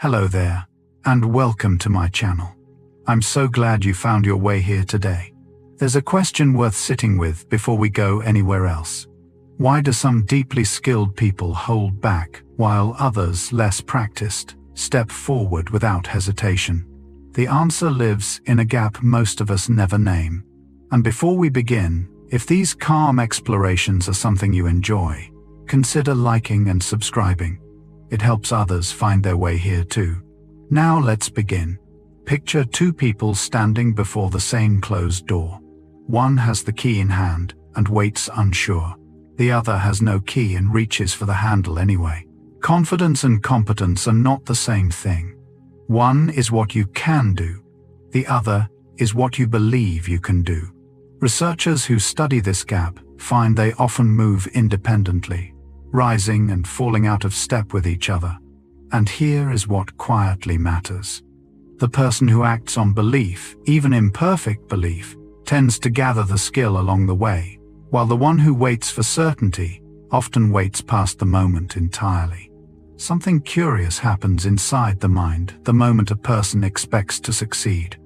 Hello there, and welcome to my channel. I'm so glad you found your way here today. There's a question worth sitting with before we go anywhere else. Why do some deeply skilled people hold back, while others, less practiced, step forward without hesitation? The answer lives in a gap most of us never name. And before we begin, if these calm explorations are something you enjoy, consider liking and subscribing. It helps others find their way here too. Now let's begin. Picture two people standing before the same closed door. One has the key in hand and waits unsure. The other has no key and reaches for the handle anyway. Confidence and competence are not the same thing. One is what you can do. The other is what you believe you can do. Researchers who study this gap find they often move independently, rising and falling out of step with each other. And here is what quietly matters. The person who acts on belief, even imperfect belief, tends to gather the skill along the way, while the one who waits for certainty often waits past the moment entirely. Something curious happens inside the mind the moment a person expects to succeed.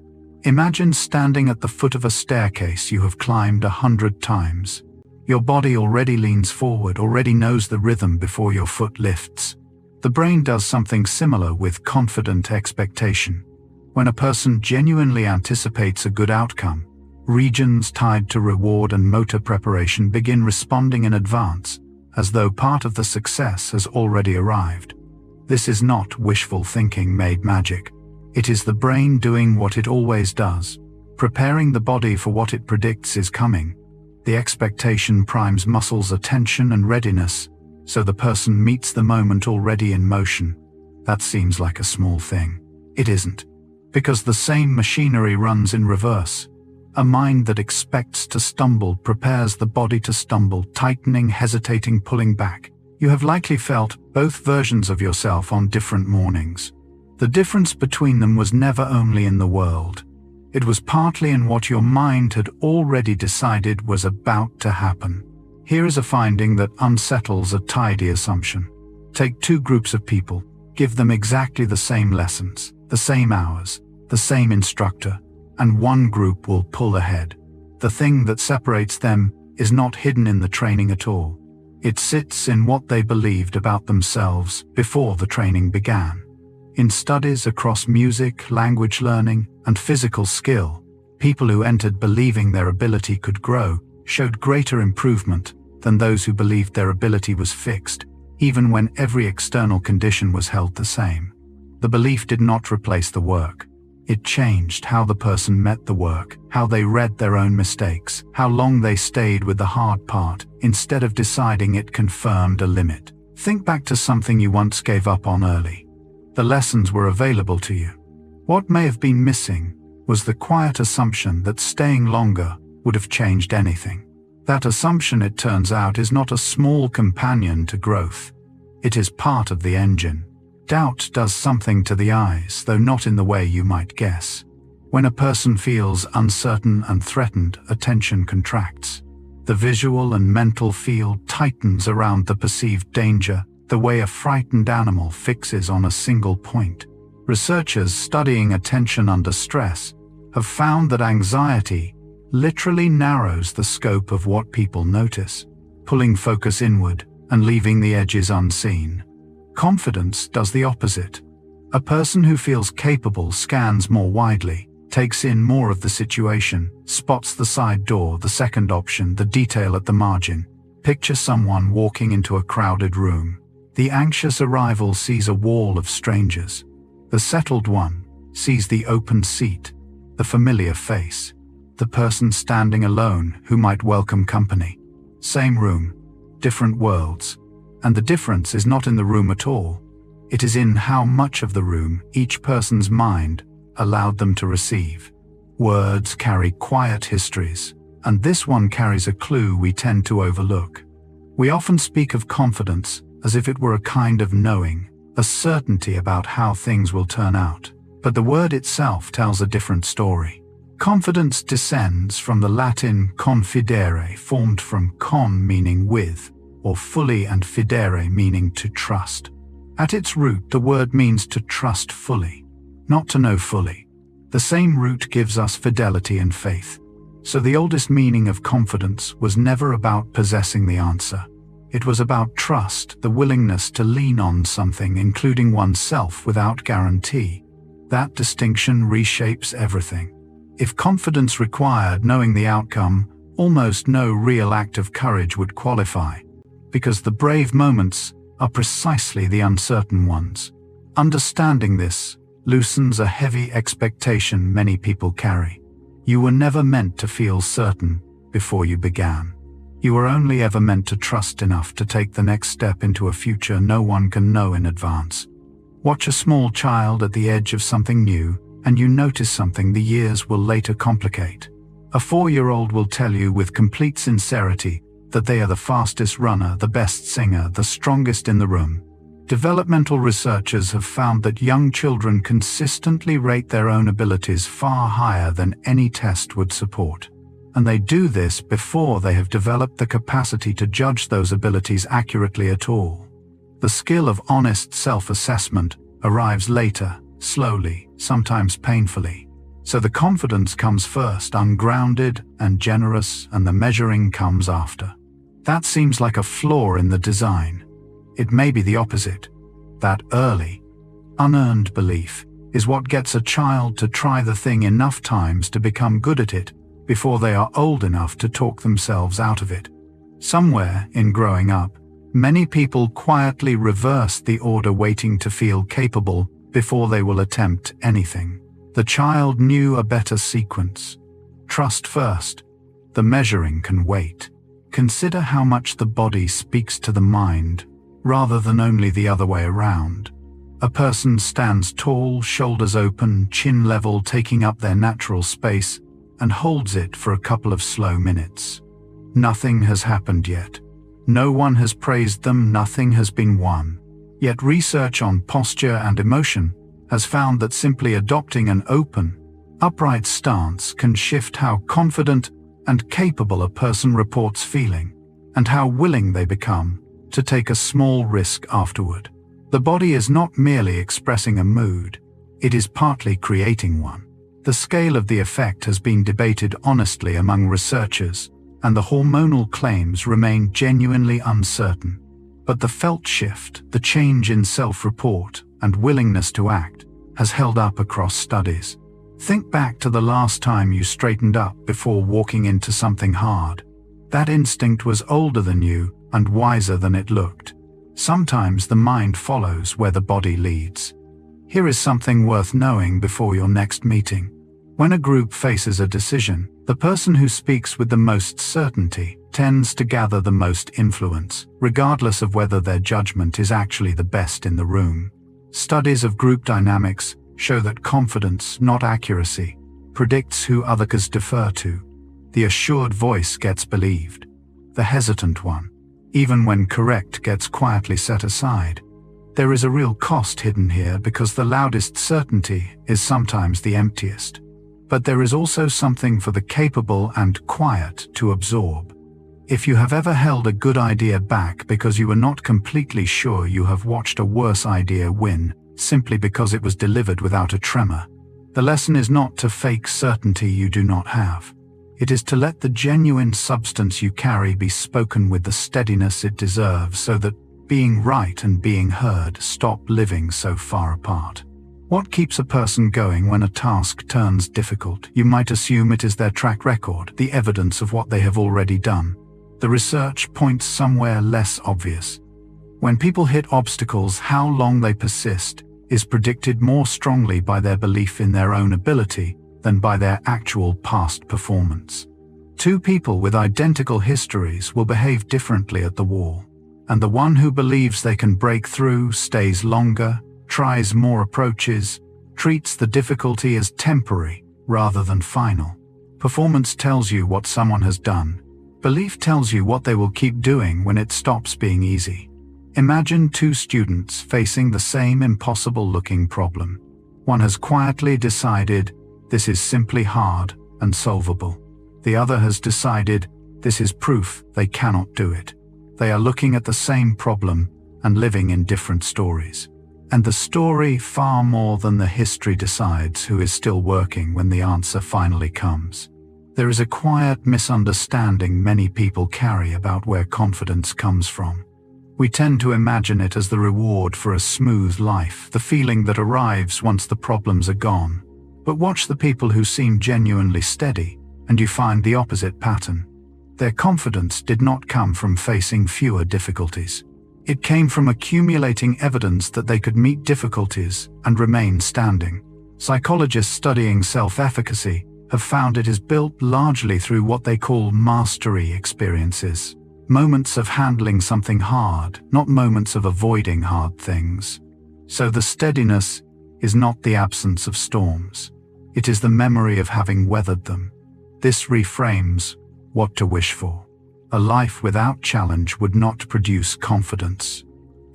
Imagine standing at the foot of a staircase you have climbed 100 times. Your body already leans forward, already knows the rhythm before your foot lifts. The brain does something similar with confident expectation. When a person genuinely anticipates a good outcome, regions tied to reward and motor preparation begin responding in advance, as though part of the success has already arrived. This is not wishful thinking made magic. It is the brain doing what it always does, preparing the body for what it predicts is coming. The expectation primes muscles' attention and readiness, so the person meets the moment already in motion. That seems like a small thing. It isn't, because the same machinery runs in reverse. A mind that expects to stumble prepares the body to stumble, tightening, hesitating, pulling back. You have likely felt both versions of yourself on different mornings. The difference between them was never only in the world. It was partly in what your mind had already decided was about to happen. Here is a finding that unsettles a tidy assumption. Take two groups of people, give them exactly the same lessons, the same hours, the same instructor, and one group will pull ahead. The thing that separates them is not hidden in the training at all. It sits in what they believed about themselves before the training began. In studies across music, language learning, and physical skill, people who entered believing their ability could grow showed greater improvement than those who believed their ability was fixed, even when every external condition was held the same. The belief did not replace the work. It changed how the person met the work, how they read their own mistakes, how long they stayed with the hard part. Instead of deciding, it confirmed a limit. Think back to something you once gave up on early. The lessons were available to you. What may have been missing was the quiet assumption that staying longer would have changed anything. That assumption, it turns out, is not a small companion to growth. It is part of the engine. Doubt does something to the eyes, though not in the way you might guess. When a person feels uncertain and threatened, attention contracts. The visual and mental field tightens around the perceived danger, the way a frightened animal fixes on a single point. Researchers studying attention under stress have found that anxiety literally narrows the scope of what people notice, pulling focus inward and leaving the edges unseen. Confidence does the opposite. A person who feels capable scans more widely, takes in more of the situation, spots the side door, the second option, the detail at the margin. Picture someone walking into a crowded room. The anxious arrival sees a wall of strangers. The settled one sees the open seat, the familiar face, the person standing alone who might welcome company. Same room, different worlds. And the difference is not in the room at all. It is in how much of the room each person's mind allowed them to receive. Words carry quiet histories, and this one carries a clue we tend to overlook. We often speak of confidence as if it were a kind of knowing, a certainty about how things will turn out. But the word itself tells a different story. Confidence descends from the Latin confidere, formed from con meaning with, or fully, and fidere meaning to trust. At its root, the word means to trust fully, not to know fully. The same root gives us fidelity and faith. So the oldest meaning of confidence was never about possessing the answer. It was about trust, the willingness to lean on something, including oneself, without guarantee. That distinction reshapes everything. If confidence required knowing the outcome, almost no real act of courage would qualify, because the brave moments are precisely the uncertain ones. Understanding this loosens a heavy expectation many people carry. You were never meant to feel certain before you began. You were only ever meant to trust enough to take the next step into a future no one can know in advance. Watch a small child at the edge of something new, and you notice something the years will later complicate. A 4-year-old will tell you with complete sincerity that they are the fastest runner, the best singer, the strongest in the room. Developmental researchers have found that young children consistently rate their own abilities far higher than any test would support. And they do this before they have developed the capacity to judge those abilities accurately at all. The skill of honest self-assessment arrives later, slowly, sometimes painfully. So the confidence comes first, ungrounded and generous, and the measuring comes after. That seems like a flaw in the design. It may be the opposite. That early, unearned belief is what gets a child to try the thing enough times to become good at it before they are old enough to talk themselves out of it. Somewhere in growing up, many people quietly reverse the order, waiting to feel capable before they will attempt anything. The child knew a better sequence. Trust first. The measuring can wait. Consider how much the body speaks to the mind, rather than only the other way around. A person stands tall, shoulders open, chin level, taking up their natural space, and holds it for a couple of slow minutes. Nothing has happened yet. No one has praised them, nothing has been won. Yet research on posture and emotion has found that simply adopting an open, upright stance can shift how confident and capable a person reports feeling, and how willing they become to take a small risk afterward. The body is not merely expressing a mood, it is partly creating one. The scale of the effect has been debated honestly among researchers, and the hormonal claims remain genuinely uncertain. But the felt shift, the change in self-report and willingness to act, has held up across studies. Think back to the last time you straightened up before walking into something hard. That instinct was older than you and wiser than it looked. Sometimes the mind follows where the body leads. Here is something worth knowing before your next meeting. When a group faces a decision, the person who speaks with the most certainty tends to gather the most influence, regardless of whether their judgment is actually the best in the room. Studies of group dynamics show that confidence, not accuracy, predicts who others defer to. The assured voice gets believed. The hesitant one, even when correct, gets quietly set aside. There is a real cost hidden here, because the loudest certainty is sometimes the emptiest. But there is also something for the capable and quiet to absorb. If you have ever held a good idea back because you were not completely sure, you have watched a worse idea win simply because it was delivered without a tremor. The lesson is not to fake certainty you do not have. It is to let the genuine substance you carry be spoken with the steadiness it deserves, so that being right and being heard stop living so far apart. What keeps a person going when a task turns difficult? You might assume it is their track record, the evidence of what they have already done. The research points somewhere less obvious. When people hit obstacles, how long they persist is predicted more strongly by their belief in their own ability than by their actual past performance. Two people with identical histories will behave differently at the wall, and the one who believes they can break through stays longer, tries more approaches, treats the difficulty as temporary rather than final. Performance tells you what someone has done. Belief tells you what they will keep doing when it stops being easy. Imagine two students facing the same impossible-looking problem. One has quietly decided, this is simply hard and solvable. The other has decided, this is proof they cannot do it. They are looking at the same problem, and living in different stories. And the story, far more than the history, decides who is still working when the answer finally comes. There is a quiet misunderstanding many people carry about where confidence comes from. We tend to imagine it as the reward for a smooth life, the feeling that arrives once the problems are gone. But watch the people who seem genuinely steady, and you find the opposite pattern. Their confidence did not come from facing fewer difficulties. It came from accumulating evidence that they could meet difficulties and remain standing. Psychologists studying self-efficacy have found it is built largely through what they call mastery experiences. Moments of handling something hard, not moments of avoiding hard things. So the steadiness is not the absence of storms. It is the memory of having weathered them. This reframes what to wish for. A life without challenge would not produce confidence.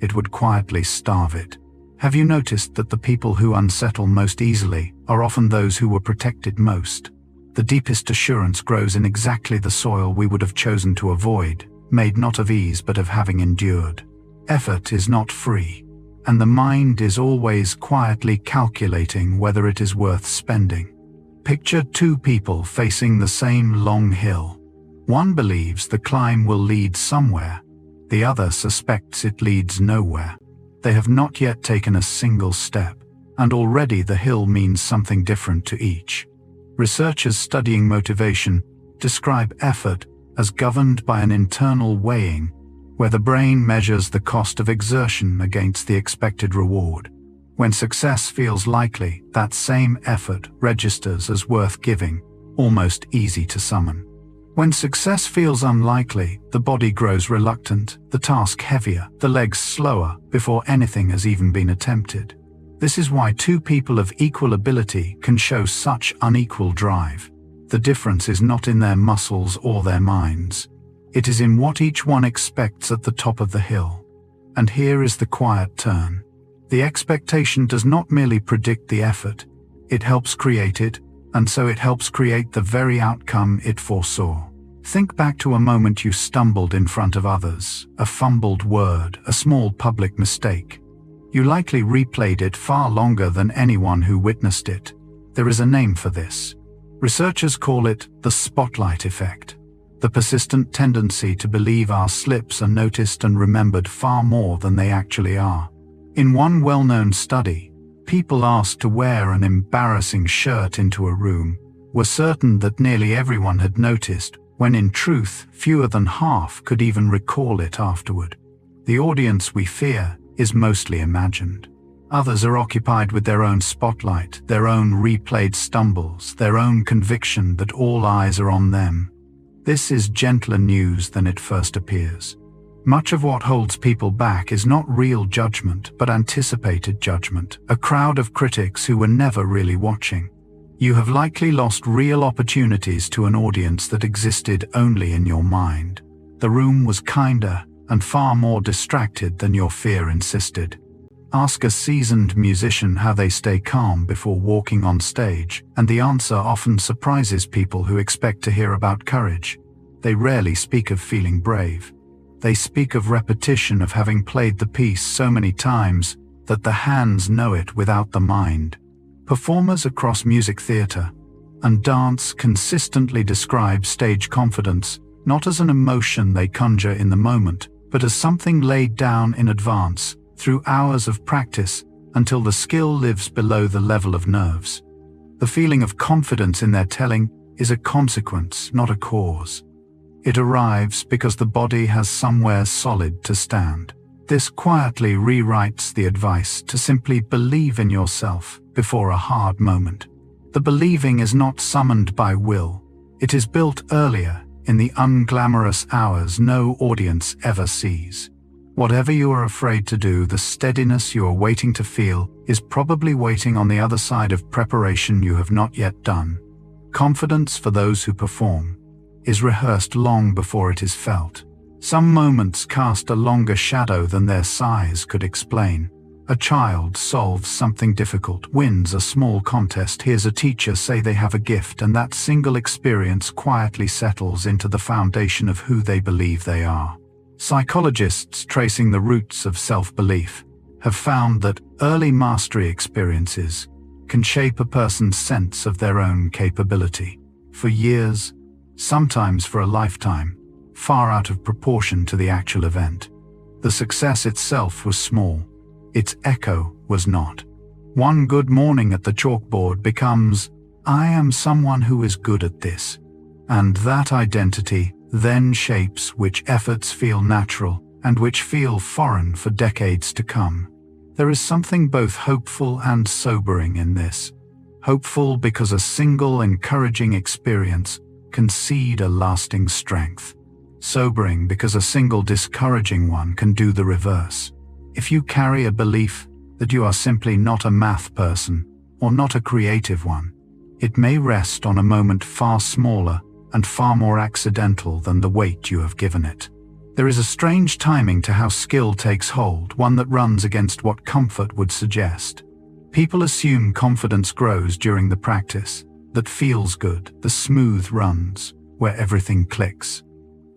It would quietly starve it. Have you noticed that the people who unsettle most easily are often those who were protected most? The deepest assurance grows in exactly the soil we would have chosen to avoid, made not of ease but of having endured. Effort is not free, and the mind is always quietly calculating whether it is worth spending. Picture two people facing the same long hill. One believes the climb will lead somewhere. The other suspects it leads nowhere. They have not yet taken a single step, and already the hill means something different to each. Researchers studying motivation describe effort as governed by an internal weighing, where the brain measures the cost of exertion against the expected reward. When success feels likely, that same effort registers as worth giving, almost easy to summon. When success feels unlikely, the body grows reluctant, the task heavier, the legs slower, before anything has even been attempted. This is why two people of equal ability can show such unequal drive. The difference is not in their muscles or their minds. It is in what each one expects at the top of the hill. And here is the quiet turn. The expectation does not merely predict the effort, it helps create it, and so it helps create the very outcome it foresaw. Think back to a moment you stumbled in front of others, a fumbled word, a small public mistake. You likely replayed it far longer than anyone who witnessed it. There is a name for this. Researchers call it the spotlight effect, the persistent tendency to believe our slips are noticed and remembered far more than they actually are. In one well-known study, people asked to wear an embarrassing shirt into a room were certain that nearly everyone had noticed, when in truth, fewer than half could even recall it afterward. The audience we fear is mostly imagined. Others are occupied with their own spotlight, their own replayed stumbles, their own conviction that all eyes are on them. This is gentler news than it first appears. Much of what holds people back is not real judgment, but anticipated judgment, a crowd of critics who were never really watching. You have likely lost real opportunities to an audience that existed only in your mind. The room was kinder and far more distracted than your fear insisted. Ask a seasoned musician how they stay calm before walking on stage, and the answer often surprises people who expect to hear about courage. They rarely speak of feeling brave. They speak of repetition, of having played the piece so many times that the hands know it without the mind. Performers across music theater and dance consistently describe stage confidence not as an emotion they conjure in the moment, but as something laid down in advance through hours of practice until the skill lives below the level of nerves. The feeling of confidence in their telling is a consequence, not a cause. It arrives because the body has somewhere solid to stand. This quietly rewrites the advice to simply believe in yourself before a hard moment. The believing is not summoned by will. It is built earlier, in the unglamorous hours no audience ever sees. Whatever you are afraid to do, the steadiness you are waiting to feel is probably waiting on the other side of preparation you have not yet done. Confidence, for those who perform, is rehearsed long before it is felt. Some moments cast a longer shadow than their size could explain. A child solves something difficult, wins a small contest, hears a teacher say they have a gift, and that single experience quietly settles into the foundation of who they believe they are. Psychologists tracing the roots of self-belief have found that early mastery experiences can shape a person's sense of their own capability for years, sometimes for a lifetime, far out of proportion to the actual event. The success itself was small. Its echo was not. One good morning at the chalkboard becomes, "I am someone who is good at this." And that identity then shapes which efforts feel natural and which feel foreign for decades to come. There is something both hopeful and sobering in this. Hopeful because a single encouraging experience can seed a lasting strength. Sobering because a single discouraging one can do the reverse. If you carry a belief that you are simply not a math person or not a creative one, it may rest on a moment far smaller and far more accidental than the weight you have given it. There is a strange timing to how skill takes hold, one that runs against what comfort would suggest. People assume confidence grows during the practice, that feels good, the smooth runs, where everything clicks.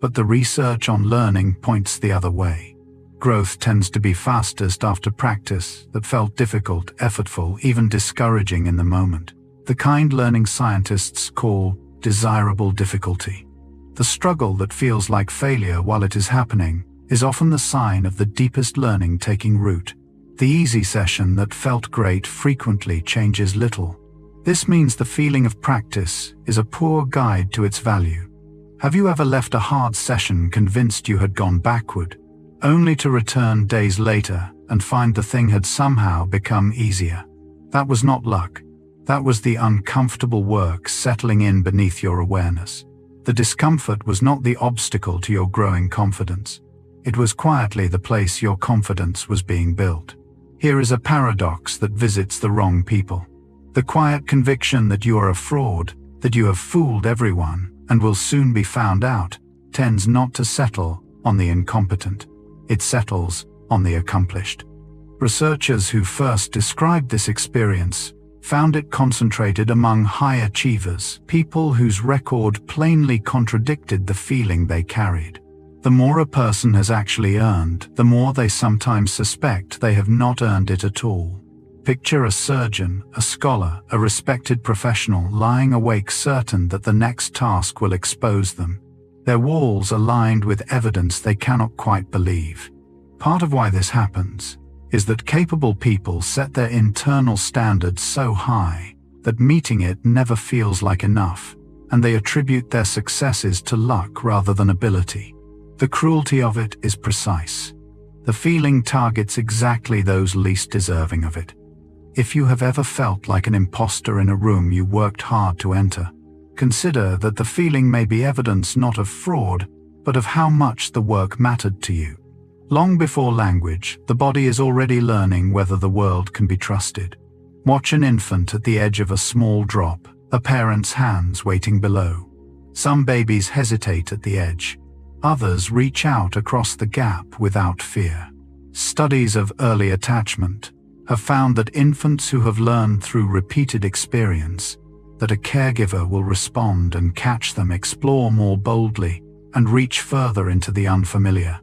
But the research on learning points the other way. Growth tends to be fastest after practice that felt difficult, effortful, even discouraging in the moment. The kind learning scientists call desirable difficulty. The struggle that feels like failure while it is happening is often the sign of the deepest learning taking root. The easy session that felt great frequently changes little. This means the feeling of practice is a poor guide to its value. Have you ever left a hard session convinced you had gone backward, only to return days later and find the thing had somehow become easier? That was not luck. That was the uncomfortable work settling in beneath your awareness. The discomfort was not the obstacle to your growing confidence. It was quietly the place your confidence was being built. Here is a paradox that visits the wrong people. The quiet conviction that you are a fraud, that you have fooled everyone and will soon be found out, tends not to settle on the incompetent. It settles on the accomplished. Researchers who first described this experience found it concentrated among high achievers, people whose record plainly contradicted the feeling they carried. The more a person has actually earned, the more they sometimes suspect they have not earned it at all. Picture a surgeon, a scholar, a respected professional lying awake certain that the next task will expose them. Their walls are lined with evidence they cannot quite believe. Part of why this happens is that capable people set their internal standards so high that meeting it never feels like enough, and they attribute their successes to luck rather than ability. The cruelty of it is precise. The feeling targets exactly those least deserving of it. If you have ever felt like an imposter in a room you worked hard to enter, consider that the feeling may be evidence not of fraud, but of how much the work mattered to you. Long before language, the body is already learning whether the world can be trusted. Watch an infant at the edge of a small drop, a parent's hands waiting below. Some babies hesitate at the edge. Others reach out across the gap without fear. Studies of early attachment have found that infants who have learned through repeated experience that a caregiver will respond and catch them explore more boldly and reach further into the unfamiliar.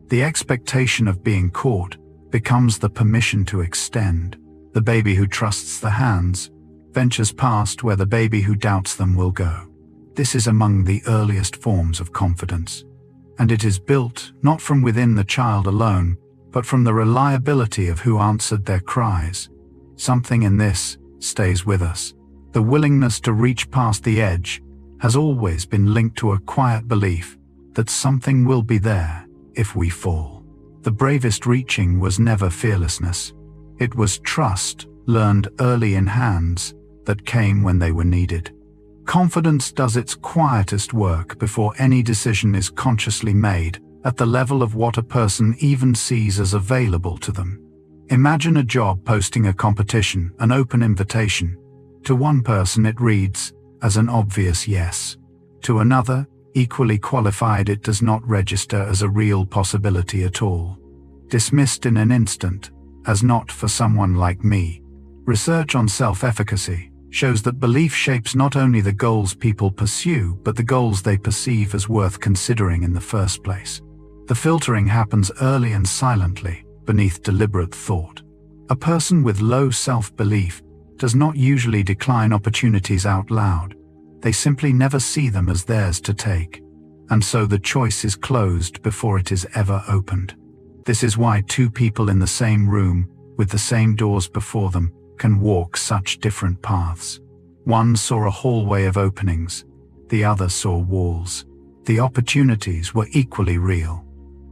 The expectation of being caught becomes the permission to extend. The baby who trusts the hands ventures past where the baby who doubts them will go. This is among the earliest forms of confidence, and it is built not from within the child alone, but from the reliability of who answered their cries. Something in this stays with us. The willingness to reach past the edge has always been linked to a quiet belief that something will be there if we fall. The bravest reaching was never fearlessness. It was trust, learned early in hands, that came when they were needed. Confidence does its quietest work before any decision is consciously made at the level of what a person even sees as available to them. Imagine a job posting a competition, an open invitation. To one person it reads as an obvious yes. To another, equally qualified, it does not register as a real possibility at all. Dismissed in an instant as not for someone like me. Research on self-efficacy shows that belief shapes not only the goals people pursue, but the goals they perceive as worth considering in the first place. The filtering happens early and silently, beneath deliberate thought. A person with low self-belief does not usually decline opportunities out loud. They simply never see them as theirs to take. And so the choice is closed before it is ever opened. This is why two people in the same room, with the same doors before them, can walk such different paths. One saw a hallway of openings, the other saw walls. The opportunities were equally real.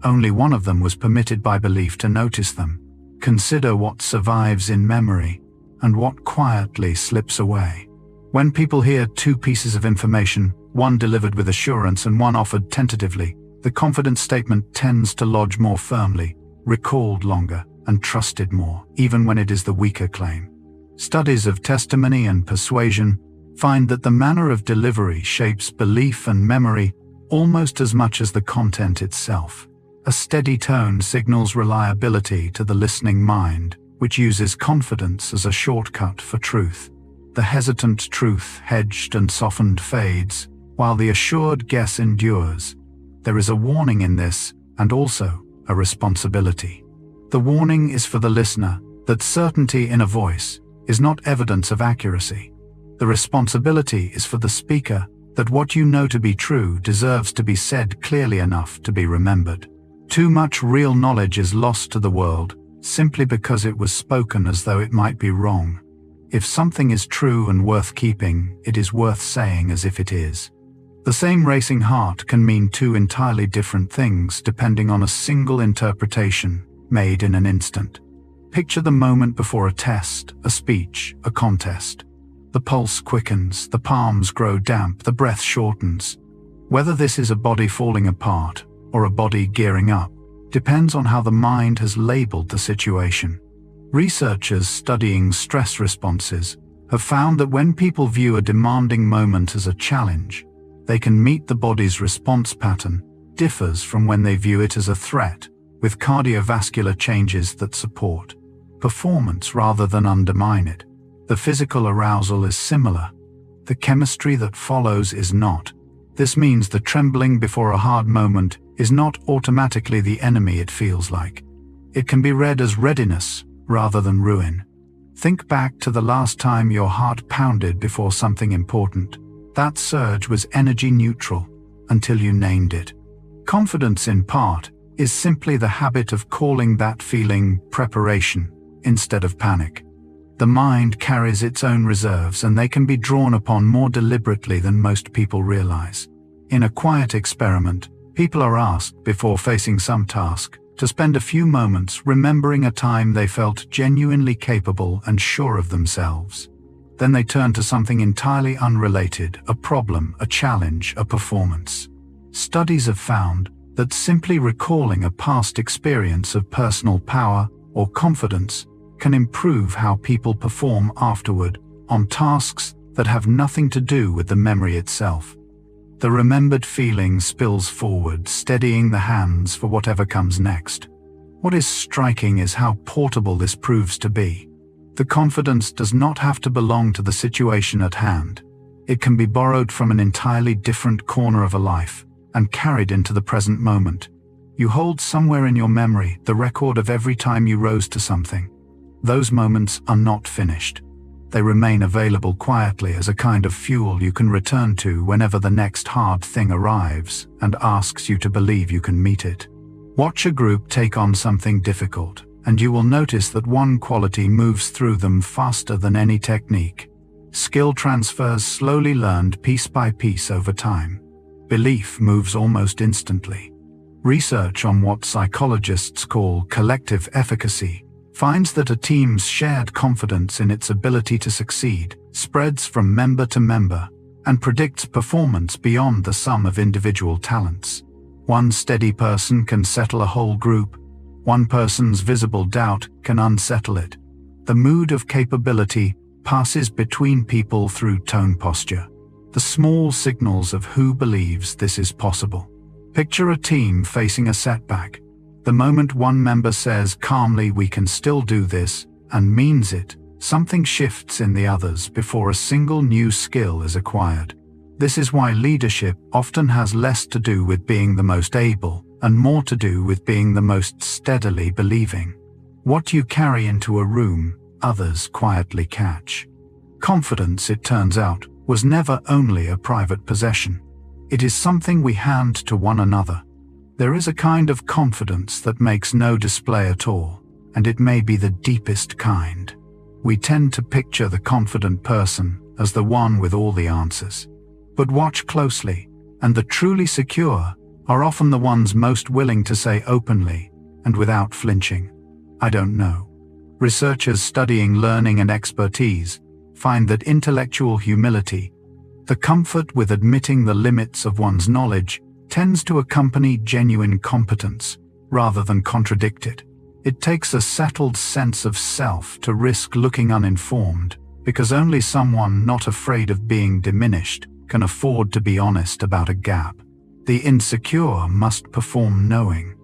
Only one of them was permitted by belief to notice them. Consider what survives in memory and what quietly slips away. When people hear two pieces of information, one delivered with assurance and one offered tentatively, the confident statement tends to lodge more firmly, recalled longer, and trusted more, even when it is the weaker claim. Studies of testimony and persuasion find that the manner of delivery shapes belief and memory almost as much as the content itself. A steady tone signals reliability to the listening mind, which uses confidence as a shortcut for truth. The hesitant truth, hedged and softened, fades, while the assured guess endures. There is a warning in this, and also a responsibility. The warning is for the listener that certainty in a voice is not evidence of accuracy. The responsibility is for the speaker that what you know to be true deserves to be said clearly enough to be remembered. Too much real knowledge is lost to the world simply because it was spoken as though it might be wrong. If something is true and worth keeping, it is worth saying as if it is. The same racing heart can mean two entirely different things depending on a single interpretation made in an instant. Picture the moment before a test, a speech, a contest. The pulse quickens, the palms grow damp, the breath shortens. Whether this is a body falling apart or a body gearing up depends on how the mind has labeled the situation. Researchers studying stress responses have found that when people view a demanding moment as a challenge, they can meet the body's response pattern differs from when they view it as a threat, with cardiovascular changes that support performance rather than undermine it. The physical arousal is similar. The chemistry that follows is not. This means the trembling before a hard moment is not automatically the enemy it feels like. It can be read as readiness rather than ruin. Think back to the last time your heart pounded before something important. That surge was energy neutral until you named it. Confidence, in part, is simply the habit of calling that feeling preparation instead of panic. The mind carries its own reserves, and they can be drawn upon more deliberately than most people realize. In a quiet experiment, people are asked, before facing some task, to spend a few moments remembering a time they felt genuinely capable and sure of themselves. Then they turn to something entirely unrelated, a problem, a challenge, a performance. Studies have found that simply recalling a past experience of personal power or confidence can improve how people perform afterward on tasks that have nothing to do with the memory itself. The remembered feeling spills forward, steadying the hands for whatever comes next. What is striking is how portable this proves to be. The confidence does not have to belong to the situation at hand. It can be borrowed from an entirely different corner of a life and carried into the present moment. You hold somewhere in your memory the record of every time you rose to something. Those moments are not finished. They remain available quietly as a kind of fuel you can return to whenever the next hard thing arrives and asks you to believe you can meet it. Watch a group take on something difficult, and you will notice that one quality moves through them faster than any technique. Skill transfers slowly learned piece by piece over time. Belief moves almost instantly. Research on what psychologists call collective efficacy finds that a team's shared confidence in its ability to succeed spreads from member to member and predicts performance beyond the sum of individual talents. One steady person can settle a whole group. One person's visible doubt can unsettle it. The mood of capability passes between people through tone posture, the small signals of who believes this is possible. Picture a team facing a setback. The moment one member says calmly, "We can still do this," and means it, something shifts in the others before a single new skill is acquired. This is why leadership often has less to do with being the most able and more to do with being the most steadily believing. What you carry into a room, others quietly catch. Confidence, it turns out, was never only a private possession. It is something we hand to one another. There is a kind of confidence that makes no display at all, and it may be the deepest kind. We tend to picture the confident person as the one with all the answers. But watch closely, and the truly secure are often the ones most willing to say openly and without flinching, "I don't know." Researchers studying learning and expertise find that intellectual humility, the comfort with admitting the limits of one's knowledge, tends to accompany genuine competence rather than contradict it. It takes a settled sense of self to risk looking uninformed, because only someone not afraid of being diminished can afford to be honest about a gap. The insecure must perform knowing.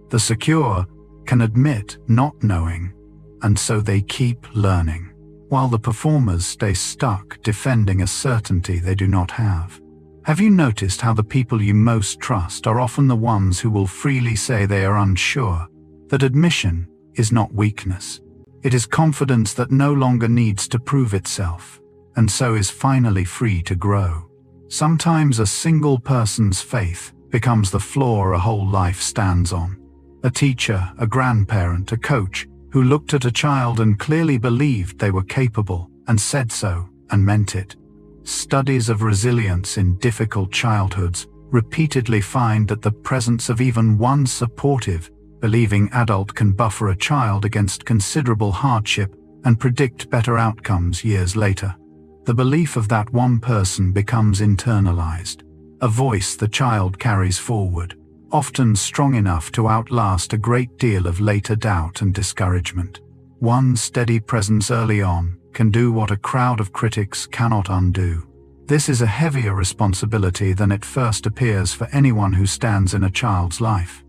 The secure can admit not knowing, and so they keep learning, while the performers stay stuck defending a certainty they do not have. Have you noticed how the people you most trust are often the ones who will freely say they are unsure? That admission is not weakness. It is confidence that no longer needs to prove itself, and so is finally free to grow. Sometimes a single person's faith becomes the floor a whole life stands on. A teacher, a grandparent, a coach who looked at a child and clearly believed they were capable and said so and meant it. Studies of resilience in difficult childhoods repeatedly find that the presence of even one supportive, believing adult can buffer a child against considerable hardship and predict better outcomes years later. The belief of that one person becomes internalized, a voice the child carries forward, often strong enough to outlast a great deal of later doubt and discouragement. One steady presence early on can do what a crowd of critics cannot undo. This is a heavier responsibility than it first appears for anyone who stands in a child's life.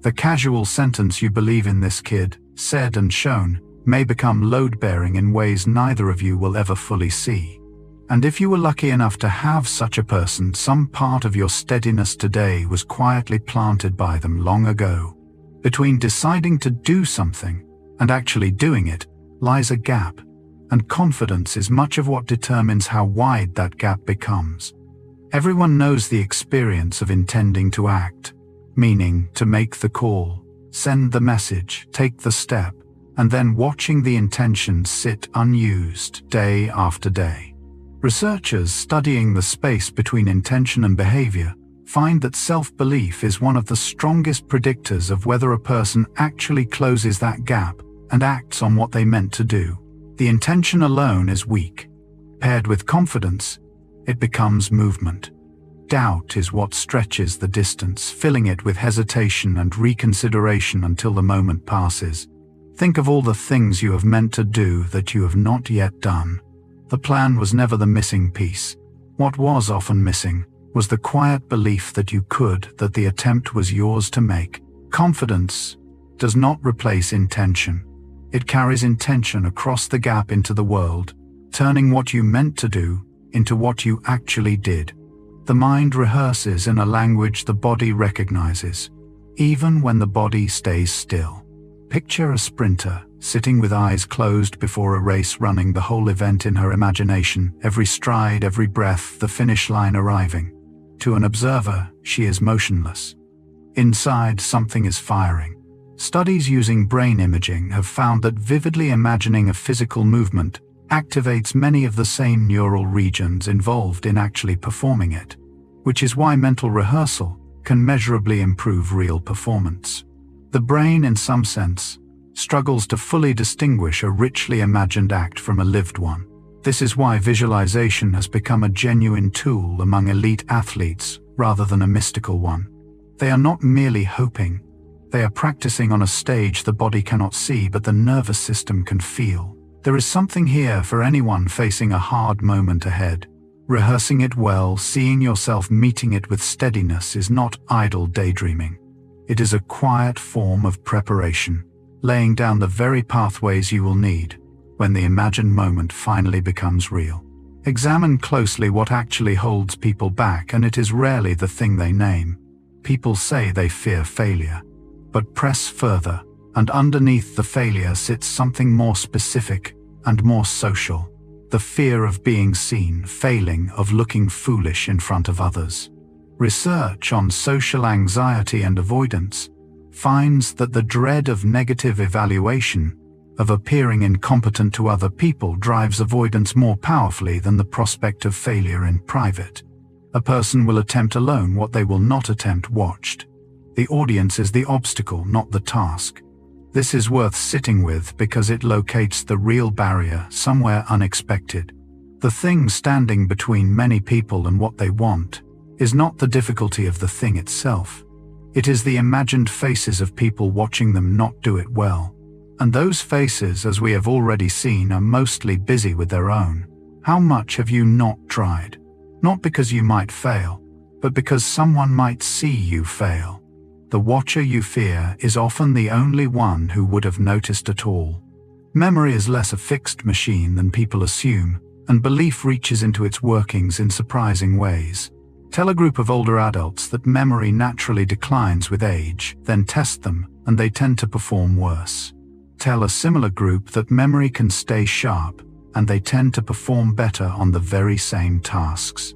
The casual sentence "you believe in this kid," said and shown, may become load-bearing in ways neither of you will ever fully see. And if you were lucky enough to have such a person, some part of your steadiness today was quietly planted by them long ago. Between deciding to do something and actually doing it lies a gap, and confidence is much of what determines how wide that gap becomes. Everyone knows the experience of intending to act, meaning to make the call, send the message, take the step, and then watching the intention sit unused day after day. Researchers studying the space between intention and behavior find that self-belief is one of the strongest predictors of whether a person actually closes that gap and acts on what they meant to do. The intention alone is weak. Paired with confidence, it becomes movement. Doubt is what stretches the distance, filling it with hesitation and reconsideration until the moment passes. Think of all the things you have meant to do that you have not yet done. The plan was never the missing piece. What was often missing was the quiet belief that you could, that the attempt was yours to make. Confidence does not replace intention. It carries intention across the gap into the world, turning what you meant to do into what you actually did. The mind rehearses in a language the body recognizes, even when the body stays still. Picture a sprinter sitting with eyes closed before a race, running the whole event in her imagination, every stride, every breath, the finish line arriving. To an observer, she is motionless. Inside, something is firing. Studies using brain imaging have found that vividly imagining a physical movement activates many of the same neural regions involved in actually performing it, which is why mental rehearsal can measurably improve real performance. The brain, in some sense, struggles to fully distinguish a richly imagined act from a lived one. This is why visualization has become a genuine tool among elite athletes rather than a mystical one. They are not merely hoping. They are practicing on a stage the body cannot see but the nervous system can feel. There is something here for anyone facing a hard moment ahead. Rehearsing it well, seeing yourself meeting it with steadiness is not idle daydreaming. It is a quiet form of preparation, laying down the very pathways you will need when the imagined moment finally becomes real. Examine closely what actually holds people back, and it is rarely the thing they name. people say they fear failure. But press further, and underneath the failure sits something more specific and more social. The fear of being seen, failing, of looking foolish in front of others. Research on social anxiety and avoidance finds that the dread of negative evaluation, of appearing incompetent to other people, drives avoidance more powerfully than the prospect of failure in private. A person will attempt alone what they will not attempt watched. The audience is the obstacle, not the task. This is worth sitting with because it locates the real barrier somewhere unexpected. The thing standing between many people and what they want is not the difficulty of the thing itself. It is the imagined faces of people watching them not do it well. And those faces, as we have already seen, are mostly busy with their own. How much have you not tried? Not because you might fail, but because someone might see you fail. The watcher you fear is often the only one who would have noticed at all. Memory is less a fixed machine than people assume, and belief reaches into its workings in surprising ways. Tell a group of older adults that memory naturally declines with age, then test them, and they tend to perform worse. Tell a similar group that memory can stay sharp, and they tend to perform better on the very same tasks.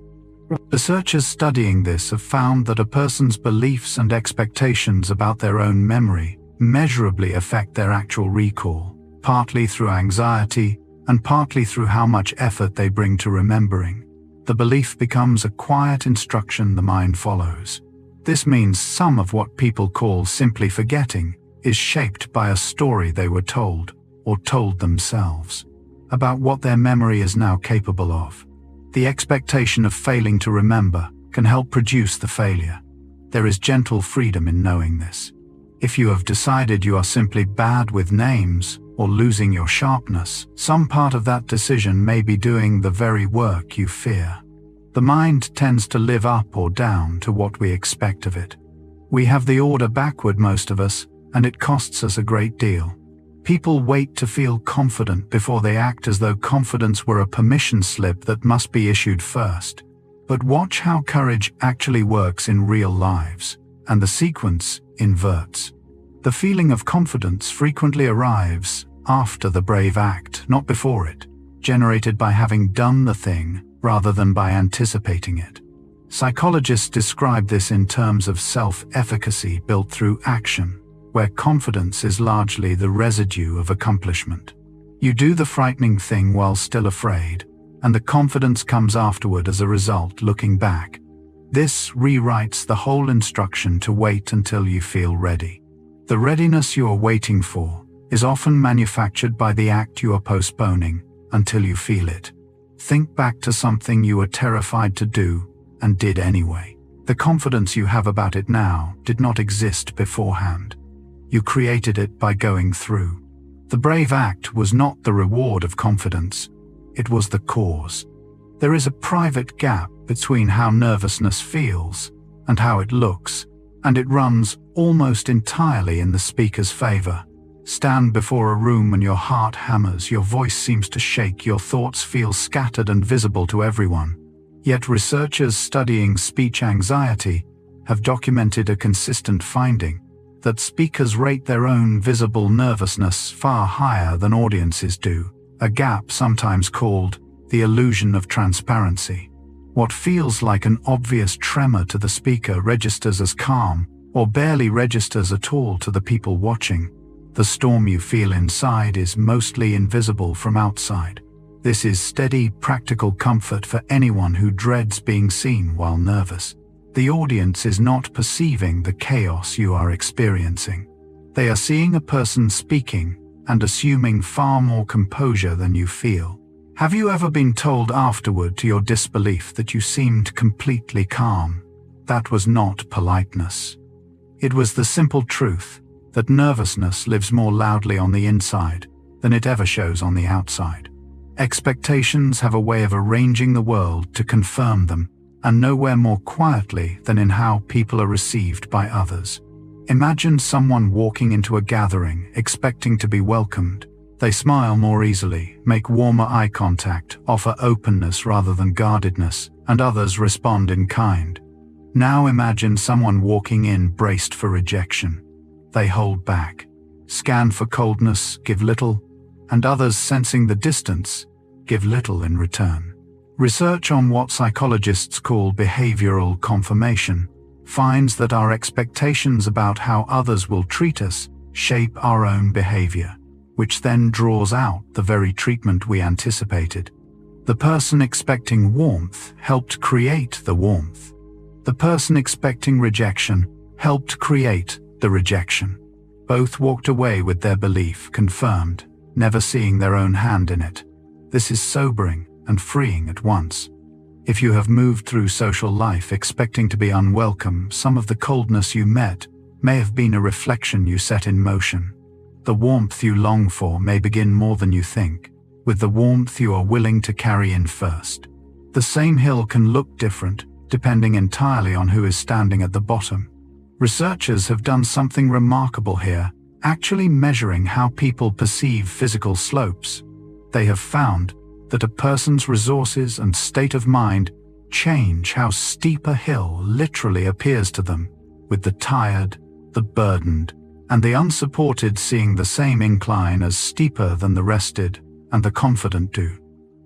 Researchers studying this have found that a person's beliefs and expectations about their own memory measurably affect their actual recall, partly through anxiety and partly through how much effort they bring to remembering. The belief becomes a quiet instruction the mind follows. This means some of what people call simply forgetting is shaped by a story they were told, or told themselves, about what their memory is now capable of. The expectation of failing to remember can help produce the failure. There is gentle freedom in knowing this. If you have decided you are simply bad with names or losing your sharpness, some part of that decision may be doing the very work you fear. The mind tends to live up or down to what we expect of it. We have the order backward, most of us, and it costs us a great deal. People wait to feel confident before they act, as though confidence were a permission slip that must be issued first. But watch how courage actually works in real lives, and the sequence inverts. The feeling of confidence frequently arrives after the brave act, not before it, generated by having done the thing rather than by anticipating it. Psychologists describe this in terms of self-efficacy built through action, where confidence is largely the residue of accomplishment. You do the frightening thing while still afraid, and the confidence comes afterward as a result, looking back. This rewrites the whole instruction to wait until you feel ready. The readiness you are waiting for is often manufactured by the act you are postponing until you feel it. Think back to something you were terrified to do and did anyway. The confidence you have about it now did not exist beforehand. You created it by going through. The brave act was not the reward of confidence, it was the cause. There is a private gap between how nervousness feels and how it looks, and it runs almost entirely in the speaker's favor. Stand before a room and your heart hammers, your voice seems to shake, your thoughts feel scattered and visible to everyone. Yet researchers studying speech anxiety have documented a consistent finding that speakers rate their own visible nervousness far higher than audiences do, a gap sometimes called the illusion of transparency. What feels like an obvious tremor to the speaker registers as calm, or barely registers at all to the people watching. The storm you feel inside is mostly invisible from outside. This is steady, practical comfort for anyone who dreads being seen while nervous. The audience is not perceiving the chaos you are experiencing. They are seeing a person speaking and assuming far more composure than you feel. Have you ever been told afterward, to your disbelief, that you seemed completely calm? That was not politeness. It was the simple truth that nervousness lives more loudly on the inside than it ever shows on the outside. Expectations have a way of arranging the world to confirm them, and nowhere more quietly than in how people are received by others. Imagine someone walking into a gathering expecting to be welcomed. They smile more easily, make warmer eye contact, offer openness rather than guardedness, and others respond in kind. Now imagine someone walking in braced for rejection. They hold back, scan for coldness, give little, and others, sensing the distance, give little in return. Research on what psychologists call behavioral confirmation finds that our expectations about how others will treat us shape our own behavior, which then draws out the very treatment we anticipated. The person expecting warmth helped create the warmth. The person expecting rejection helped create the rejection. Both walked away with their belief confirmed, never seeing their own hand in it. This is sobering and freeing at once. If you have moved through social life expecting to be unwelcome, some of the coldness you met may have been a reflection you set in motion. The warmth you long for may begin more than you think, with the warmth you are willing to carry in first. The same hill can look different, depending entirely on who is standing at the bottom. Researchers have done something remarkable here, actually measuring how people perceive physical slopes. They have found that a person's resources and state of mind change how steep a hill literally appears to them, with the tired, the burdened, and the unsupported seeing the same incline as steeper than the rested and the confident do.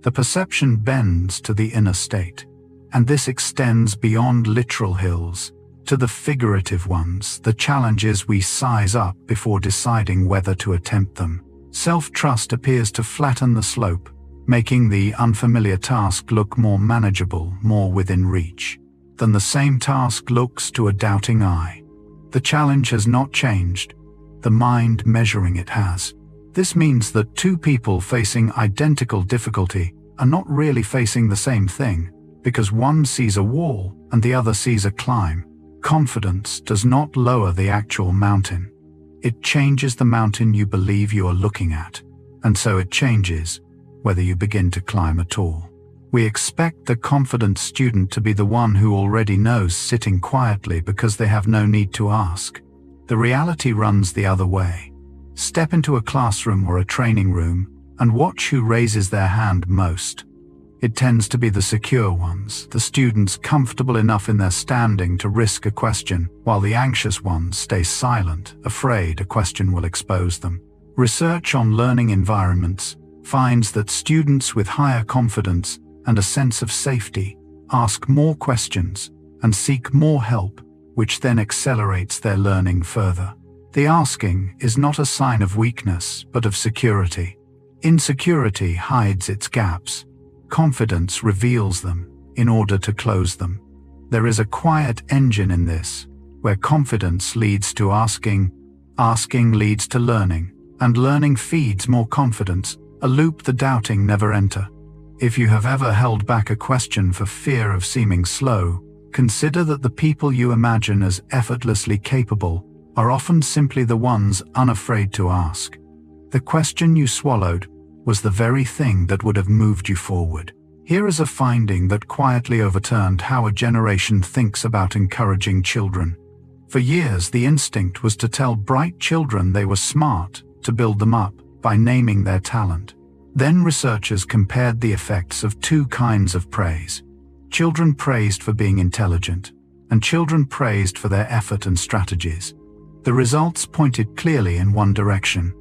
The perception bends to the inner state, and this extends beyond literal hills to the figurative ones, the challenges we size up before deciding whether to attempt them. Self-trust appears to flatten the slope, making the unfamiliar task look more manageable, more within reach, than the same task looks to a doubting eye. The challenge has not changed, the mind measuring it has. This means that two people facing identical difficulty are not really facing the same thing, because one sees a wall and the other sees a climb. Confidence does not lower the actual mountain. It changes the mountain you believe you are looking at, and so it changes whether you begin to climb at all. We expect the confident student to be the one who already knows, sitting quietly because they have no need to ask. The reality runs the other way. Step into a classroom or a training room and watch who raises their hand most. It tends to be the secure ones, the students comfortable enough in their standing to risk a question, while the anxious ones stay silent, afraid a question will expose them. Research on learning environments finds that students with higher confidence and a sense of safety ask more questions and seek more help, which then accelerates their learning further. The asking is not a sign of weakness, but of security. Insecurity hides its gaps. Confidence reveals them in order to close them. There is a quiet engine in this, where confidence leads to asking, asking leads to learning, and learning feeds more confidence, a loop the doubting never enter. If you have ever held back a question for fear of seeming slow, consider that the people you imagine as effortlessly capable are often simply the ones unafraid to ask. The question you swallowed was the very thing that would have moved you forward. Here is a finding that quietly overturned how a generation thinks about encouraging children. For years, the instinct was to tell bright children they were smart, to build them up by naming their talent. Then researchers compared the effects of two kinds of praise. Children praised for being intelligent, and children praised for their effort and strategies. The results pointed clearly in one direction.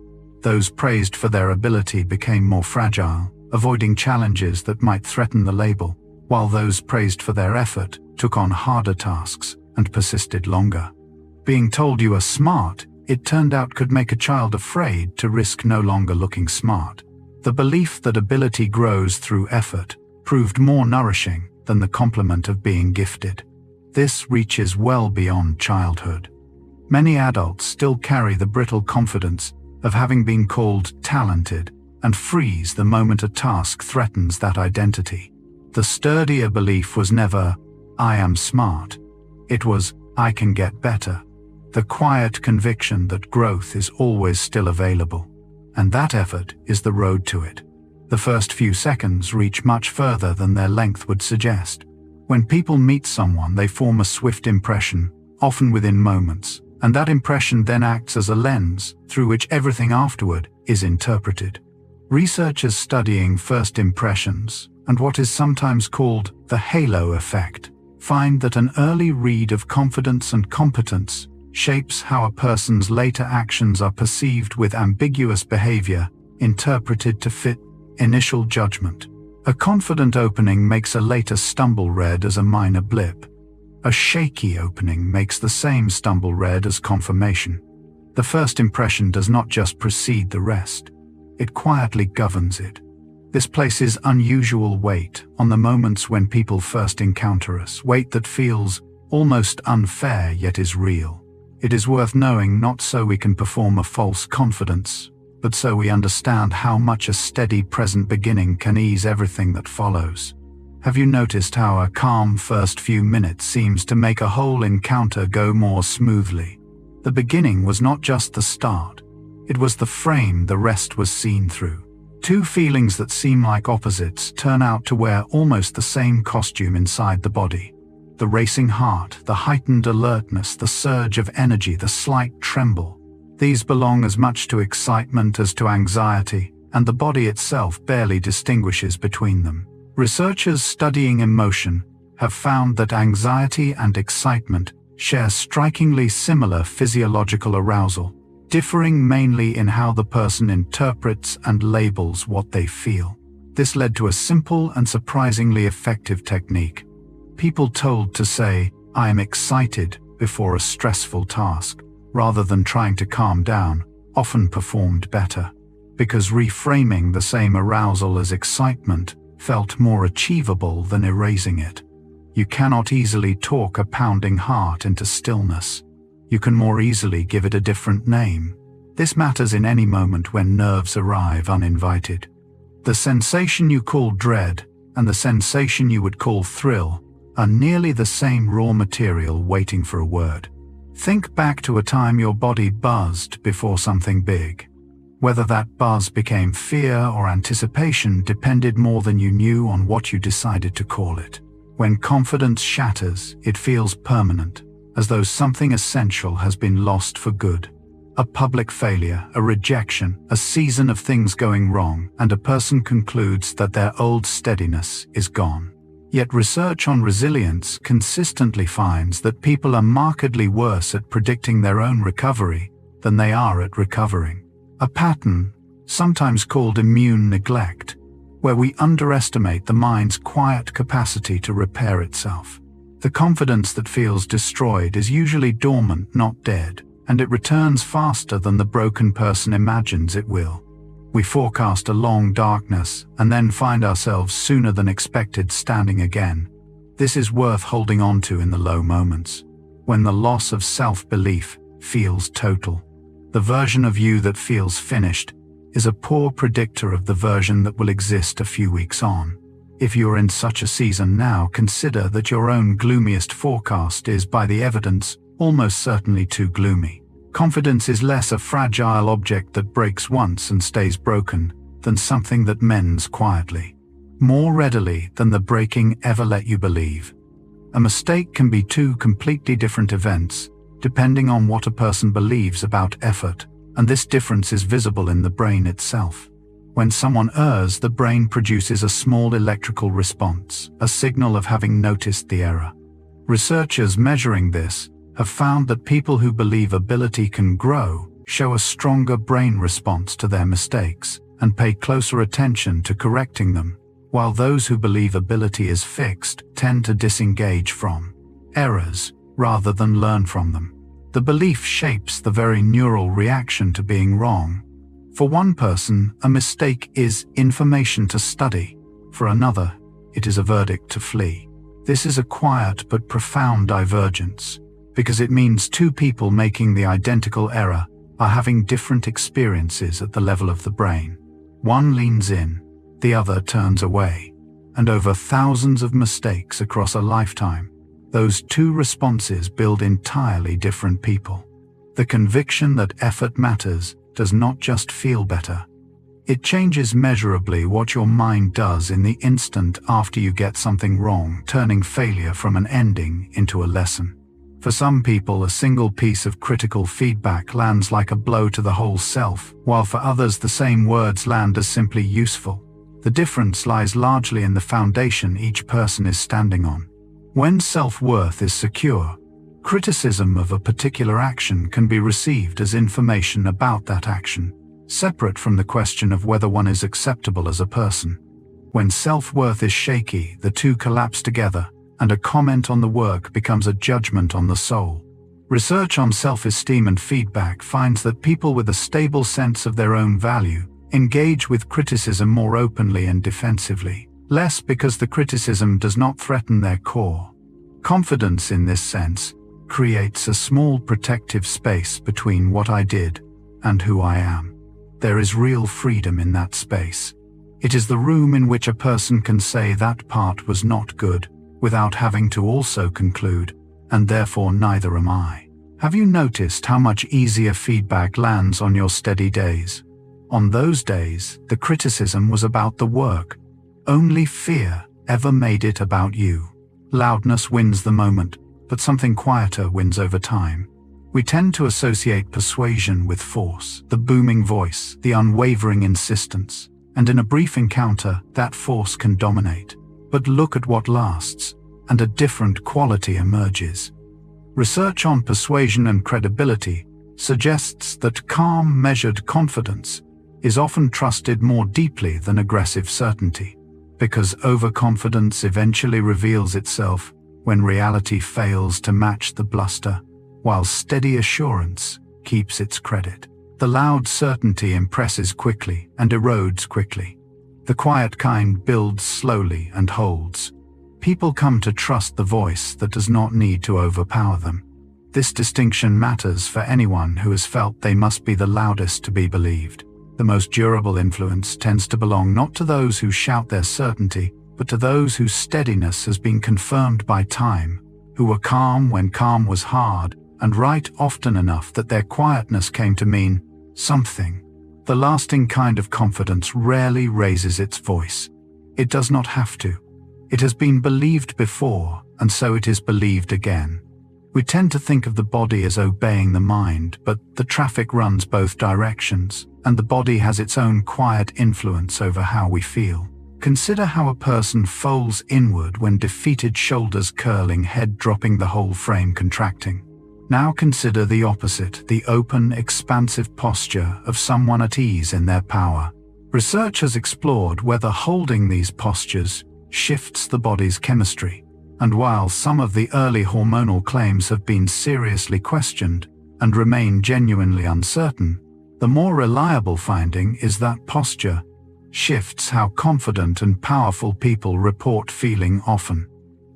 Those praised for their ability became more fragile, avoiding challenges that might threaten the label, while those praised for their effort took on harder tasks and persisted longer. Being told you are smart, it turned out, could make a child afraid to risk no longer looking smart. The belief that ability grows through effort proved more nourishing than the compliment of being gifted. This reaches well beyond childhood. Many adults still carry the brittle confidence of having been called talented and freeze the moment a task threatens that identity. The sturdier belief was never, "I am smart." It was, "I can get better." The quiet conviction that growth is always still available, and that effort is the road to it. The first few seconds reach much further than their length would suggest. When people meet someone, they form a swift impression, often within moments, and that impression then acts as a lens through which everything afterward is interpreted. Researchers studying first impressions and what is sometimes called the halo effect find that an early read of confidence and competence shapes how a person's later actions are perceived, with ambiguous behavior interpreted to fit initial judgment. A confident opening makes a later stumble read as a minor blip. A shaky opening makes the same stumble read as confirmation. The first impression does not just precede the rest, it quietly governs it. This places unusual weight on the moments when people first encounter us, weight that feels almost unfair yet is real. It is worth knowing, not so we can perform a false confidence, but so we understand how much a steady present beginning can ease everything that follows. Have you noticed how a calm first few minutes seems to make a whole encounter go more smoothly? The beginning was not just the start, it was the frame the rest was seen through. Two feelings that seem like opposites turn out to wear almost the same costume inside the body. The racing heart, the heightened alertness, the surge of energy, the slight tremble. These belong as much to excitement as to anxiety, and the body itself barely distinguishes between them. Researchers studying emotion have found that anxiety and excitement share strikingly similar physiological arousal, differing mainly in how the person interprets and labels what they feel. This led to a simple and surprisingly effective technique. People told to say, "I am excited," before a stressful task, rather than trying to calm down, often performed better, because reframing the same arousal as excitement felt more achievable than erasing it. You cannot easily talk a pounding heart into stillness. You can more easily give it a different name. This matters in any moment when nerves arrive uninvited. The sensation you call dread and the sensation you would call thrill are nearly the same raw material waiting for a word. Think back to a time your body buzzed before something big. Whether that buzz became fear or anticipation depended more than you knew on what you decided to call it. When confidence shatters, it feels permanent, as though something essential has been lost for good. A public failure, a rejection, a season of things going wrong, and a person concludes that their old steadiness is gone. Yet research on resilience consistently finds that people are markedly worse at predicting their own recovery than they are at recovering. A pattern, sometimes called immune neglect, where we underestimate the mind's quiet capacity to repair itself. The confidence that feels destroyed is usually dormant, not dead, and it returns faster than the broken person imagines it will. We forecast a long darkness and then find ourselves sooner than expected standing again. This is worth holding on to in the low moments, when the loss of self-belief feels total. The version of you that feels finished is a poor predictor of the version that will exist a few weeks on. If you're in such a season now, consider that your own gloomiest forecast is, by the evidence, almost certainly too gloomy. Confidence is less a fragile object that breaks once and stays broken than something that mends quietly, more readily than the breaking ever let you believe. A mistake can be two completely different events, depending on what a person believes about effort, and this difference is visible in the brain itself. When someone errs, the brain produces a small electrical response, a signal of having noticed the error. Researchers measuring this have found that people who believe ability can grow show a stronger brain response to their mistakes and pay closer attention to correcting them, while those who believe ability is fixed tend to disengage from errors rather than learn from them. The belief shapes the very neural reaction to being wrong. For one person, a mistake is information to study. For another, it is a verdict to flee. This is a quiet but profound divergence, because it means two people making the identical error are having different experiences at the level of the brain. One leans in, the other turns away, and over thousands of mistakes across a lifetime, those two responses build entirely different people. The conviction that effort matters does not just feel better. It changes measurably what your mind does in the instant after you get something wrong, turning failure from an ending into a lesson. For some people, a single piece of critical feedback lands like a blow to the whole self, while for others the same words land as simply useful. The difference lies largely in the foundation each person is standing on. When self-worth is secure, criticism of a particular action can be received as information about that action, separate from the question of whether one is acceptable as a person. When self-worth is shaky, the two collapse together, and a comment on the work becomes a judgment on the soul. Research on self-esteem and feedback finds that people with a stable sense of their own value engage with criticism more openly and defensively, less because the criticism does not threaten their core. Confidence in this sense creates a small protective space between what I did and who I am. There is real freedom in that space. It is the room in which a person can say that part was not good, without having to also conclude, and therefore neither am I. Have you noticed how much easier feedback lands on your steady days? On those days, the criticism was about the work. Only fear ever made it about you. Loudness wins the moment, but something quieter wins over time. We tend to associate persuasion with force, the booming voice, the unwavering insistence, and in a brief encounter, that force can dominate. But look at what lasts, and a different quality emerges. Research on persuasion and credibility suggests that calm, measured confidence is often trusted more deeply than aggressive certainty, because overconfidence eventually reveals itself when reality fails to match the bluster, while steady assurance keeps its credit. The loud certainty impresses quickly and erodes quickly. The quiet kind builds slowly and holds. People come to trust the voice that does not need to overpower them. This distinction matters for anyone who has felt they must be the loudest to be believed. The most durable influence tends to belong not to those who shout their certainty, but to those whose steadiness has been confirmed by time, who were calm when calm was hard, and right often enough that their quietness came to mean something. The lasting kind of confidence rarely raises its voice. It does not have to. It has been believed before, and so it is believed again. We tend to think of the body as obeying the mind, but the traffic runs both directions, and the body has its own quiet influence over how we feel. Consider how a person folds inward when defeated, shoulders curling, head dropping, the whole frame contracting. Now consider the opposite, the open, expansive posture of someone at ease in their power. Research has explored whether holding these postures shifts the body's chemistry, and while some of the early hormonal claims have been seriously questioned and remain genuinely uncertain, the more reliable finding is that posture shifts how confident and powerful people report feeling often.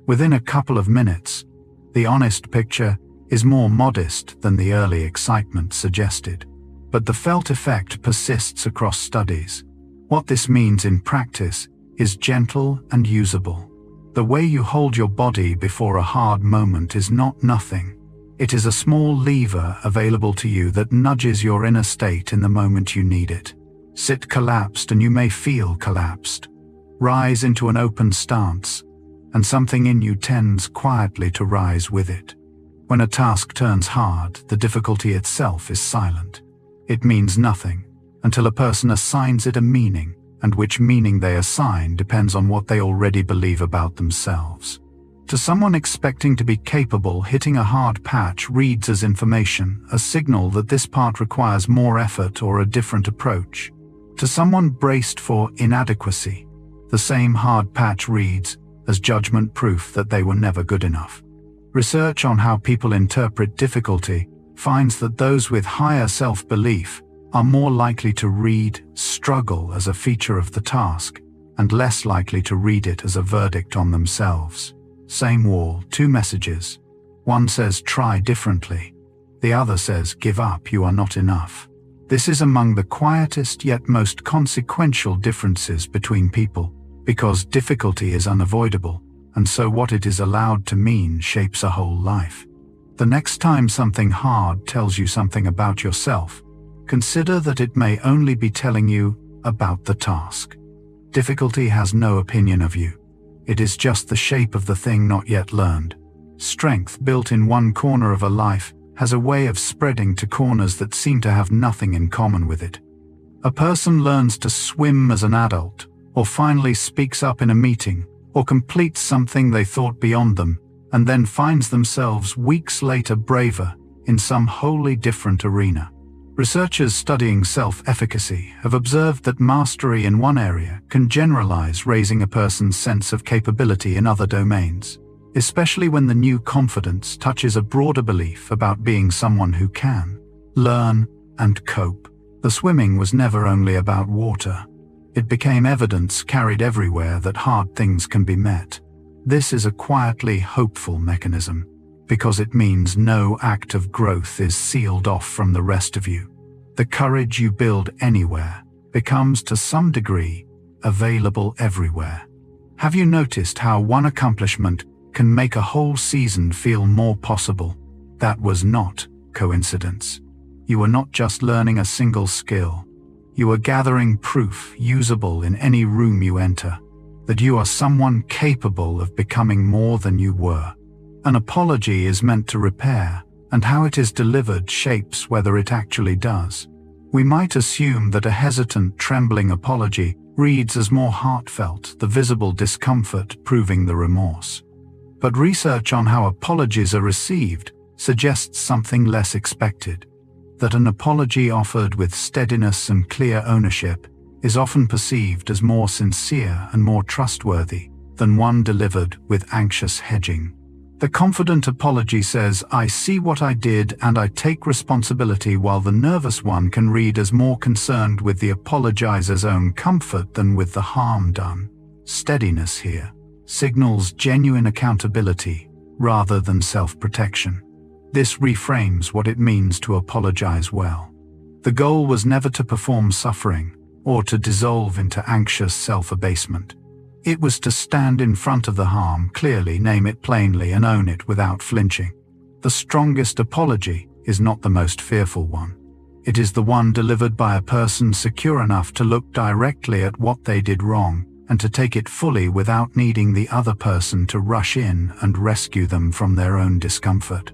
Within a couple of minutes, the honest picture is more modest than the early excitement suggested, but the felt effect persists across studies. What this means in practice is gentle and usable. The way you hold your body before a hard moment is not nothing. It is a small lever available to you that nudges your inner state in the moment you need it. Sit collapsed and you may feel collapsed. Rise into an open stance, and something in you tends quietly to rise with it. When a task turns hard, the difficulty itself is silent. It means nothing until a person assigns it a meaning, and which meaning they assign depends on what they already believe about themselves. To someone expecting to be capable, hitting a hard patch reads as information, a signal that this part requires more effort or a different approach. To someone braced for inadequacy, the same hard patch reads as judgment, proof that they were never good enough. Research on how people interpret difficulty finds that those with higher self-belief are more likely to read struggle as a feature of the task, and less likely to read it as a verdict on themselves. Same wall, two messages. One says try differently. The other says give up, you are not enough. This is among the quietest yet most consequential differences between people, because difficulty is unavoidable, and so what it is allowed to mean shapes a whole life. The next time something hard tells you something about yourself, consider that it may only be telling you about the task. Difficulty has no opinion of you. It is just the shape of the thing not yet learned. Strength built in one corner of a life has a way of spreading to corners that seem to have nothing in common with it. A person learns to swim as an adult, or finally speaks up in a meeting, or completes something they thought beyond them, and then finds themselves weeks later braver in some wholly different arena. Researchers studying self-efficacy have observed that mastery in one area can generalize, raising a person's sense of capability in other domains, especially when the new confidence touches a broader belief about being someone who can learn and cope. The swimming was never only about water. It became evidence carried everywhere that hard things can be met. This is a quietly hopeful mechanism, because it means no act of growth is sealed off from the rest of you. The courage you build anywhere becomes, to some degree, available everywhere. Have you noticed how one accomplishment can make a whole season feel more possible? That was not coincidence. You were not just learning a single skill. You were gathering proof usable in any room you enter, that you are someone capable of becoming more than you were. An apology is meant to repair, and how it is delivered shapes whether it actually does. We might assume that a hesitant, trembling apology reads as more heartfelt, the visible discomfort proving the remorse. But research on how apologies are received suggests something less expected, that an apology offered with steadiness and clear ownership is often perceived as more sincere and more trustworthy than one delivered with anxious hedging. The confident apology says, "I see what I did and I take responsibility," while the nervous one can read as more concerned with the apologizer's own comfort than with the harm done. Steadiness here signals genuine accountability rather than self-protection. This reframes what it means to apologize well. The goal was never to perform suffering or to dissolve into anxious self-abasement. It was to stand in front of the harm clearly, name it plainly, and own it without flinching. The strongest apology is not the most fearful one. It is the one delivered by a person secure enough to look directly at what they did wrong and to take it fully without needing the other person to rush in and rescue them from their own discomfort.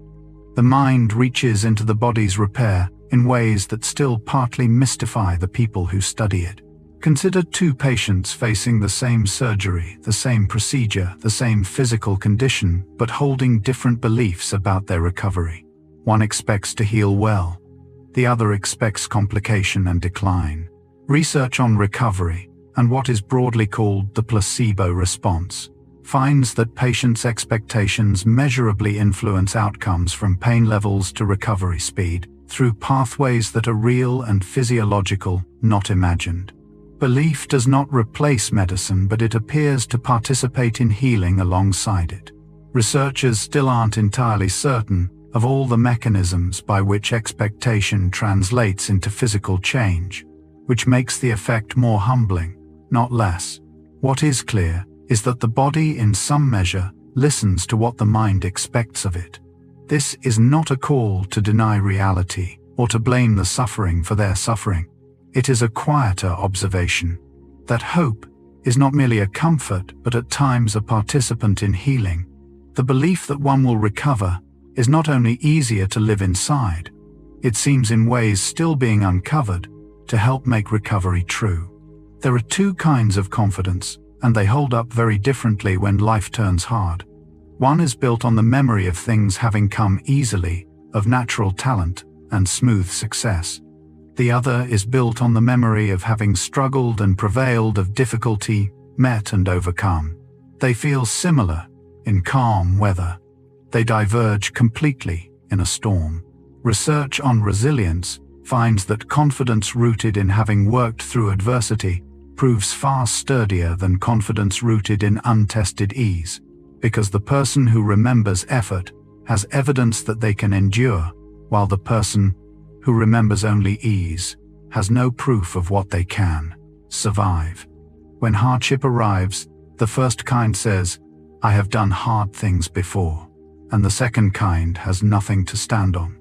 The mind reaches into the body's repair in ways that still partly mystify the people who study it. Consider two patients facing the same surgery, the same procedure, the same physical condition, but holding different beliefs about their recovery. One expects to heal well. The other expects complication and decline. Research on recovery, and what is broadly called the placebo response, finds that patients' expectations measurably influence outcomes, from pain levels to recovery speed, through pathways that are real and physiological, not imagined. Belief does not replace medicine, but it appears to participate in healing alongside it. Researchers still aren't entirely certain of all the mechanisms by which expectation translates into physical change, which makes the effect more humbling, not less. What is clear is that the body, in some measure, listens to what the mind expects of it. This is not a call to deny reality or to blame the suffering for their suffering. It is a quieter observation that hope is not merely a comfort, but at times a participant in healing. The belief that one will recover is not only easier to live inside, it seems in ways still being uncovered to help make recovery true. There are two kinds of confidence, and they hold up very differently when life turns hard. One is built on the memory of things having come easily, of natural talent and smooth success. The other is built on the memory of having struggled and prevailed, of difficulty met and overcome. They feel similar in calm weather. They diverge completely in a storm. Research on resilience finds that confidence rooted in having worked through adversity proves far sturdier than confidence rooted in untested ease, because the person who remembers effort has evidence that they can endure, while the person who remembers only ease has no proof of what they can survive. When hardship arrives, the first kind says, "I have done hard things before," and the second kind has nothing to stand on.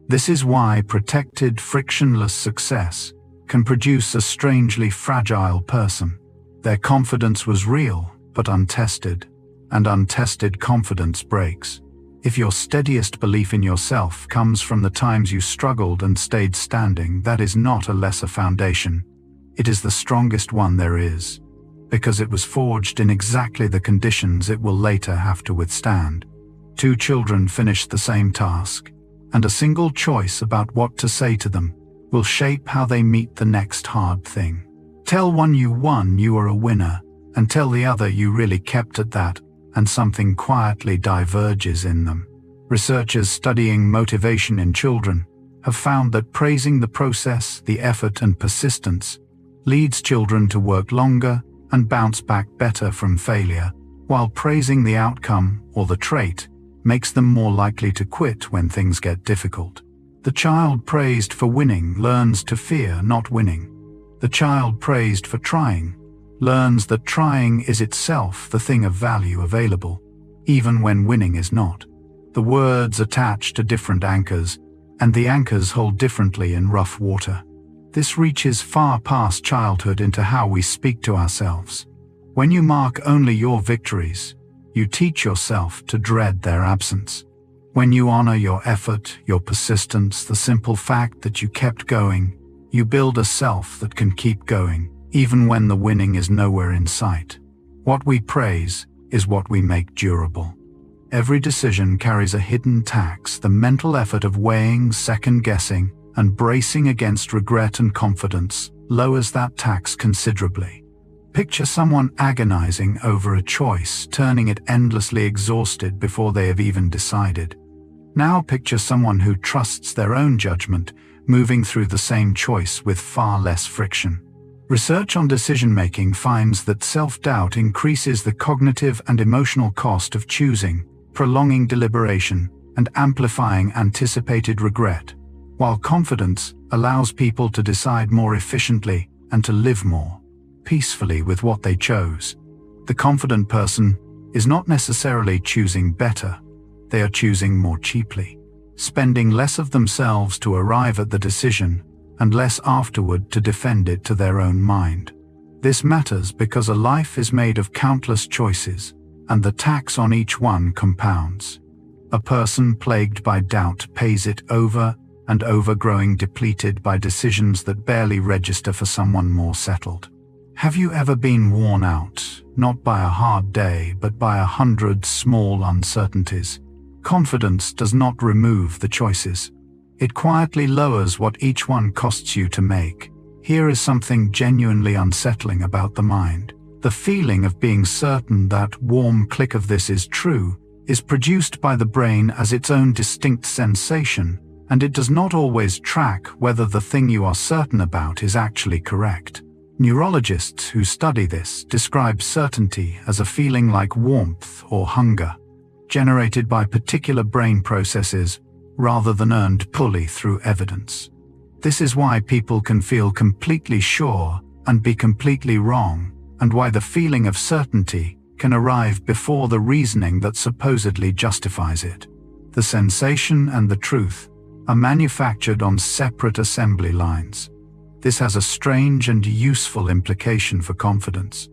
This is why protected, frictionless success can produce a strangely fragile person. Their confidence was real, but untested, and untested confidence breaks. If your steadiest belief in yourself comes from the times you struggled and stayed standing, that is not a lesser foundation. It is the strongest one there is, because it was forged in exactly the conditions it will later have to withstand. Two children finish the same task, and a single choice about what to say to them will shape how they meet the next hard thing. Tell one you won you are a winner, and tell the other you really kept at that, and something quietly diverges in them. Researchers studying motivation in children have found that praising the process, the effort, and persistence leads children to work longer and bounce back better from failure, while praising the outcome or the trait makes them more likely to quit when things get difficult. The child praised for winning learns to fear not winning. The child praised for trying learns that trying is itself the thing of value available, even when winning is not. The words attach to different anchors, and the anchors hold differently in rough water. This reaches far past childhood into how we speak to ourselves. When you mark only your victories, you teach yourself to dread their absence. When you honor your effort, your persistence, the simple fact that you kept going, you build a self that can keep going, even when the winning is nowhere in sight. What we praise is what we make durable. Every decision carries a hidden tax, the mental effort of weighing, second-guessing, and bracing against regret and confidence lowers that tax considerably. Picture someone agonizing over a choice, turning it endlessly exhausted before they have even decided. Now picture someone who trusts their own judgment, moving through the same choice with far less friction. Research on decision-making finds that self-doubt increases the cognitive and emotional cost of choosing, prolonging deliberation, and amplifying anticipated regret, while confidence allows people to decide more efficiently and to live more peacefully with what they chose. The confident person is not necessarily choosing better, they are choosing more cheaply, spending less of themselves to arrive at the decision and less afterward to defend it to their own mind. This matters because a life is made of countless choices, and the tax on each one compounds. A person plagued by doubt pays it over and over, growing depleted by decisions that barely register for someone more settled. Have you ever been worn out, not by a hard day, but by 100 small uncertainties? Confidence does not remove the choices. It quietly lowers what each one costs you to make. Here is something genuinely unsettling about the mind. The feeling of being certain that warm click of this is true is produced by the brain as its own distinct sensation, and it does not always track whether the thing you are certain about is actually correct. Neurologists who study this describe certainty as a feeling like warmth or hunger, generated by particular brain processes rather than earned purely through evidence. This is why people can feel completely sure and be completely wrong, and why the feeling of certainty can arrive before the reasoning that supposedly justifies it. The sensation and the truth are manufactured on separate assembly lines. This has a strange and useful implication for confidence.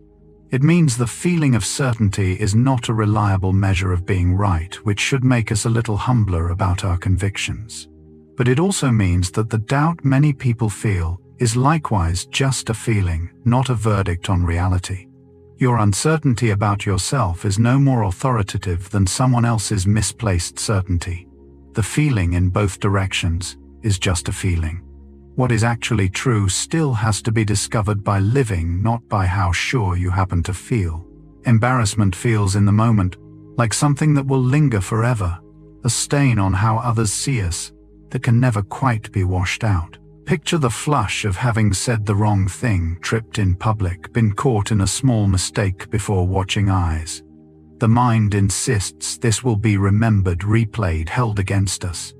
It means the feeling of certainty is not a reliable measure of being right, which should make us a little humbler about our convictions. But it also means that the doubt many people feel is likewise just a feeling, not a verdict on reality. Your uncertainty about yourself is no more authoritative than someone else's misplaced certainty. The feeling in both directions is just a feeling. What is actually true still has to be discovered by living, not by how sure you happen to feel. Embarrassment feels in the moment like something that will linger forever, a stain on how others see us that can never quite be washed out. Picture the flush of having said the wrong thing, tripped in public, been caught in a small mistake before watching eyes. The mind insists this will be remembered, replayed, held against us.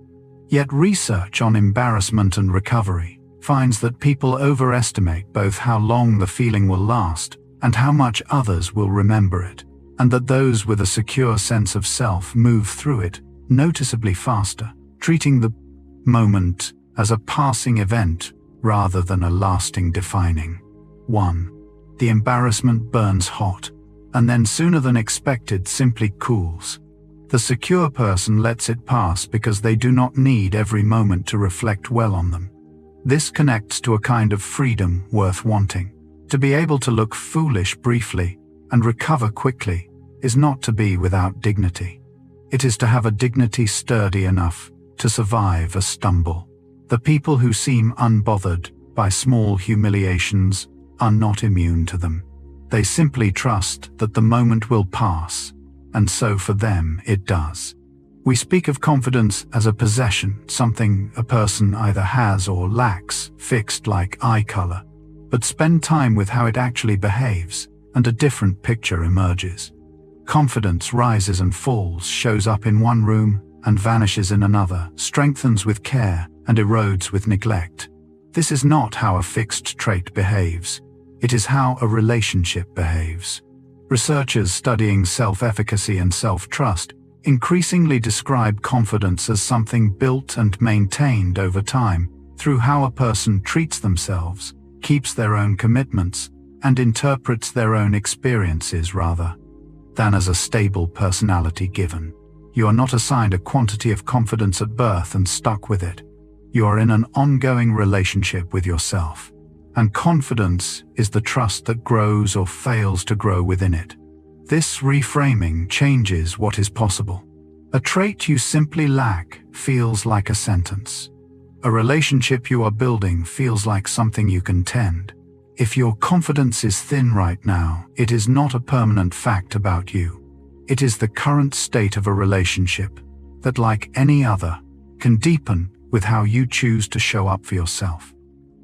Yet research on embarrassment and recovery finds that people overestimate both how long the feeling will last and how much others will remember it, and that those with a secure sense of self move through it noticeably faster, treating the moment as a passing event rather than a lasting defining one. The embarrassment burns hot, and then sooner than expected simply cools. The secure person lets it pass because they do not need every moment to reflect well on them. This connects to a kind of freedom worth wanting. To be able to look foolish briefly and recover quickly is not to be without dignity. It is to have a dignity sturdy enough to survive a stumble. The people who seem unbothered by small humiliations are not immune to them. They simply trust that the moment will pass, and so for them it does. We speak of confidence as a possession, something a person either has or lacks, fixed like eye color. But spend time with how it actually behaves, and a different picture emerges. Confidence rises and falls, shows up in one room and vanishes in another, strengthens with care and erodes with neglect. This is not how a fixed trait behaves. It is how a relationship behaves. Researchers studying self-efficacy and self-trust increasingly describe confidence as something built and maintained over time through how a person treats themselves, keeps their own commitments, and interprets their own experiences rather than as a stable personality given. You are not assigned a quantity of confidence at birth and stuck with it. You are in an ongoing relationship with yourself. And confidence is the trust that grows or fails to grow within it. This reframing changes what is possible. A trait you simply lack feels like a sentence. A relationship you are building feels like something you can tend. If your confidence is thin right now, it is not a permanent fact about you. It is the current state of a relationship that, like any other, can deepen with how you choose to show up for yourself.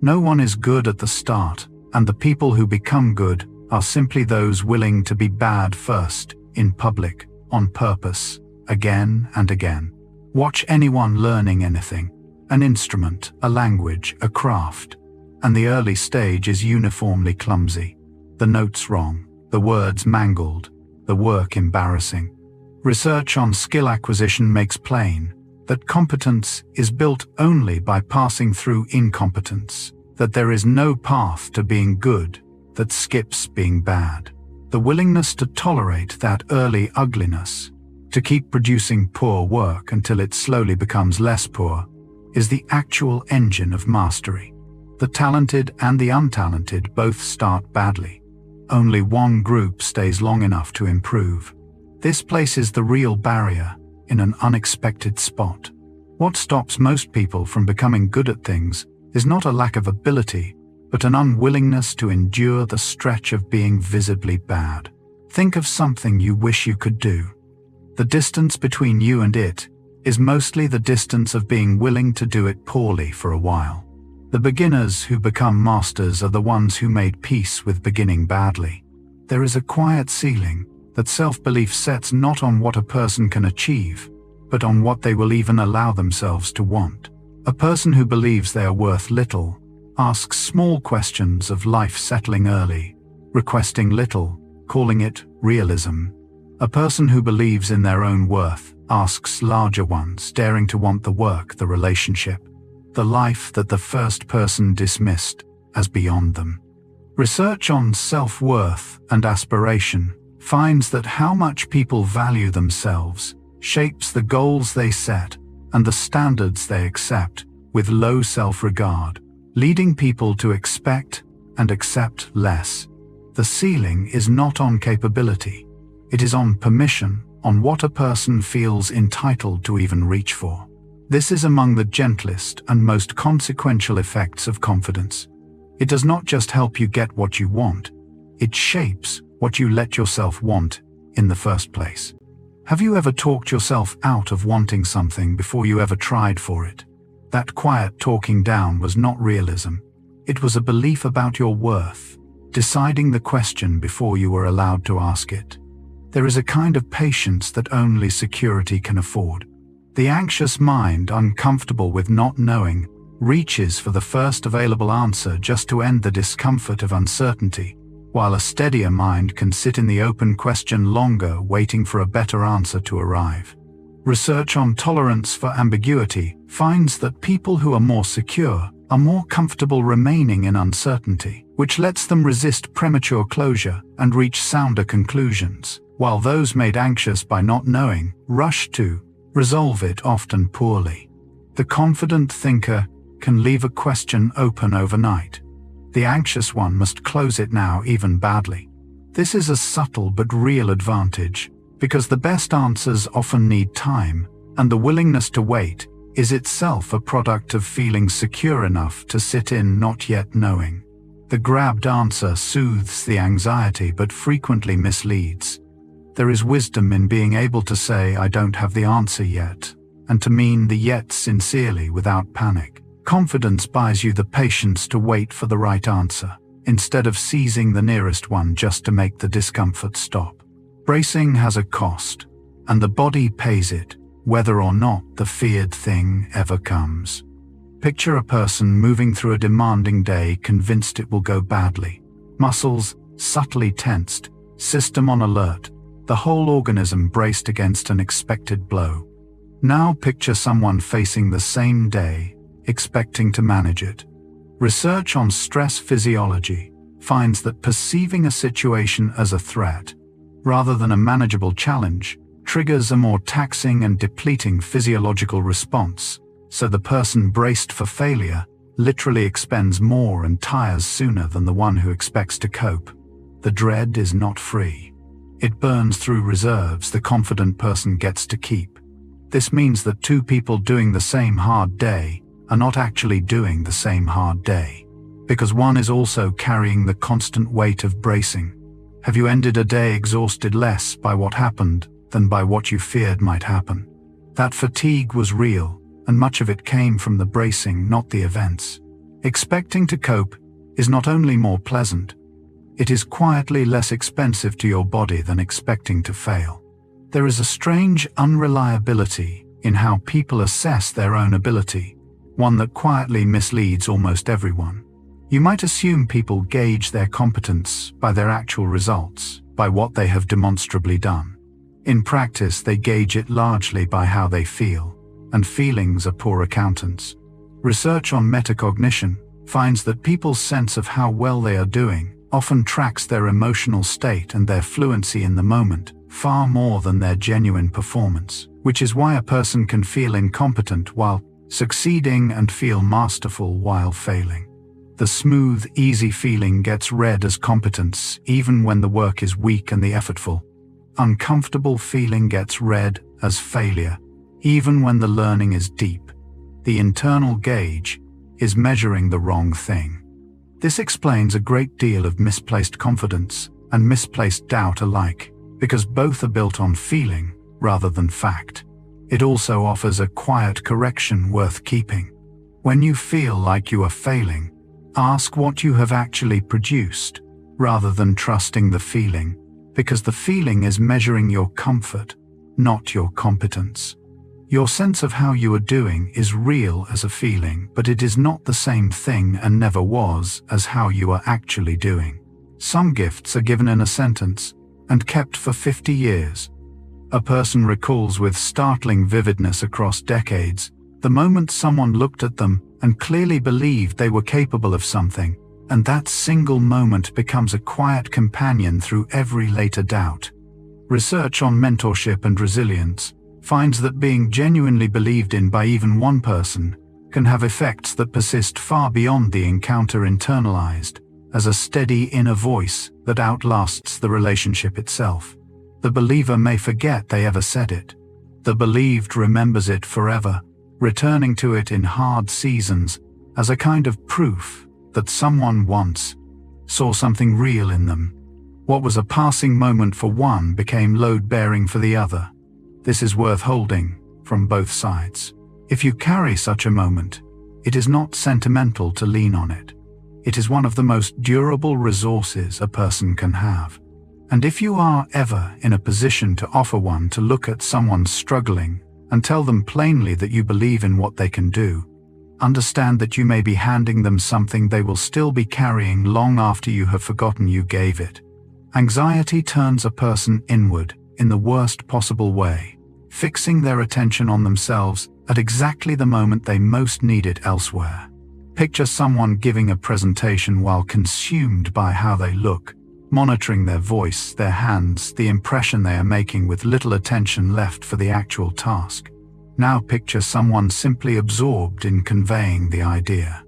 No one is good at the start, and the people who become good are simply those willing to be bad first, in public, on purpose, again and again. Watch anyone learning anything, an instrument, a language, a craft, and the early stage is uniformly clumsy. The notes wrong, the words mangled, the work embarrassing. Research on skill acquisition makes plain that competence is built only by passing through incompetence, that there is no path to being good that skips being bad. The willingness to tolerate that early ugliness, to keep producing poor work until it slowly becomes less poor, is the actual engine of mastery. The talented and the untalented both start badly. Only one group stays long enough to improve. This places the real barrier in an unexpected spot. What stops most people from becoming good at things is not a lack of ability, but an unwillingness to endure the stretch of being visibly bad. Think of something you wish you could do. The distance between you and it is mostly the distance of being willing to do it poorly for a while. The beginners who become masters are the ones who made peace with beginning badly. There is a quiet ceiling that self-belief sets not on what a person can achieve, but on what they will even allow themselves to want. A person who believes they are worth little asks small questions of life settling early, requesting little, calling it realism. A person who believes in their own worth asks larger ones, daring to want the work, the relationship, the life that the first person dismissed as beyond them. Research on self-worth and aspiration finds that how much people value themselves shapes the goals they set and the standards they accept with low self-regard, leading people to expect and accept less. The ceiling is not on capability. It is on permission, on what a person feels entitled to even reach for. This is among the gentlest and most consequential effects of confidence. It does not just help you get what you want, it shapes what you let yourself want in the first place. Have you ever talked yourself out of wanting something before you ever tried for it? That quiet talking down was not realism. It was a belief about your worth, deciding the question before you were allowed to ask it. There is a kind of patience that only security can afford. The anxious mind, uncomfortable with not knowing, reaches for the first available answer just to end the discomfort of uncertainty, while a steadier mind can sit in the open question longer, waiting for a better answer to arrive. Research on tolerance for ambiguity finds that people who are more secure are more comfortable remaining in uncertainty, which lets them resist premature closure and reach sounder conclusions, while those made anxious by not knowing rush to resolve it, often poorly. The confident thinker can leave a question open overnight. The anxious one must close it now, even badly. This is a subtle but real advantage, because the best answers often need time, and the willingness to wait is itself a product of feeling secure enough to sit in not yet knowing. The grabbed answer soothes the anxiety but frequently misleads. There is wisdom in being able to say, "I don't have the answer yet," and to mean the yet sincerely without panic. Confidence buys you the patience to wait for the right answer, instead of seizing the nearest one just to make the discomfort stop. Bracing has a cost, and the body pays it, whether or not the feared thing ever comes. Picture a person moving through a demanding day, convinced it will go badly. Muscles subtly tensed, system on alert, the whole organism braced against an expected blow. Now picture someone facing the same day, expecting to manage it. Research on stress physiology finds that perceiving a situation as a threat, rather than a manageable challenge, triggers a more taxing and depleting physiological response, so the person braced for failure literally expends more and tires sooner than the one who expects to cope. The dread is not free. It burns through reserves the confident person gets to keep. This means that two people doing the same hard day are not actually doing the same hard day, because one is also carrying the constant weight of bracing. Have you ended a day exhausted less by what happened than by what you feared might happen? That fatigue was real, and much of it came from the bracing, not the events. Expecting to cope is not only more pleasant, it is quietly less expensive to your body than expecting to fail. There is a strange unreliability in how people assess their own ability, one that quietly misleads almost everyone. You might assume people gauge their competence by their actual results, by what they have demonstrably done. In practice, they gauge it largely by how they feel, and feelings are poor accountants. Research on metacognition finds that people's sense of how well they are doing often tracks their emotional state and their fluency in the moment, far more than their genuine performance, which is why a person can feel incompetent while succeeding and feel masterful while failing. The smooth, easy feeling gets read as competence even when the work is weak and the effortful. Uncomfortable feeling gets read as failure even when the learning is deep. The internal gauge is measuring the wrong thing. This explains a great deal of misplaced confidence and misplaced doubt alike, because both are built on feeling rather than fact. It also offers a quiet correction worth keeping. When you feel like you are failing, ask what you have actually produced, rather than trusting the feeling, because the feeling is measuring your comfort, not your competence. Your sense of how you are doing is real as a feeling, but it is not the same thing and never was as how you are actually doing. Some gifts are given in a sentence and kept for 50 years. A person recalls with startling vividness across decades the moment someone looked at them and clearly believed they were capable of something, and that single moment becomes a quiet companion through every later doubt. Research on mentorship and resilience finds that being genuinely believed in by even one person can have effects that persist far beyond the encounter, internalized as a steady inner voice that outlasts the relationship itself. The believer may forget they ever said it. The believed remembers it forever, returning to it in hard seasons as a kind of proof that someone once saw something real in them. What was a passing moment for one became load-bearing for the other. This is worth holding from both sides. If you carry such a moment, it is not sentimental to lean on it. It is one of the most durable resources a person can have. And if you are ever in a position to offer one, to look at someone struggling and tell them plainly that you believe in what they can do, understand that you may be handing them something they will still be carrying long after you have forgotten you gave it. Anxiety turns a person inward in the worst possible way, fixing their attention on themselves at exactly the moment they most need it elsewhere. Picture someone giving a presentation while consumed by how they look, monitoring their voice, their hands, the impression they are making, with little attention left for the actual task. Now picture someone simply absorbed in conveying the idea.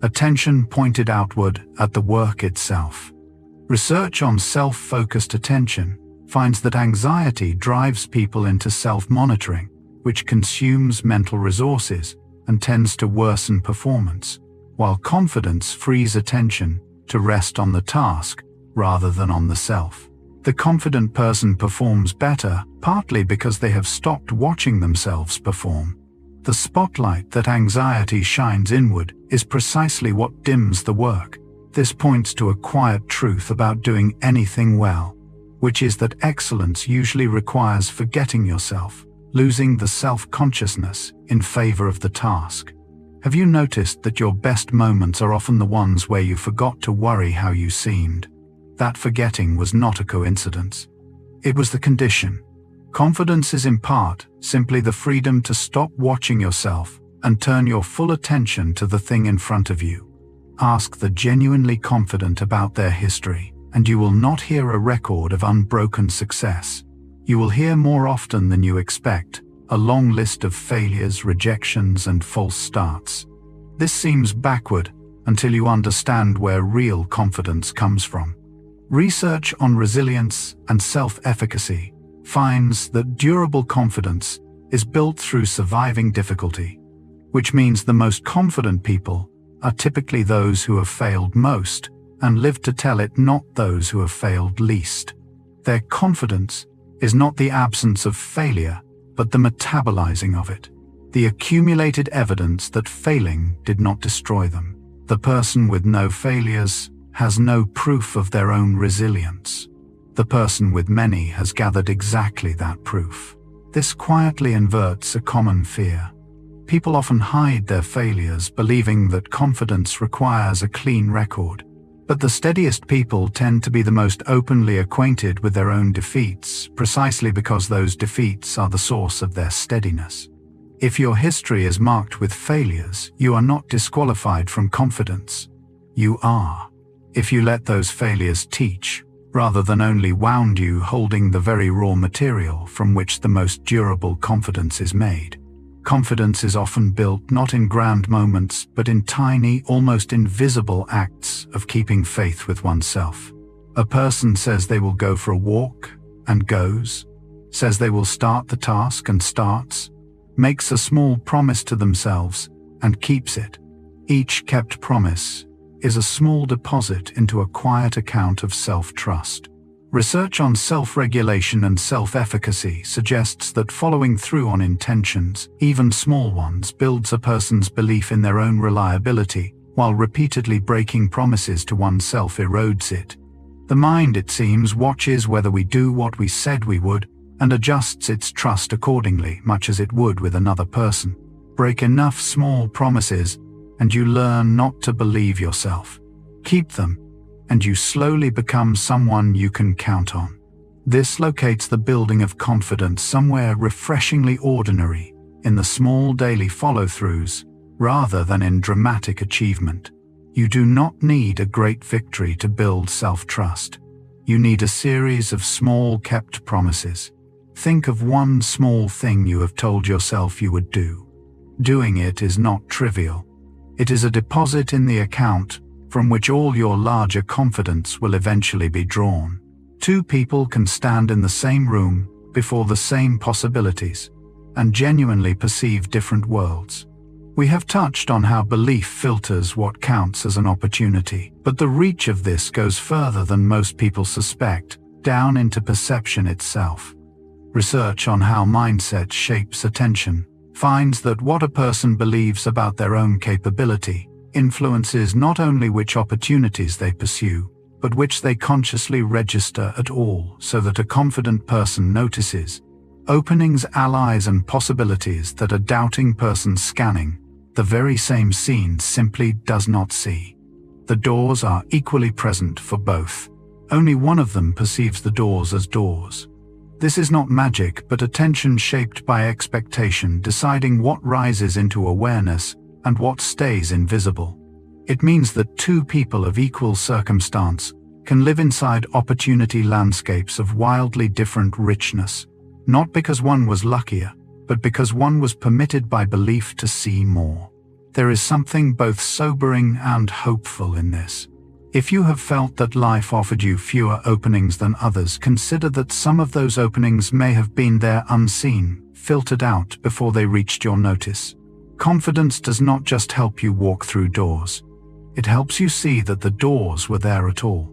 Attention pointed outward at the work itself. Research on self-focused attention finds that anxiety drives people into self-monitoring, which consumes mental resources and tends to worsen performance, while confidence frees attention to rest on the task rather than on the self. The confident person performs better, partly because they have stopped watching themselves perform. The spotlight that anxiety shines inward is precisely what dims the work. This points to a quiet truth about doing anything well, which is that excellence usually requires forgetting yourself, losing the self-consciousness in favor of the task. Have you noticed that your best moments are often the ones where you forgot to worry how you seemed? That forgetting was not a coincidence. It was the condition. Confidence is in part simply the freedom to stop watching yourself and turn your full attention to the thing in front of you. Ask the genuinely confident about their history, and you will not hear a record of unbroken success. You will hear more often than you expect a long list of failures, rejections, and false starts. This seems backward until you understand where real confidence comes from. Research on resilience and self-efficacy finds that durable confidence is built through surviving difficulty, which means the most confident people are typically those who have failed most and live to tell it, not those who have failed least. Their confidence is not the absence of failure, but the metabolizing of it, the accumulated evidence that failing did not destroy them. The person with no failures has no proof of their own resilience. The person with many has gathered exactly that proof. This quietly inverts a common fear. People often hide their failures, believing that confidence requires a clean record. But the steadiest people tend to be the most openly acquainted with their own defeats, precisely because those defeats are the source of their steadiness. If your history is marked with failures, you are not disqualified from confidence. You are. If you let those failures teach, rather than only wound you holding the very raw material from which the most durable confidence is made. Confidence is often built not in grand moments, but in tiny, almost invisible acts of keeping faith with oneself. A person says they will go for a walk and goes, says they will start the task and starts, makes a small promise to themselves and keeps it. Each kept promise is a small deposit into a quiet account of self-trust. Research on self-regulation and self-efficacy suggests that following through on intentions, even small ones, builds a person's belief in their own reliability, while repeatedly breaking promises to oneself erodes it. The mind, it seems, watches whether we do what we said we would and adjusts its trust accordingly, much as it would with another person. Break enough small promises and you learn not to believe yourself. Keep them, and you slowly become someone you can count on. This locates the building of confidence somewhere refreshingly ordinary, in the small daily follow-throughs, rather than in dramatic achievement. You do not need a great victory to build self-trust. You need a series of small kept promises. Think of one small thing you have told yourself you would do. Doing it is not trivial. It is a deposit in the account from which all your larger confidence will eventually be drawn. Two people can stand in the same room before the same possibilities and genuinely perceive different worlds. We have touched on how belief filters what counts as an opportunity, but the reach of this goes further than most people suspect, down into perception itself. Research on how mindset shapes attention finds that what a person believes about their own capability influences not only which opportunities they pursue, but which they consciously register at all, so that a confident person notices openings, allies, and possibilities that a doubting person scanning the very same scene simply does not see. The doors are equally present for both. Only one of them perceives the doors as doors. This is not magic, but attention shaped by expectation, deciding what rises into awareness and what stays invisible. It means that two people of equal circumstance can live inside opportunity landscapes of wildly different richness, not because one was luckier, but because one was permitted by belief to see more. There is something both sobering and hopeful in this. If you have felt that life offered you fewer openings than others, consider that some of those openings may have been there unseen, filtered out before they reached your notice. Confidence does not just help you walk through doors. It helps you see that the doors were there at all.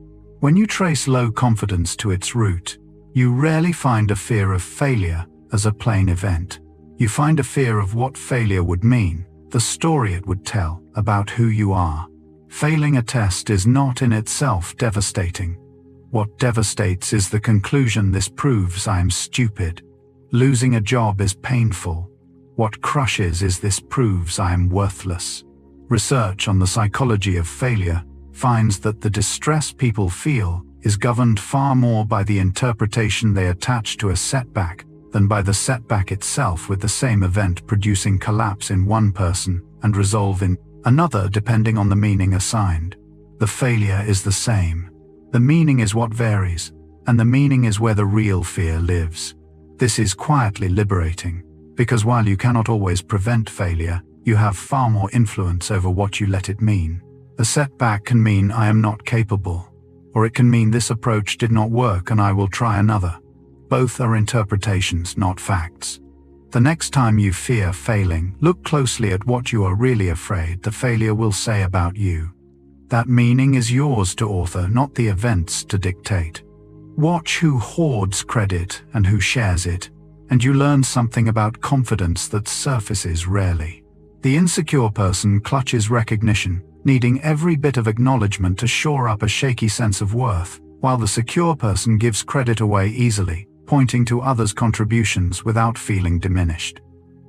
When you trace low confidence to its root, you rarely find a fear of failure as a plain event. You find a fear of what failure would mean, the story it would tell about who you are. Failing a test is not in itself devastating. What devastates is the conclusion, this proves I am stupid. Losing a job is painful. What crushes is this proves I am worthless. Research on the psychology of failure finds that the distress people feel is governed far more by the interpretation they attach to a setback than by the setback itself, with the same event producing collapse in one person and resolve in another depending on the meaning assigned. The failure is the same. The meaning is what varies, and the meaning is where the real fear lives. This is quietly liberating, because while you cannot always prevent failure, you have far more influence over what you let it mean. A setback can mean I am not capable, or it can mean this approach did not work and I will try another. Both are interpretations, not facts. The next time you fear failing, look closely at what you are really afraid the failure will say about you. That meaning is yours to author, not the events to dictate. Watch who hoards credit and who shares it, and you learn something about confidence that surfaces rarely. The insecure person clutches recognition, needing every bit of acknowledgement to shore up a shaky sense of worth, while the secure person gives credit away easily, pointing to others' contributions without feeling diminished.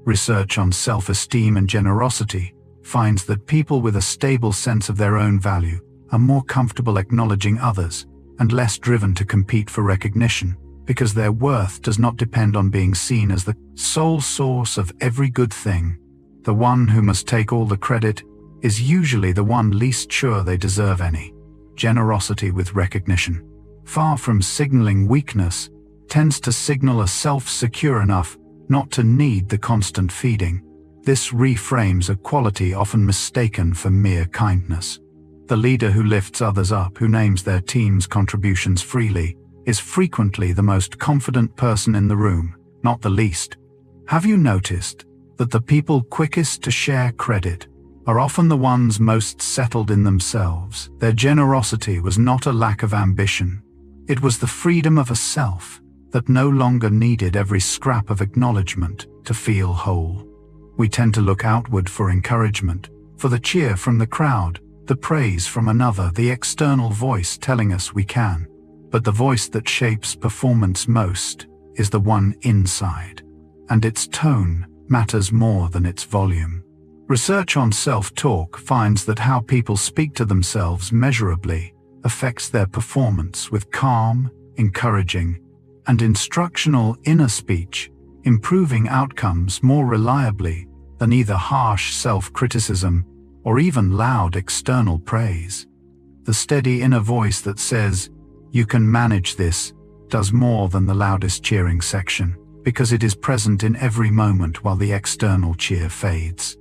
Research on self-esteem and generosity finds that people with a stable sense of their own value are more comfortable acknowledging others and less driven to compete for recognition, because their worth does not depend on being seen as the sole source of every good thing. The one who must take all the credit is usually the one least sure they deserve any. Generosity with recognition, far from signaling weakness, tends to signal a self secure enough not to need the constant feeding. This reframes a quality often mistaken for mere kindness. The leader who lifts others up, who names their team's contributions freely, is frequently the most confident person in the room, not the least. Have you noticed that the people quickest to share credit are often the ones most settled in themselves? Their generosity was not a lack of ambition. It was the freedom of a self that no longer needed every scrap of acknowledgement to feel whole. We tend to look outward for encouragement, for the cheer from the crowd, the praise from another, the external voice telling us we can. But the voice that shapes performance most is the one inside, and its tone matters more than its volume. Research on self-talk finds that how people speak to themselves measurably affects their performance, with calm, encouraging, and instructional inner speech improving outcomes more reliably than either harsh self-criticism or even loud external praise. The steady inner voice that says, "You can manage this," does more than the loudest cheering section, because it is present in every moment while the external cheer fades.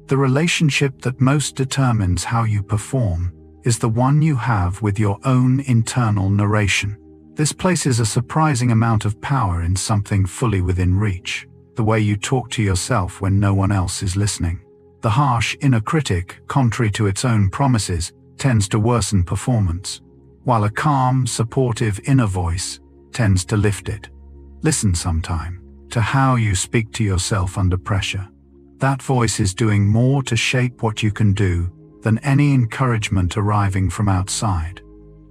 The relationship that most determines how you perform is the one you have with your own internal narration. This places a surprising amount of power in something fully within reach, the way you talk to yourself when no one else is listening. The harsh inner critic, contrary to its own promises, tends to worsen performance, while a calm, supportive inner voice tends to lift it. Listen sometime to how you speak to yourself under pressure. That voice is doing more to shape what you can do than any encouragement arriving from outside.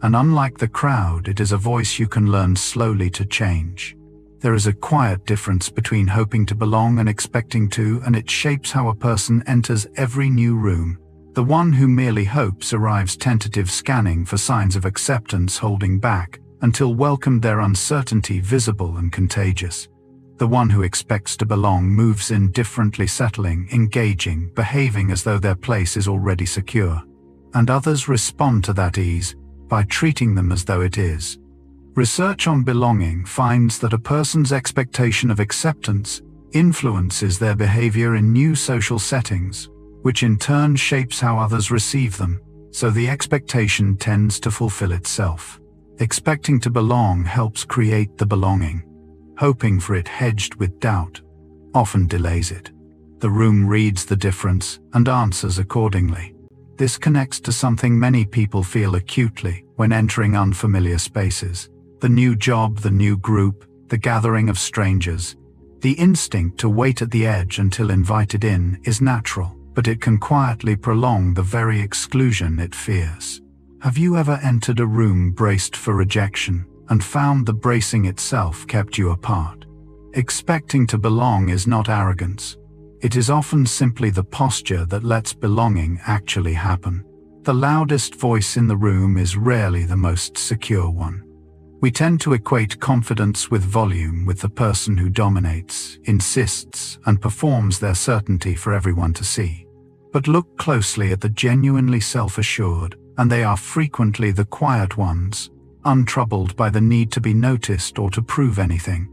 And unlike the crowd, it is a voice you can learn slowly to change. There is a quiet difference between hoping to belong and expecting to, and it shapes how a person enters every new room. The one who merely hopes arrives tentative, scanning for signs of acceptance, holding back until welcomed, their uncertainty visible and contagious. The one who expects to belong moves in differently, settling, engaging, behaving as though their place is already secure. And others respond to that ease by treating them as though it is. Research on belonging finds that a person's expectation of acceptance influences their behavior in new social settings, which in turn shapes how others receive them. So the expectation tends to fulfill itself. Expecting to belong helps create the belonging. Hoping for it hedged with doubt often delays it. The room reads the difference and answers accordingly. This connects to something many people feel acutely when entering unfamiliar spaces. The new job, the new group, the gathering of strangers. The instinct to wait at the edge until invited in is natural, but it can quietly prolong the very exclusion it fears. Have you ever entered a room braced for rejection and found the bracing itself kept you apart? Expecting to belong is not arrogance. It is often simply the posture that lets belonging actually happen. The loudest voice in the room is rarely the most secure one. We tend to equate confidence with volume, with the person who dominates, insists, and performs their certainty for everyone to see. But look closely at the genuinely self-assured, and they are frequently the quiet ones, untroubled by the need to be noticed or to prove anything.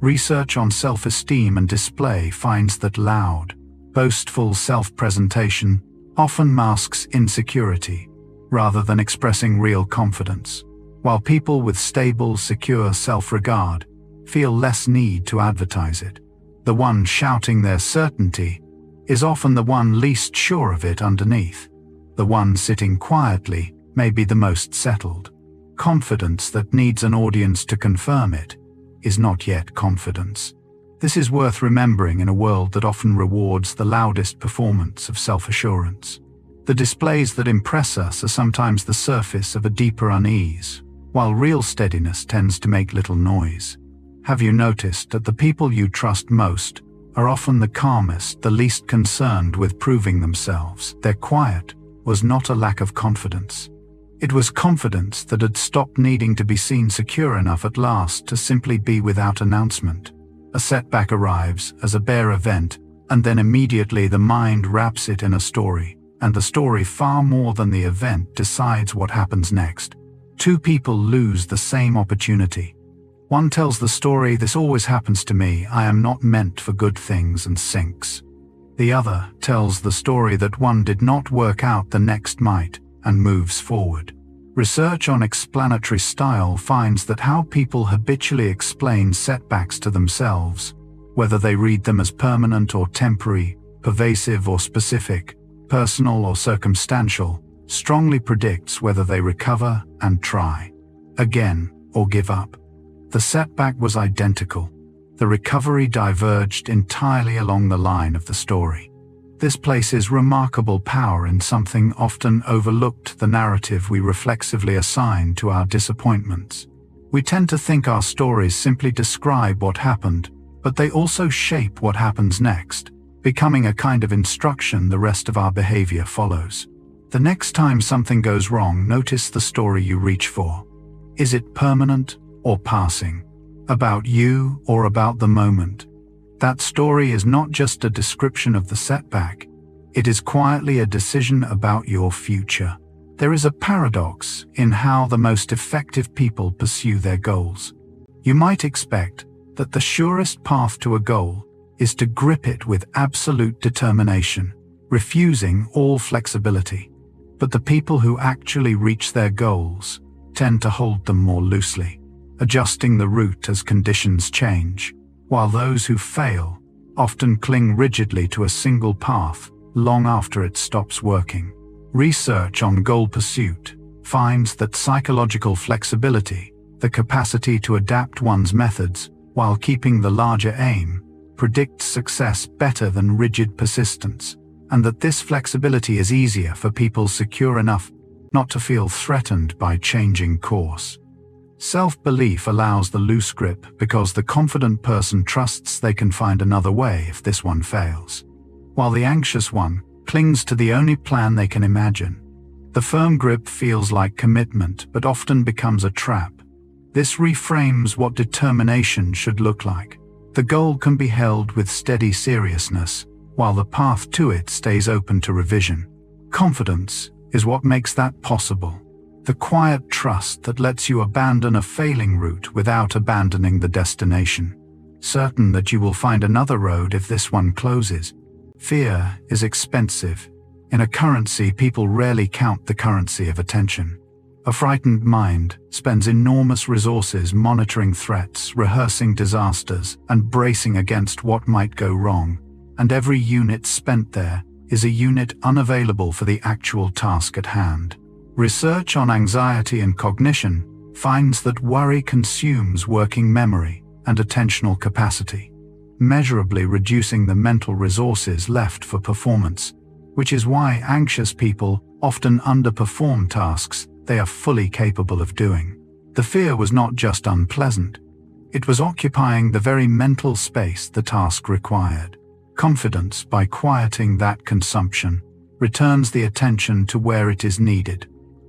Research on self-esteem and display finds that loud, boastful self-presentation often masks insecurity, rather than expressing real confidence, while people with stable, secure self-regard feel less need to advertise it. The one shouting their certainty is often the one least sure of it underneath. The one sitting quietly may be the most settled. Confidence that needs an audience to confirm it is not yet confidence. This is worth remembering in a world that often rewards the loudest performance of self-assurance. The displays that impress us are sometimes the surface of a deeper unease, while real steadiness tends to make little noise. Have you noticed that the people you trust most are often the calmest, the least concerned with proving themselves? Their quiet was not a lack of confidence. It was confidence that had stopped needing to be seen secure enough at last to simply be without announcement. A setback arrives as a bare event, and then immediately the mind wraps it in a story, and the story, far more than the event, decides what happens next. Two people lose the same opportunity. One tells the story, "This always happens to me, I am not meant for good things," and sinks. The other tells the story that one did not work out, the next might, and moves forward. Research on explanatory style finds that how people habitually explain setbacks to themselves, whether they read them as permanent or temporary, pervasive or specific, personal or circumstantial, strongly predicts whether they recover and try again or give up. The setback was identical. The recovery diverged entirely along the line of the story. This places remarkable power in something often overlooked: the narrative we reflexively assign to our disappointments. We tend to think our stories simply describe what happened, but they also shape what happens next, becoming a kind of instruction the rest of our behavior follows. The next time something goes wrong, notice the story you reach for. Is it permanent or passing? About you or about the moment? That story is not just a description of the setback, it is quietly a decision about your future. There is a paradox in how the most effective people pursue their goals. You might expect that the surest path to a goal is to grip it with absolute determination, refusing all flexibility. But the people who actually reach their goals tend to hold them more loosely, adjusting the route as conditions change, while those who fail often cling rigidly to a single path long after it stops working. Research on goal pursuit finds that psychological flexibility, the capacity to adapt one's methods while keeping the larger aim, predicts success better than rigid persistence, and that this flexibility is easier for people secure enough not to feel threatened by changing course. Self-belief allows the loose grip because the confident person trusts they can find another way if this one fails, while the anxious one clings to the only plan they can imagine. The firm grip feels like commitment but often becomes a trap. This reframes what determination should look like. The goal can be held with steady seriousness, while the path to it stays open to revision. Confidence is what makes that possible. The quiet trust that lets you abandon a failing route without abandoning the destination, certain that you will find another road if this one closes. Fear is expensive. In a currency, people rarely count the currency of attention. A frightened mind spends enormous resources monitoring threats, rehearsing disasters, and bracing against what might go wrong, and every unit spent there is a unit unavailable for the actual task at hand. Research on anxiety and cognition finds that worry consumes working memory and attentional capacity, measurably reducing the mental resources left for performance, which is why anxious people often underperform tasks they are fully capable of doing. The fear was not just unpleasant, it was occupying the very mental space the task required. Confidence, by quieting that consumption, returns the attention to where it is needed.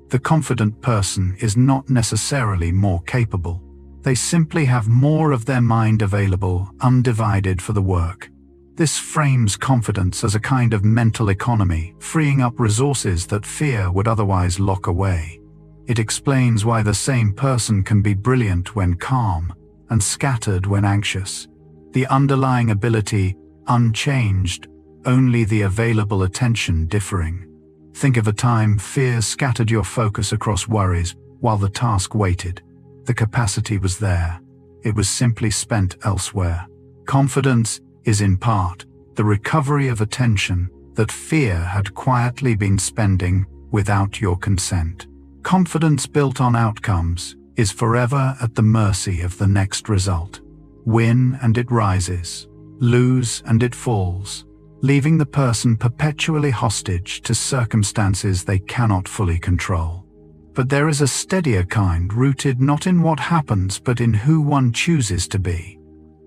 The confident person is not necessarily more capable. They simply have more of their mind available, undivided for the work. This frames confidence as a kind of mental economy, freeing up resources that fear would otherwise lock away. It explains why the same person can be brilliant when calm and scattered when anxious. The underlying ability unchanged, only the available attention differing. Think of a time fear scattered your focus across worries while the task waited. The capacity was there. It was simply spent elsewhere. Confidence is in part the recovery of attention that fear had quietly been spending without your consent. Confidence built on outcomes is forever at the mercy of the next result. Win and it rises, lose and it falls, leaving the person perpetually hostage to circumstances they cannot fully control. But there is a steadier kind rooted not in what happens but in who one chooses to be.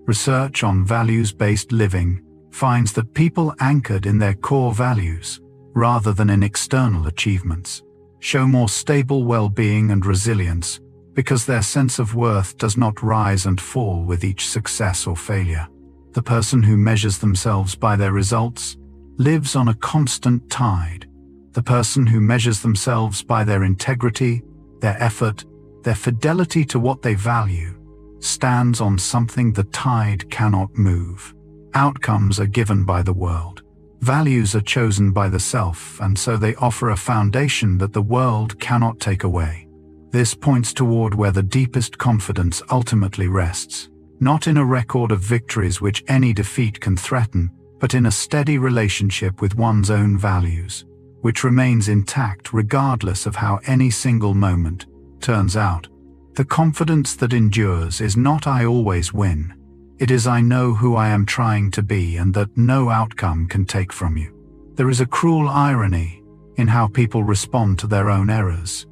Research on values-based living finds that people anchored in their core values, rather than in external achievements, show more stable well-being and resilience because their sense of worth does not rise and fall with each success or failure. The person who measures themselves by their results lives on a constant tide. The person who measures themselves by their integrity, their effort, their fidelity to what they value, stands on something the tide cannot move. Outcomes are given by the world. Values are chosen by the self, and so they offer a foundation that the world cannot take away. This points toward where the deepest confidence ultimately rests, not in a record of victories which any defeat can threaten, but in a steady relationship with one's own values, which remains intact regardless of how any single moment turns out. The confidence that endures is not "I always win." It is "I know who I am trying to be and that no outcome can take from you." There is a cruel irony in how people respond to their own errors.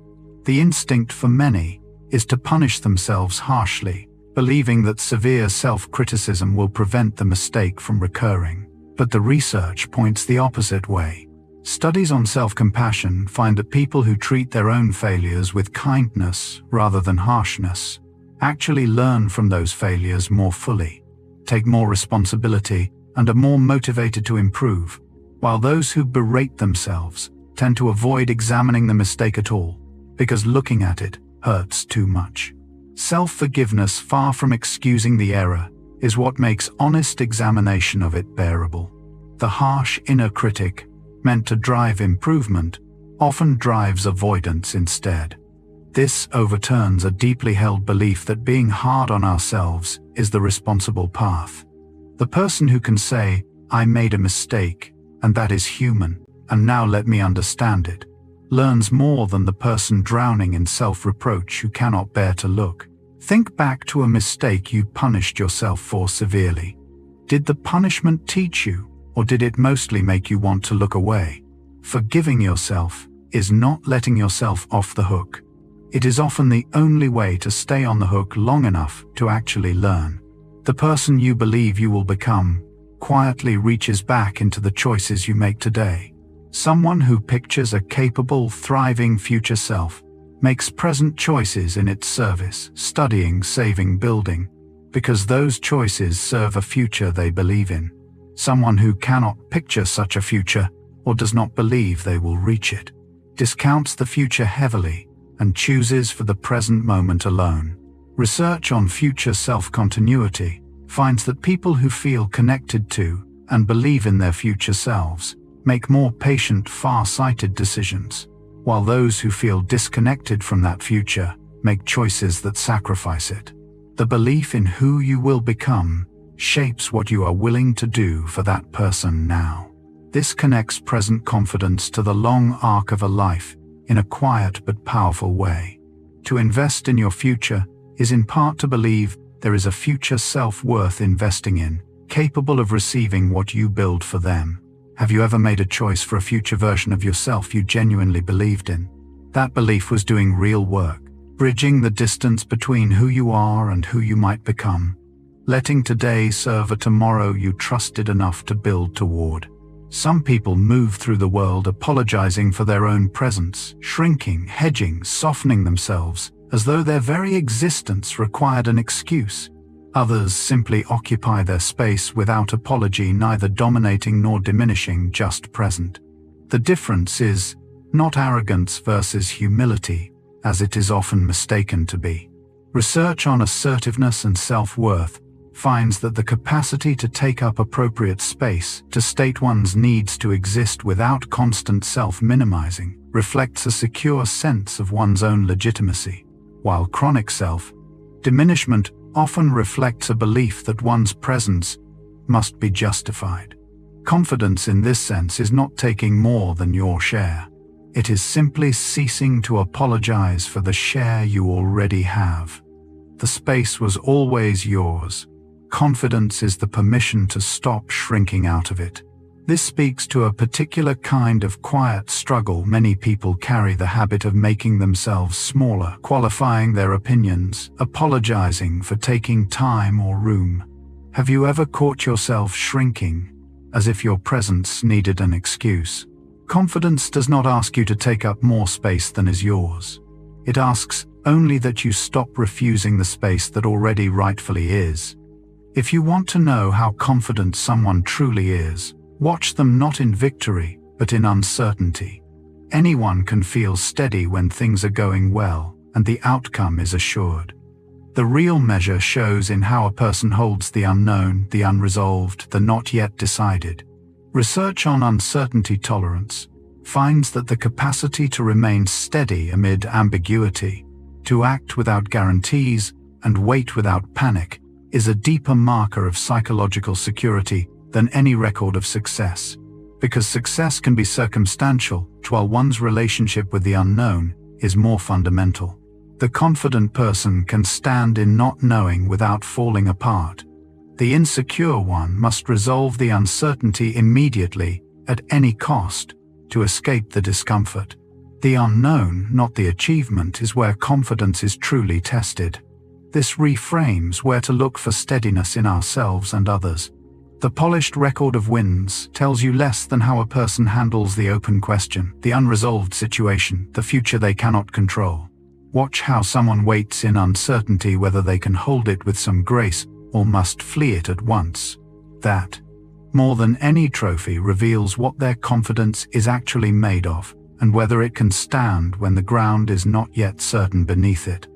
The instinct for many is to punish themselves harshly, believing that severe self-criticism will prevent the mistake from recurring. But the research points the opposite way. Studies on self-compassion find that people who treat their own failures with kindness rather than harshness actually learn from those failures more fully, take more responsibility, and are more motivated to improve, while those who berate themselves tend to avoid examining the mistake at all, because looking at it hurts too much. Self-forgiveness, far from excusing the error, is what makes honest examination of it bearable. The harsh inner critic, meant to drive improvement, often drives avoidance instead. This overturns a deeply held belief that being hard on ourselves is the responsible path. The person who can say, "I made a mistake, and that is human, and now let me understand it," learns more than the person drowning in self-reproach who cannot bear to look. Think back to a mistake you punished yourself for severely. Did the punishment teach you, or did it mostly make you want to look away? Forgiving yourself is not letting yourself off the hook. It is often the only way to stay on the hook long enough to actually learn. The person you believe you will become quietly reaches back into the choices you make today. Someone who pictures a capable, thriving future self makes present choices in its service, studying, saving, building, because those choices serve a future they believe in. Someone who cannot picture such a future, or does not believe they will reach it, discounts the future heavily and chooses for the present moment alone. Research on future self-continuity finds that people who feel connected to and believe in their future selves make more patient, far-sighted decisions, while those who feel disconnected from that future make choices that sacrifice it. The belief in who you will become shapes what you are willing to do for that person now. This connects present confidence to the long arc of a life in a quiet but powerful way. To invest in your future is in part to believe there is a future self worth investing in, capable of receiving what you build for them. Have you ever made a choice for a future version of yourself you genuinely believed in? That belief was doing real work, bridging the distance between who you are and who you might become, letting today serve a tomorrow you trusted enough to build toward. Some people move through the world apologizing for their own presence, shrinking, hedging, softening themselves, as though their very existence required an excuse. Others simply occupy their space without apology, neither dominating nor diminishing, just present. The difference is not arrogance versus humility, as it is often mistaken to be. Research on assertiveness and self-worth finds that the capacity to take up appropriate space, to state one's needs, to exist without constant self-minimizing, reflects a secure sense of one's own legitimacy, while chronic self-diminishment often reflects a belief that one's presence must be justified. Confidence in this sense is not taking more than your share. It is simply ceasing to apologize for the share you already have. The space was always yours. Confidence is the permission to stop shrinking out of it. This speaks to a particular kind of quiet struggle many people carry: the habit of making themselves smaller, qualifying their opinions, apologizing for taking time or room. Have you ever caught yourself shrinking, as if your presence needed an excuse? Confidence does not ask you to take up more space than is yours. It asks only that you stop refusing the space that already rightfully is. If you want to know how confident someone truly is, watch them not in victory, but in uncertainty. Anyone can feel steady when things are going well, and the outcome is assured. The real measure shows in how a person holds the unknown, the unresolved, the not yet decided. Research on uncertainty tolerance finds that the capacity to remain steady amid ambiguity, to act without guarantees, and wait without panic, is a deeper marker of psychological security than any record of success. Because success can be circumstantial, while one's relationship with the unknown is more fundamental. The confident person can stand in not knowing without falling apart. The insecure one must resolve the uncertainty immediately, at any cost, to escape the discomfort. The unknown, not the achievement, is where confidence is truly tested. This reframes where to look for steadiness in ourselves and others. The polished record of wins tells you less than how a person handles the open question, the unresolved situation, the future they cannot control. Watch how someone waits in uncertainty, whether they can hold it with some grace or must flee it at once. That, more than any trophy, reveals what their confidence is actually made of, and whether it can stand when the ground is not yet certain beneath it.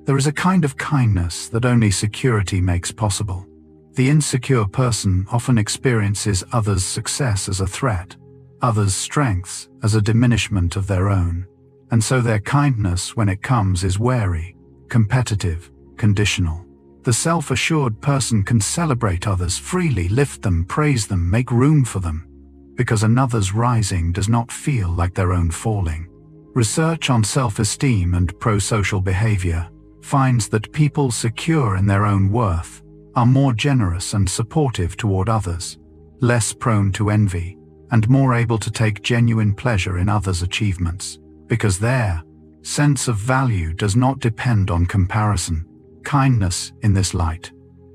There is a kind of kindness that only security makes possible. The insecure person often experiences others' success as a threat, others' strengths as a diminishment of their own, and so their kindness, when it comes, is wary, competitive, conditional. The self-assured person can celebrate others freely, lift them, praise them, make room for them, because another's rising does not feel like their own falling. Research on self-esteem and pro-social behavior finds that people secure in their own worth are more generous and supportive toward others, less prone to envy, and more able to take genuine pleasure in others' achievements, because their sense of value does not depend on comparison. Kindness, in this light,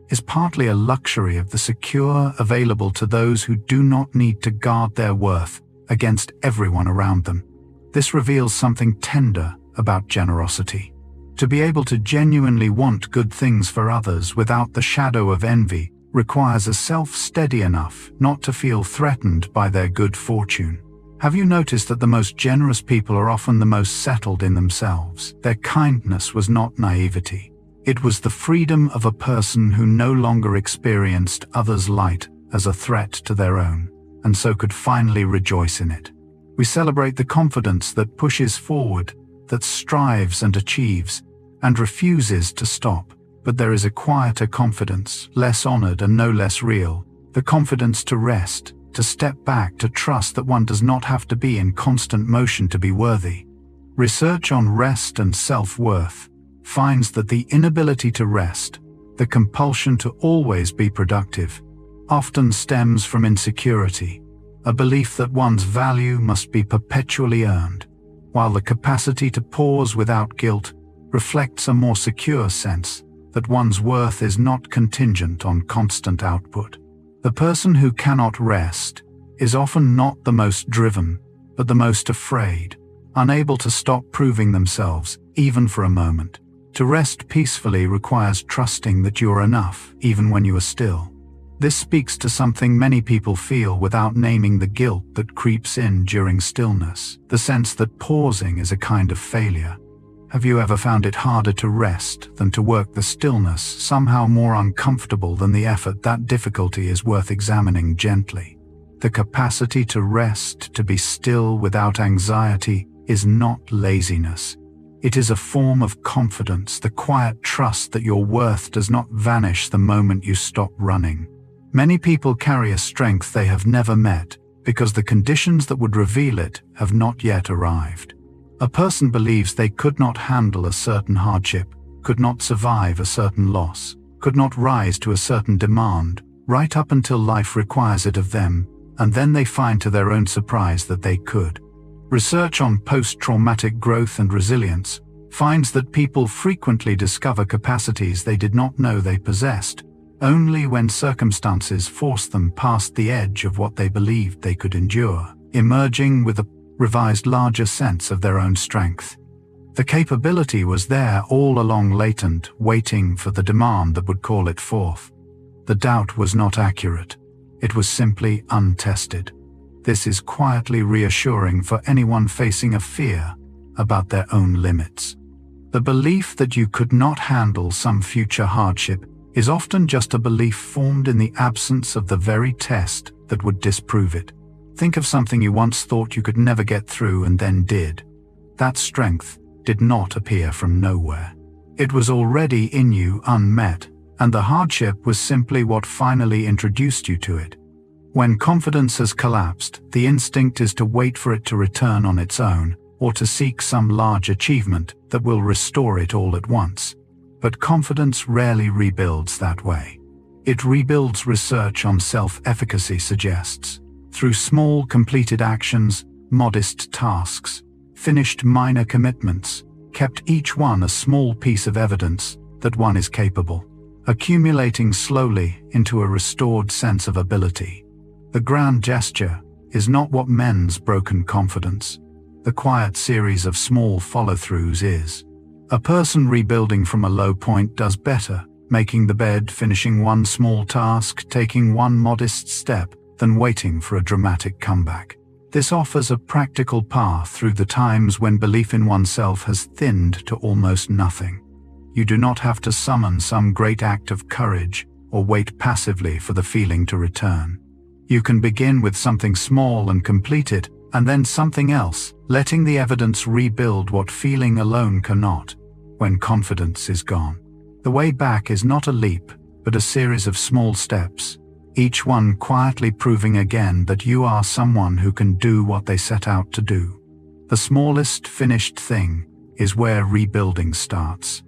is partly a luxury of the secure available to those who do not need to guard their worth against everyone around them. This reveals something tender about generosity. To be able to genuinely want good things for others without the shadow of envy requires a self steady enough not to feel threatened by their good fortune. Have you noticed that the most generous people are often the most settled in themselves? Their kindness was not naivety. It was the freedom of a person who no longer experienced others' light as a threat to their own. and so could finally rejoice in it. We celebrate the confidence that pushes forward, that strives and achieves, and refuses to stop. But there is a quieter confidence, less honored and no less real, the confidence to rest, to step back, to trust that one does not have to be in constant motion to be worthy. Research on rest and self-worth finds that the inability to rest, the compulsion to always be productive, often stems from insecurity, a belief that one's value must be perpetually earned, while the capacity to pause without guilt reflects a more secure sense that one's worth is not contingent on constant output. The person who cannot rest is often not the most driven, but the most afraid, unable to stop proving themselves, even for a moment. To rest peacefully requires trusting that you are enough, even when you are still. This speaks to something many people feel without naming the guilt that creeps in during stillness, the sense that pausing is a kind of failure. Have you ever found it harder to rest than to work the stillness, somehow more uncomfortable than the effort? That difficulty is worth examining gently. The capacity to rest, to be still without anxiety, is not laziness. It is a form of confidence, the quiet trust that your worth does not vanish the moment you stop running. Many people carry a strength they have never met because the conditions that would reveal it have not yet arrived. A person believes they could not handle a certain hardship, could not survive a certain loss, could not rise to a certain demand, right up until life requires it of them, and then they find to their own surprise that they could. Research on post-traumatic growth and resilience finds that people frequently discover capacities they did not know they possessed, only when circumstances force them past the edge of what they believed they could endure, emerging with a revised larger sense of their own strength. The capability was there all along, latent, waiting for the demand that would call it forth. The doubt was not accurate. It was simply untested. This is quietly reassuring for anyone facing a fear about their own limits. The belief that you could not handle some future hardship is often just a belief formed in the absence of the very test that would disprove it. Think of something you once thought you could never get through and then did. That strength did not appear from nowhere. It was already in you, unmet, and the hardship was simply what finally introduced you to it. When confidence has collapsed, the instinct is to wait for it to return on its own, or to seek some large achievement that will restore it all at once. But confidence rarely rebuilds that way. It rebuilds, research on self-efficacy suggests, through small completed actions, modest tasks, finished minor commitments, kept each one a small piece of evidence that one is capable, accumulating slowly into a restored sense of ability. The grand gesture is not what mends broken confidence. The quiet series of small follow-throughs is. A person rebuilding from a low point does better, making the bed, finishing one small task, taking one modest step, than waiting for a dramatic comeback. This offers a practical path through the times when belief in oneself has thinned to almost nothing. You do not have to summon some great act of courage or wait passively for the feeling to return. You can begin with something small and complete it, and then something else, letting the evidence rebuild what feeling alone cannot. When confidence is gone, the way back is not a leap, but a series of small steps, each one quietly proving again that you are someone who can do what they set out to do. The smallest finished thing is where rebuilding starts.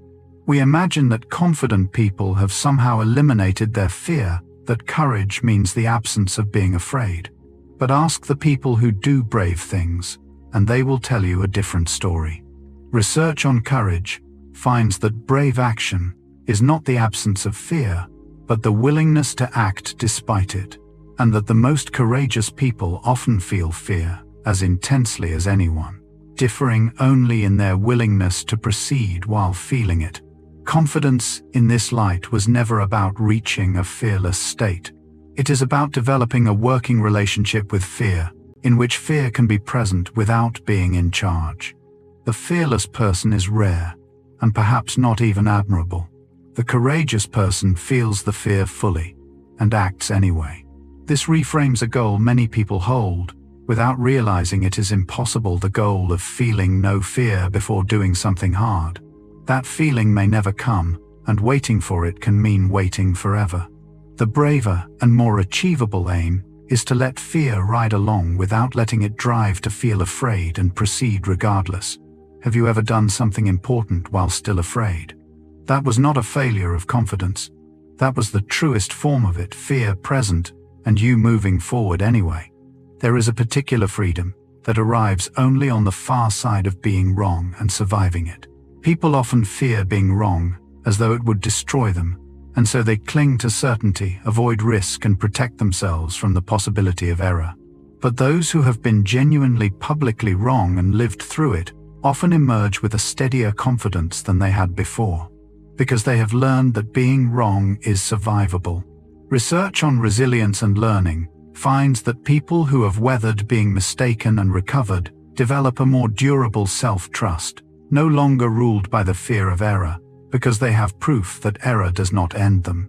We imagine that confident people have somehow eliminated their fear, that courage means the absence of being afraid. But ask the people who do brave things, and they will tell you a different story. Research on courage finds that brave action is not the absence of fear, but the willingness to act despite it, and that the most courageous people often feel fear as intensely as anyone, differing only in their willingness to proceed while feeling it. Confidence in this light was never about reaching a fearless state. It is about developing a working relationship with fear, in which fear can be present without being in charge. The fearless person is rare, and perhaps not even admirable. The courageous person feels the fear fully, and acts anyway. This reframes a goal many people hold, without realizing it is impossible, the goal of feeling no fear before doing something hard. That feeling may never come, and waiting for it can mean waiting forever. The braver and more achievable aim is to let fear ride along without letting it drive to feel afraid and proceed regardless. Have you ever done something important while still afraid? That was not a failure of confidence. That was the truest form of it, fear present, and you moving forward anyway. There is a particular freedom that arrives only on the far side of being wrong and surviving it. People often fear being wrong as though it would destroy them, and so they cling to certainty, avoid risk, and protect themselves from the possibility of error. But those who have been genuinely publicly wrong and lived through it often emerge with a steadier confidence than they had before, because they have learned that being wrong is survivable. Research on resilience and learning finds that people who have weathered being mistaken and recovered develop a more durable self-trust, no longer ruled by the fear of error, because they have proof that error does not end them.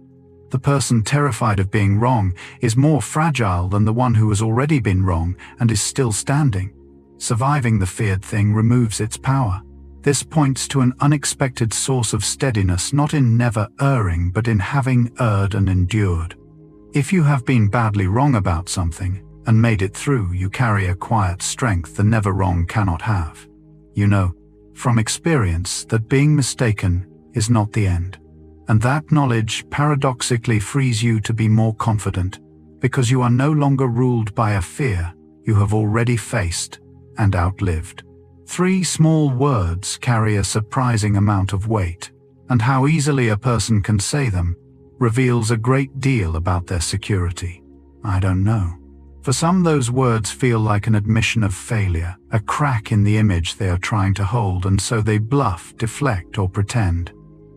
The person terrified of being wrong is more fragile than the one who has already been wrong and is still standing. Surviving the feared thing removes its power. This points to an unexpected source of steadiness, not in never erring, but in having erred and endured. If you have been badly wrong about something and made it through, you carry a quiet strength the never wrong cannot have. You know, from experience, that being mistaken is not the end. And that knowledge paradoxically frees you to be more confident, because you are no longer ruled by a fear you have already faced and outlived. 3 small words carry a surprising amount of weight, and how easily a person can say them reveals a great deal about their security. I don't know. For some, those words feel like an admission of failure, a crack in the image they are trying to hold, and so they bluff, deflect, or pretend.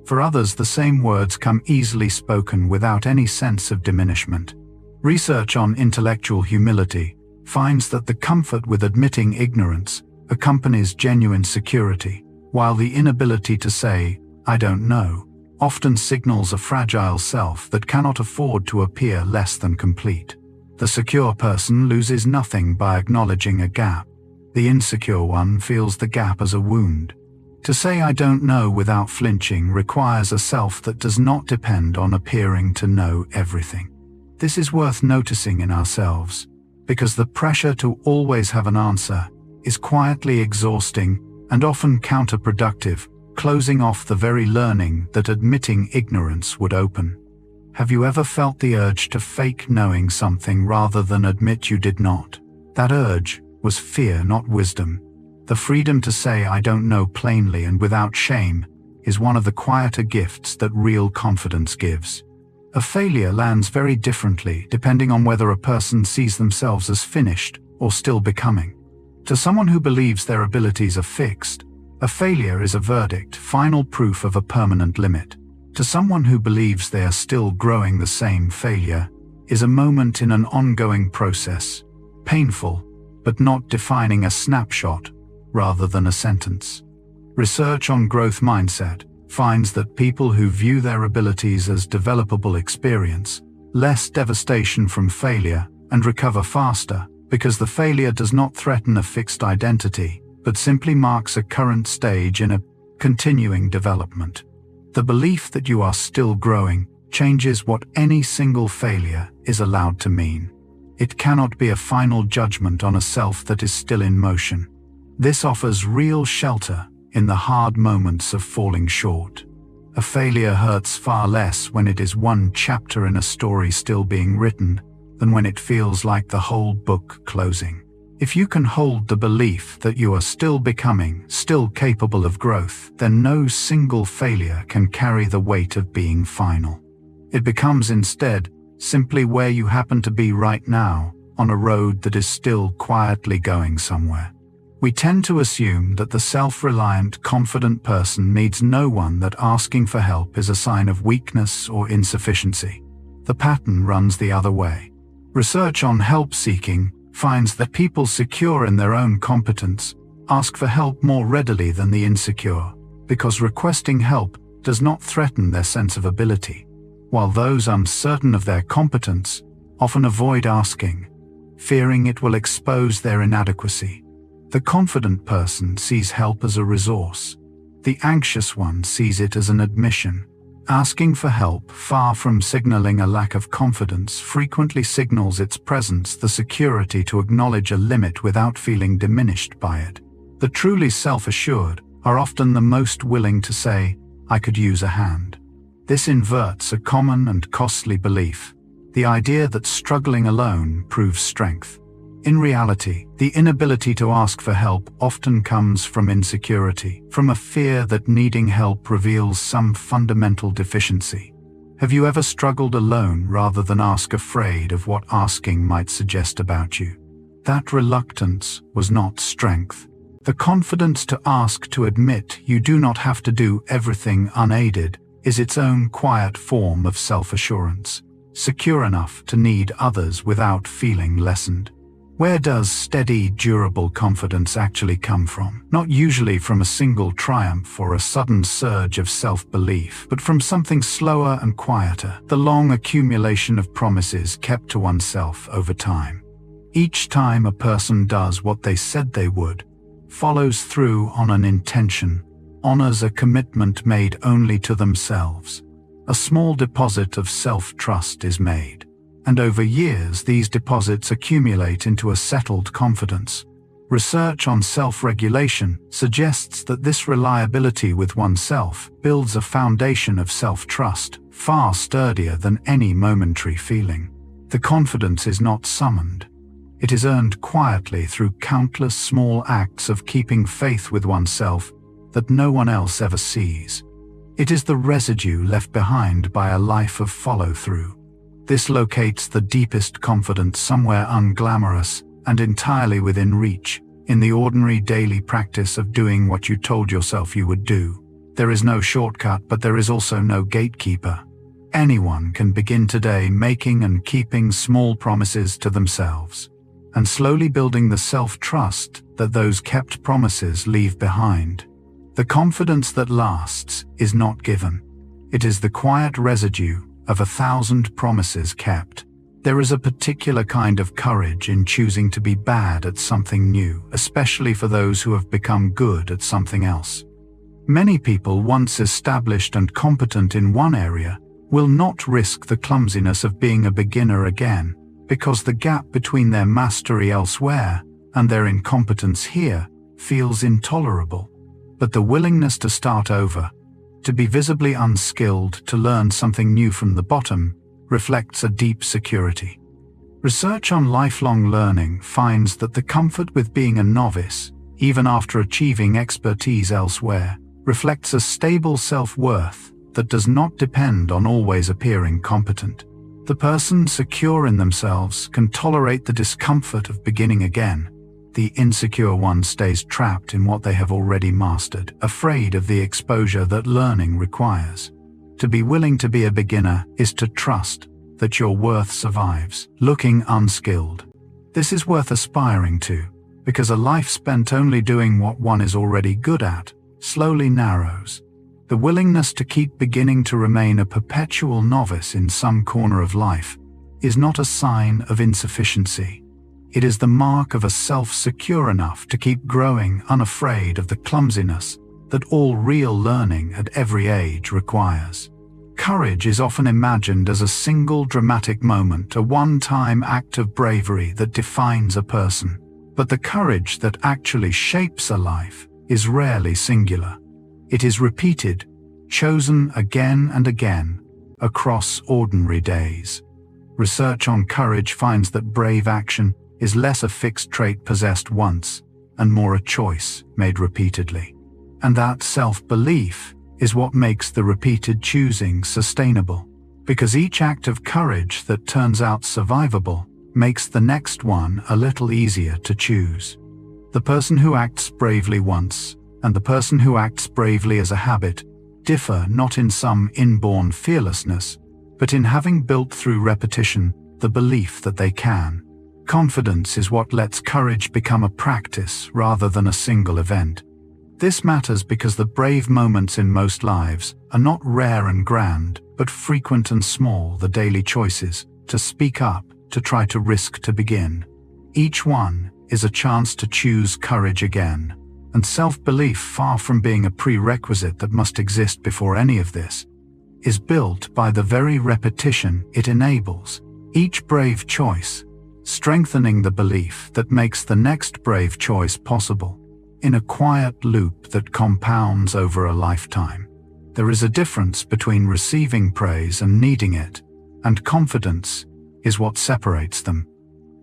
For others, the same words come easily spoken without any sense of diminishment. Research on intellectual humility finds that the comfort with admitting ignorance accompanies genuine security, while the inability to say, "I don't know," often signals a fragile self that cannot afford to appear less than complete. The secure person loses nothing by acknowledging a gap. The insecure one feels the gap as a wound. To say "I don't know" without flinching requires a self that does not depend on appearing to know everything. This is worth noticing in ourselves, because the pressure to always have an answer is quietly exhausting and often counterproductive, closing off the very learning that admitting ignorance would open. Have you ever felt the urge to fake knowing something rather than admit you did not? That urge was fear, not wisdom. The freedom to say "I don't know" plainly and without shame is one of the quieter gifts that real confidence gives. A failure lands very differently depending on whether a person sees themselves as finished or still becoming. To someone who believes their abilities are fixed, a failure is a verdict, final proof of a permanent limit. To someone who believes they are still growing, the same failure is a moment in an ongoing process, painful, but not defining, a snapshot rather than a sentence. Research on growth mindset finds that people who view their abilities as developable experience less devastation from failure and recover faster, because the failure does not threaten a fixed identity, but simply marks a current stage in a continuing development. The belief that you are still growing changes what any single failure is allowed to mean. It cannot be a final judgment on a self that is still in motion. This offers real shelter in the hard moments of falling short. A failure hurts far less when it is one chapter in a story still being written than when it feels like the whole book closing. If you can hold the belief that you are still becoming, still capable of growth, then no single failure can carry the weight of being final. It becomes instead simply where you happen to be right now, on a road that is still quietly going somewhere. We tend to assume that the self-reliant, confident person needs no one, that asking for help is a sign of weakness or insufficiency. The pattern runs the other way. Research on help-seeking finds that people secure in their own competence ask for help more readily than the insecure, because requesting help does not threaten their sense of ability, while those uncertain of their competence often avoid asking, fearing it will expose their inadequacy. The confident person sees help as a resource. The anxious one sees it as an admission. Asking for help, far from signaling a lack of confidence, frequently signals its presence, the security to acknowledge a limit without feeling diminished by it. The truly self-assured are often the most willing to say, "I could use a hand." This inverts a common and costly belief, the idea that struggling alone proves strength. In reality, the inability to ask for help often comes from insecurity, from a fear that needing help reveals some fundamental deficiency. Have you ever struggled alone rather than afraid of what asking might suggest about you? That reluctance was not strength. The confidence to ask, to admit you do not have to do everything unaided, is its own quiet form of self-assurance, secure enough to need others without feeling lessened. Where does steady, durable confidence actually come from? Not usually from a single triumph or a sudden surge of self-belief, but from something slower and quieter, the long accumulation of promises kept to oneself over time. Each time a person does what they said they would, follows through on an intention, honors a commitment made only to themselves, a small deposit of self-trust is made. And over years, these deposits accumulate into a settled confidence. Research on self-regulation suggests that this reliability with oneself builds a foundation of self-trust, far sturdier than any momentary feeling. The confidence is not summoned. It is earned quietly through countless small acts of keeping faith with oneself that no one else ever sees. It is the residue left behind by a life of follow-through. This locates the deepest confidence somewhere unglamorous and entirely within reach, in the ordinary daily practice of doing what you told yourself you would do. There is no shortcut, but there is also no gatekeeper. Anyone can begin today making and keeping small promises to themselves, and slowly building the self-trust that those kept promises leave behind. The confidence that lasts is not given. It is the quiet residue of 1,000 promises kept. There is a particular kind of courage in choosing to be bad at something new, especially for those who have become good at something else. Many people once established and competent in one area will not risk the clumsiness of being a beginner again, because the gap between their mastery elsewhere and their incompetence here feels intolerable. But the willingness to start over, to be visibly unskilled, to learn something new from the bottom, reflects a deep security. Research on lifelong learning finds that the comfort with being a novice, even after achieving expertise elsewhere, reflects a stable self-worth that does not depend on always appearing competent. The person secure in themselves can tolerate the discomfort of beginning again. The insecure one stays trapped in what they have already mastered, afraid of the exposure that learning requires. To be willing to be a beginner is to trust that your worth survives, looking unskilled. This is worth aspiring to, because a life spent only doing what one is already good at slowly narrows. The willingness to keep beginning, to remain a perpetual novice in some corner of life, is not a sign of insufficiency. It is the mark of a self secure enough to keep growing, unafraid of the clumsiness that all real learning at every age requires. Courage is often imagined as a single dramatic moment, a one-time act of bravery that defines a person. But the courage that actually shapes a life is rarely singular. It is repeated, chosen again and again, across ordinary days. Research on courage finds that brave action is less a fixed trait possessed once and more a choice made repeatedly. And that self-belief is what makes the repeated choosing sustainable, because each act of courage that turns out survivable makes the next one a little easier to choose. The person who acts bravely once and the person who acts bravely as a habit differ not in some inborn fearlessness, but in having built through repetition the belief that they can. Confidence is what lets courage become a practice rather than a single event. This matters because the brave moments in most lives are not rare and grand, but frequent and small. The daily choices to speak up, to try to risk to begin. Each one is a chance to choose courage again, and self-belief, far from being a prerequisite that must exist before any of this, is built by the very repetition it enables. Each brave choice, strengthening the belief that makes the next brave choice possible, in a quiet loop that compounds over a lifetime. There is a difference between receiving praise and needing it, and confidence is what separates them.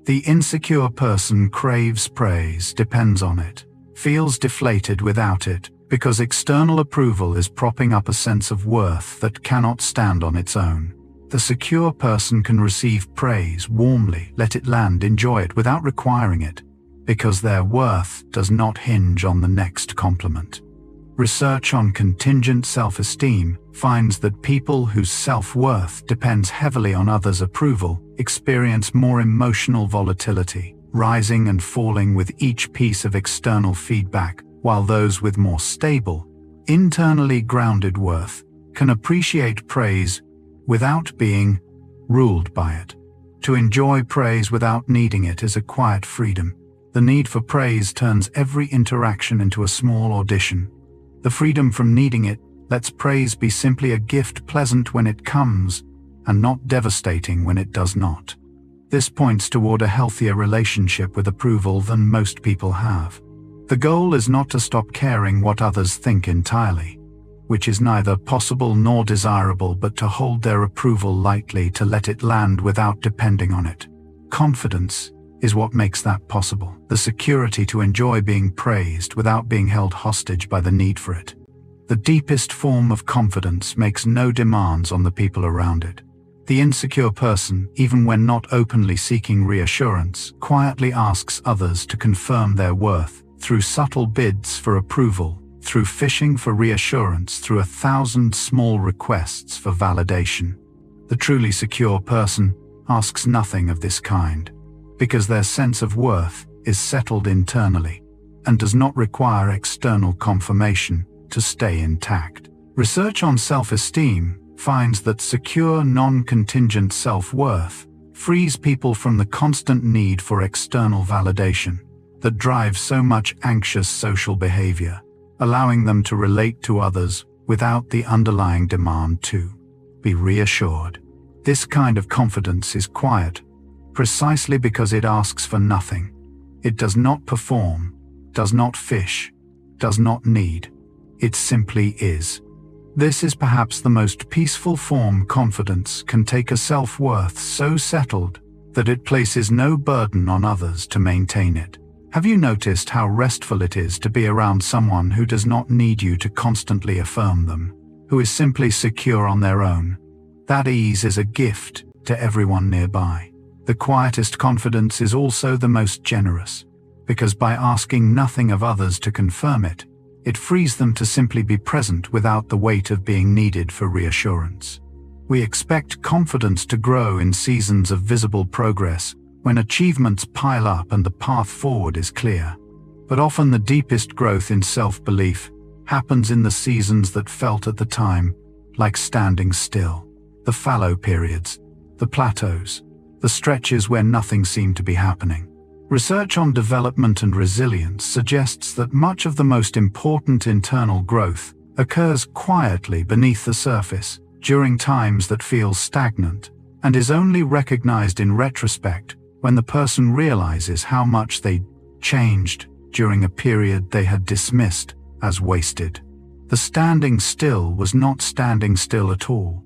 The insecure person craves praise, depends on it, feels deflated without it, because external approval is propping up a sense of worth that cannot stand on its own. The secure person can receive praise warmly, let it land, enjoy it without requiring it, because their worth does not hinge on the next compliment. Research on contingent self-esteem finds that people whose self-worth depends heavily on others' approval experience more emotional volatility, rising and falling with each piece of external feedback, while those with more stable, internally grounded worth can appreciate praise without being ruled by it. To enjoy praise without needing it is a quiet freedom. The need for praise turns every interaction into a small audition. The freedom from needing it lets praise be simply a gift, pleasant when it comes and not devastating when it does not. This points toward a healthier relationship with approval than most people have. The goal is not to stop caring what others think entirely, which is neither possible nor desirable, but to hold their approval lightly, to let it land without depending on it. Confidence is what makes that possible, the security to enjoy being praised without being held hostage by the need for it. The deepest form of confidence makes no demands on the people around it. The insecure person, even when not openly seeking reassurance, quietly asks others to confirm their worth, through subtle bids for approval, through fishing for reassurance, through 1,000 small requests for validation. The truly secure person asks nothing of this kind, because their sense of worth is settled internally and does not require external confirmation to stay intact. Research on self-esteem finds that secure, non-contingent self-worth frees people from the constant need for external validation that drives so much anxious social behavior, allowing them to relate to others without the underlying demand to be reassured. This kind of confidence is quiet, precisely because it asks for nothing. It does not perform, does not fish, does not need. It simply is. This is perhaps the most peaceful form. Confidence can take a self-worth so settled that it places no burden on others to maintain it. Have you noticed how restful it is to be around someone who does not need you to constantly affirm them, who is simply secure on their own? That ease is a gift to everyone nearby. The quietest confidence is also the most generous, because by asking nothing of others to confirm it, it frees them to simply be present without the weight of being needed for reassurance. We expect confidence to grow in seasons of visible progress, when achievements pile up and the path forward is clear. But often the deepest growth in self-belief happens in the seasons that felt at the time like standing still. The fallow periods, the plateaus, the stretches where nothing seemed to be happening. Research on development and resilience suggests that much of the most important internal growth occurs quietly beneath the surface, during times that feel stagnant, and is only recognized in retrospect when the person realizes how much they changed during a period they had dismissed as wasted. The standing still was not standing still at all.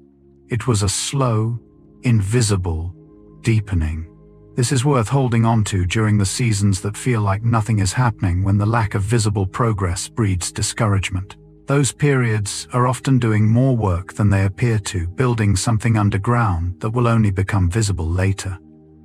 It was a slow, invisible deepening. This is worth holding on to during the seasons that feel like nothing is happening, when the lack of visible progress breeds discouragement. Those periods are often doing more work than they appear to, building something underground that will only become visible later.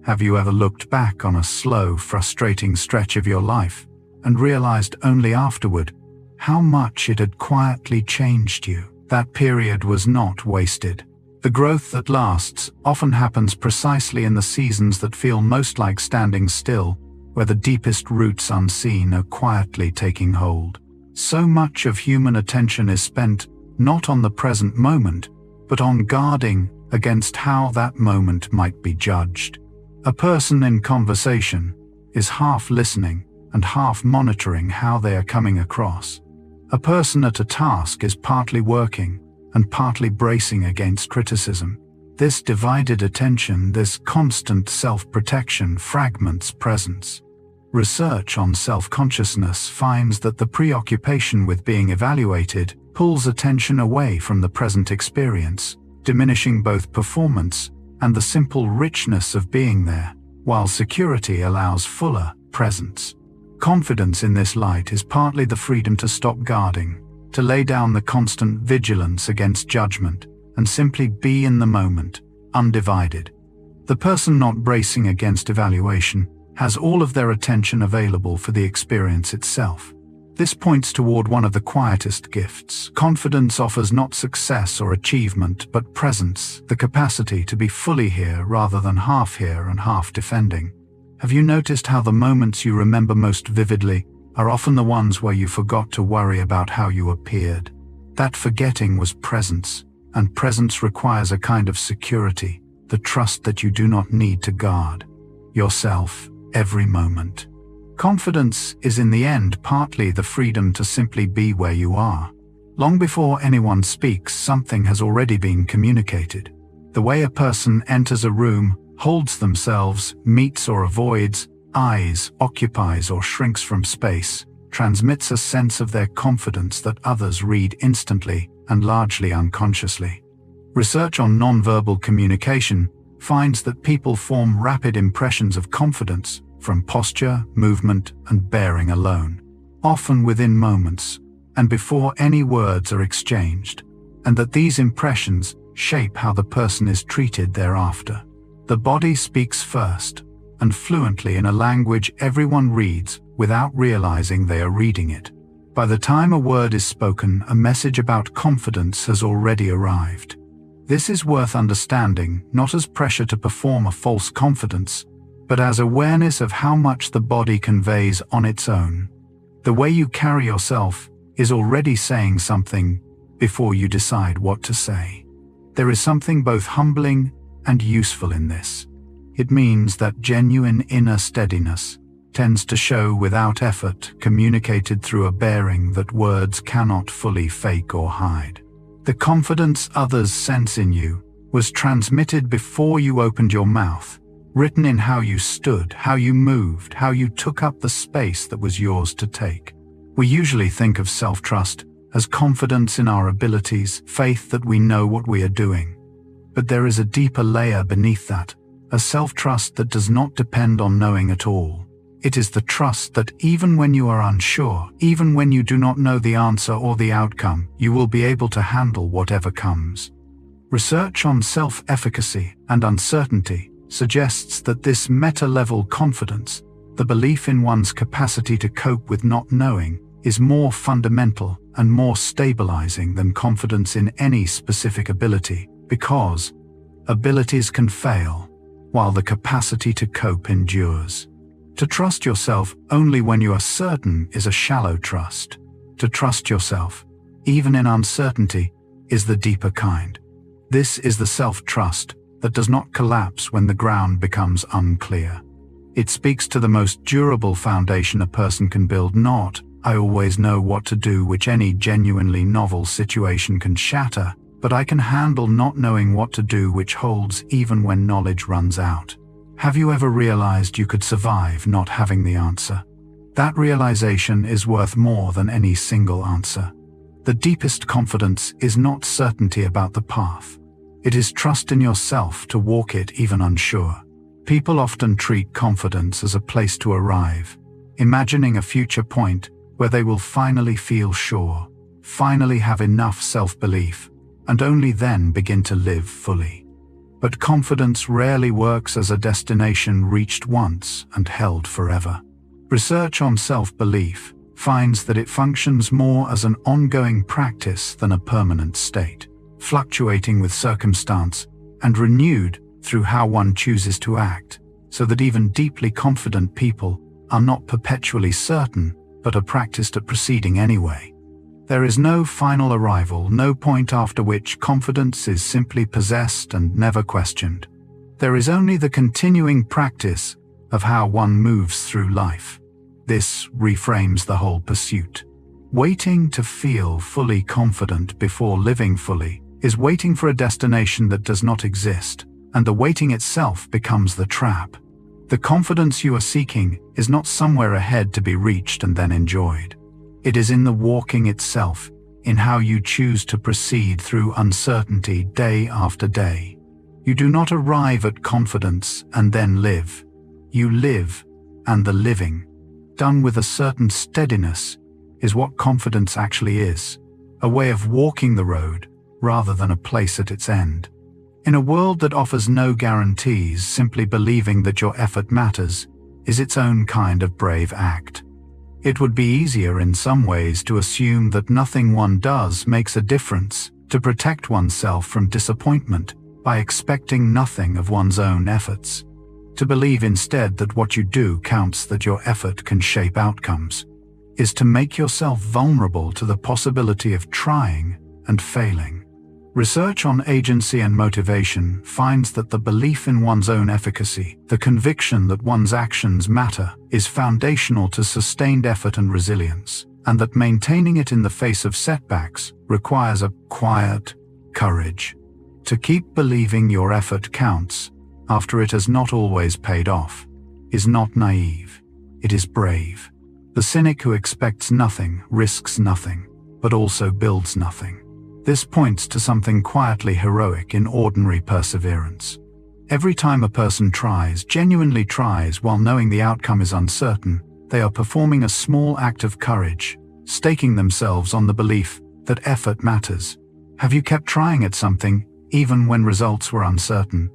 Have you ever looked back on a slow, frustrating stretch of your life and realized only afterward how much it had quietly changed you? That period was not wasted. The growth that lasts often happens precisely in the seasons that feel most like standing still, where the deepest roots unseen are quietly taking hold. So much of human attention is spent not on the present moment, but on guarding against how that moment might be judged. A person in conversation is half listening and half monitoring how they are coming across. A person at a task is partly working and partly bracing against criticism. This divided attention, this constant self-protection fragments presence. Research on self-consciousness finds that the preoccupation with being evaluated pulls attention away from the present experience, diminishing both performance and the simple richness of being there, while security allows fuller presence. Confidence in this light is partly the freedom to stop guarding, to lay down the constant vigilance against judgment, and simply be in the moment, undivided. The person not bracing against evaluation has all of their attention available for the experience itself. This points toward one of the quietest gifts. Confidence offers not success or achievement, but presence, the capacity to be fully here rather than half here and half defending. Have you noticed how the moments you remember most vividly are often the ones where you forgot to worry about how you appeared? That forgetting was presence, and presence requires a kind of security, the trust that you do not need to guard yourself every moment. Confidence is in the end partly the freedom to simply be where you are. Long before anyone speaks, something has already been communicated. The way a person enters a room, holds themselves, meets or avoids, eyes, occupies or shrinks from space, transmits a sense of their confidence that others read instantly and largely unconsciously. Research on nonverbal communication finds that people form rapid impressions of confidence from posture, movement, and bearing alone, often within moments, and before any words are exchanged, and that these impressions shape how the person is treated thereafter. The body speaks first, and fluently in a language everyone reads without realizing they are reading it. By the time a word is spoken, a message about confidence has already arrived. This is worth understanding, not as pressure to perform a false confidence, but as awareness of how much the body conveys on its own. The way you carry yourself is already saying something before you decide what to say. There is something both humbling and useful in this. It means that genuine inner steadiness tends to show without effort, communicated through a bearing that words cannot fully fake or hide. The confidence others sense in you was transmitted before you opened your mouth, written in how you stood, how you moved, how you took up the space that was yours to take. We usually think of self-trust as confidence in our abilities, faith that we know what we are doing. But there is a deeper layer beneath that, a self-trust that does not depend on knowing at all. It is the trust that even when you are unsure, even when you do not know the answer or the outcome, you will be able to handle whatever comes. Research on self-efficacy and uncertainty suggests that this meta-level confidence, the belief in one's capacity to cope with not knowing, is more fundamental and more stabilizing than confidence in any specific ability, because abilities can fail, while the capacity to cope endures. To trust yourself only when you are certain is a shallow trust. To trust yourself, even in uncertainty, is the deeper kind. This is the self-trust that does not collapse when the ground becomes unclear. It speaks to the most durable foundation a person can build, not, "I always know what to do," which any genuinely novel situation can shatter, but "I can handle not knowing what to do," which holds even when knowledge runs out. Have you ever realized you could survive not having the answer? That realization is worth more than any single answer. The deepest confidence is not certainty about the path. It is trust in yourself to walk it even unsure. People often treat confidence as a place to arrive, imagining a future point where they will finally feel sure, finally have enough self-belief, and only then begin to live fully. But confidence rarely works as a destination reached once and held forever. Research on self-belief finds that it functions more as an ongoing practice than a permanent state, fluctuating with circumstance and renewed through how one chooses to act, so that even deeply confident people are not perpetually certain, but are practiced at proceeding anyway. There is no final arrival, no point after which confidence is simply possessed and never questioned. There is only the continuing practice of how one moves through life. This reframes the whole pursuit. Waiting to feel fully confident before living fully is waiting for a destination that does not exist, and the waiting itself becomes the trap. The confidence you are seeking is not somewhere ahead to be reached and then enjoyed. It is in the walking itself, in how you choose to proceed through uncertainty day after day. You do not arrive at confidence and then live. You live, and the living, done with a certain steadiness, is what confidence actually is, a way of walking the road rather than a place at its end. In a world that offers no guarantees, simply believing that your effort matters is its own kind of brave act. It would be easier in some ways to assume that nothing one does makes a difference, to protect oneself from disappointment by expecting nothing of one's own efforts. To believe instead that what you do counts, that your effort can shape outcomes, is to make yourself vulnerable to the possibility of trying and failing. Research on agency and motivation finds that the belief in one's own efficacy, the conviction that one's actions matter, is foundational to sustained effort and resilience, and that maintaining it in the face of setbacks requires a quiet courage. To keep believing your effort counts after it has not always paid off is not naive, it is brave. The cynic who expects nothing risks nothing, but also builds nothing. This points to something quietly heroic in ordinary perseverance. Every time a person tries, genuinely tries, while knowing the outcome is uncertain, they are performing a small act of courage, staking themselves on the belief that effort matters. Have you kept trying at something, even when results were uncertain?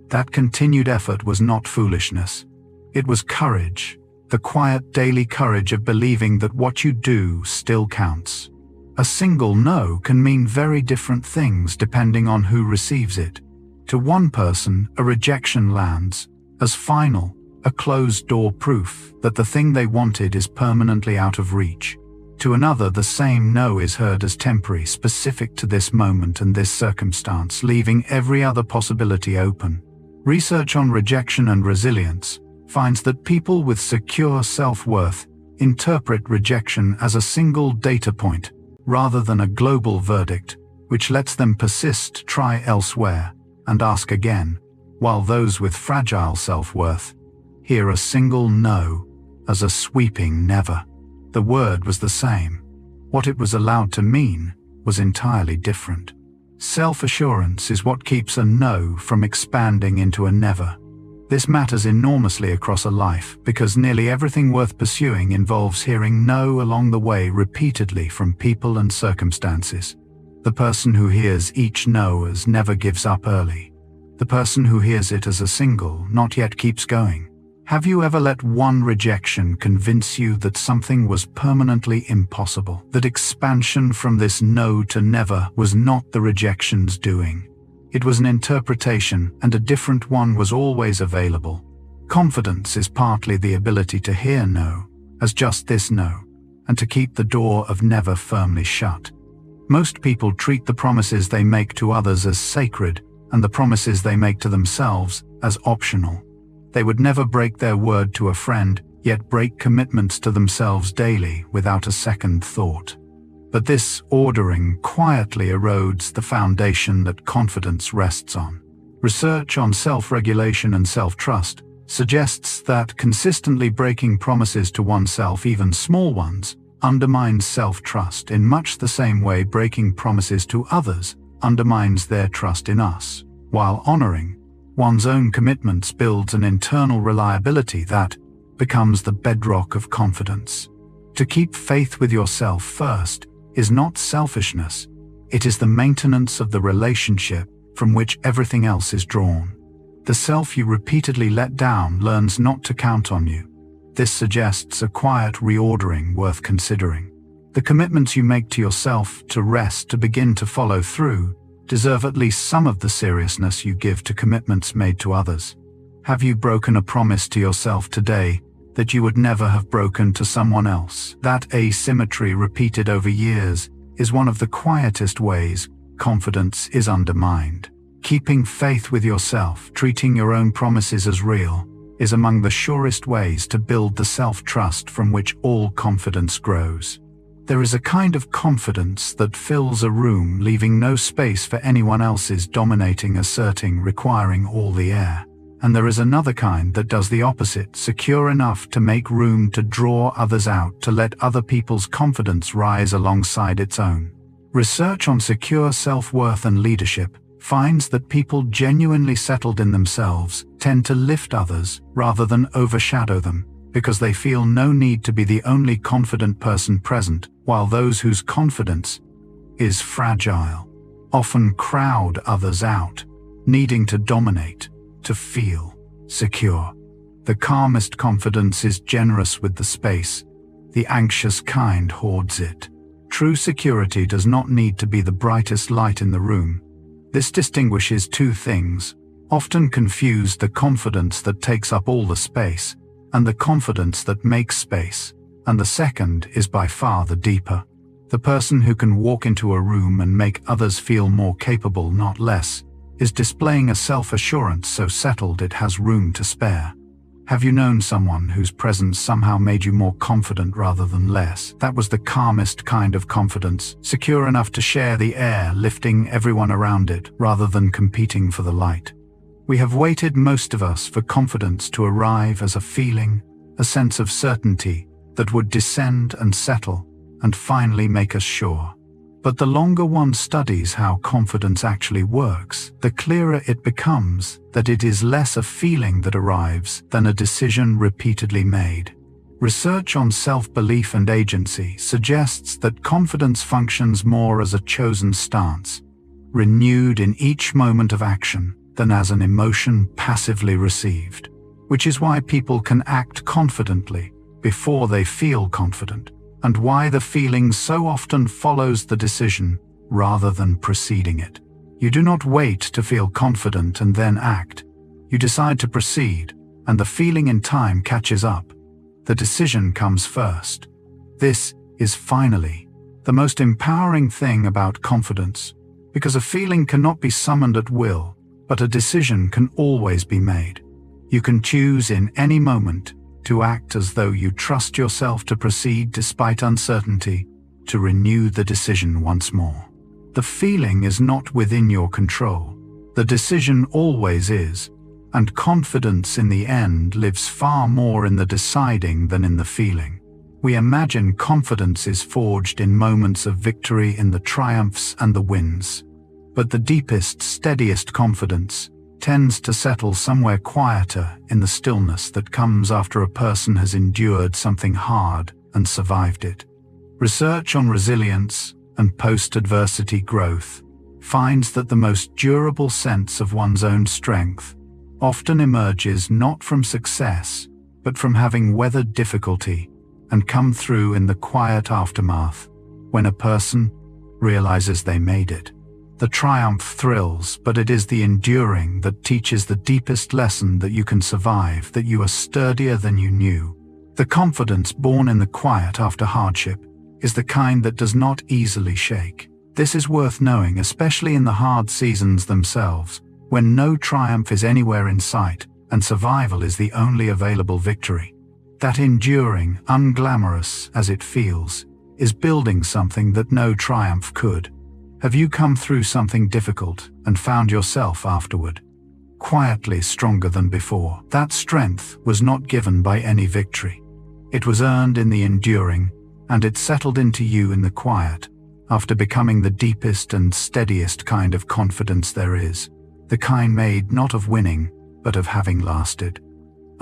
That continued effort was not foolishness. It was courage, the quiet daily courage of believing that what you do still counts. A single no can mean very different things depending on who receives it. To one person, a rejection lands as final, a closed-door proof that the thing they wanted is permanently out of reach. To another, the same no is heard as temporary, specific to this moment and this circumstance, leaving every other possibility open. Research on rejection and resilience finds that people with secure self-worth interpret rejection as a single data point rather than a global verdict, which lets them persist, try elsewhere, and ask again, while those with fragile self-worth hear a single no as a sweeping never. The word was the same. What it was allowed to mean was entirely different. Self-assurance is what keeps a no from expanding into a never. This matters enormously across a life because nearly everything worth pursuing involves hearing no along the way repeatedly from people and circumstances. The person who hears each no as never gives up early. The person who hears it as a single, not yet keeps going. Have you ever let one rejection convince you that something was permanently impossible, that expansion from this no to never was not the rejection's doing? It was an interpretation, and a different one was always available. Confidence is partly the ability to hear no as just this no, and to keep the door of never firmly shut. Most people treat the promises they make to others as sacred, and the promises they make to themselves as optional. They would never break their word to a friend, yet break commitments to themselves daily without a second thought. But this ordering quietly erodes the foundation that confidence rests on. Research on self-regulation and self-trust suggests that consistently breaking promises to oneself, even small ones, undermines self-trust in much the same way breaking promises to others undermines their trust in us, while honoring one's own commitments builds an internal reliability that becomes the bedrock of confidence. To keep faith with yourself first is not selfishness, it is the maintenance of the relationship from which everything else is drawn. The self you repeatedly let down learns not to count on you. This suggests a quiet reordering worth considering. The commitments you make to yourself to rest, to begin to follow through, deserve at least some of the seriousness you give to commitments made to others. Have you broken a promise to yourself today that you would never have broken to someone else? That asymmetry repeated over years is one of the quietest ways confidence is undermined. Keeping faith with yourself, treating your own promises as real, is among the surest ways to build the self-trust from which all confidence grows. There is a kind of confidence that fills a room, leaving no space for anyone else's dominating, asserting, requiring all the air. And there is another kind that does the opposite, secure enough to make room to draw others out, to let other people's confidence rise alongside its own. Research on secure self-worth and leadership finds that people genuinely settled in themselves tend to lift others rather than overshadow them, because they feel no need to be the only confident person present, while those whose confidence is fragile often crowd others out, needing to dominate, to feel secure. The calmest confidence is generous with the space. The anxious kind hoards it. True security does not need to be the brightest light in the room. This distinguishes two things, often confused: the confidence that takes up all the space, and the confidence that makes space, and the second is by far the deeper. The person who can walk into a room and make others feel more capable, not less, is displaying a self-assurance so settled it has room to spare. Have you known someone whose presence somehow made you more confident rather than less? That was the calmest kind of confidence, secure enough to share the air, lifting everyone around it rather than competing for the light. We have waited, most of us, for confidence to arrive as a feeling, a sense of certainty that would descend and settle and finally make us sure. But the longer one studies how confidence actually works, the clearer it becomes that it is less a feeling that arrives than a decision repeatedly made. Research on self-belief and agency suggests that confidence functions more as a chosen stance, renewed in each moment of action, than as an emotion passively received, which is why people can act confidently before they feel confident, and why the feeling so often follows the decision rather than preceding it. You do not wait to feel confident and then act. You decide to proceed, and the feeling in time catches up. The decision comes first. This is finally the most empowering thing about confidence, because a feeling cannot be summoned at will, but a decision can always be made. You can choose in any moment to act as though you trust yourself, to proceed despite uncertainty, to renew the decision once more. The feeling is not within your control. The decision always is, and confidence in the end lives far more in the deciding than in the feeling. We imagine confidence is forged in moments of victory, in the triumphs and the wins. But the deepest, steadiest confidence tends to settle somewhere quieter, in the stillness that comes after a person has endured something hard and survived it. Research on resilience and post-adversity growth finds that the most durable sense of one's own strength often emerges not from success, but from having weathered difficulty and come through in the quiet aftermath, when a person realizes they made it. The triumph thrills, but it is the enduring that teaches the deepest lesson, that you can survive, that you are sturdier than you knew. The confidence born in the quiet after hardship is the kind that does not easily shake. This is worth knowing, especially in the hard seasons themselves, when no triumph is anywhere in sight and survival is the only available victory. That enduring, unglamorous as it feels, is building something that no triumph could. Have you come through something difficult and found yourself afterward quietly stronger than before? That strength was not given by any victory. It was earned in the enduring, and it settled into you in the quiet, after becoming the deepest and steadiest kind of confidence there is, the kind made not of winning, but of having lasted.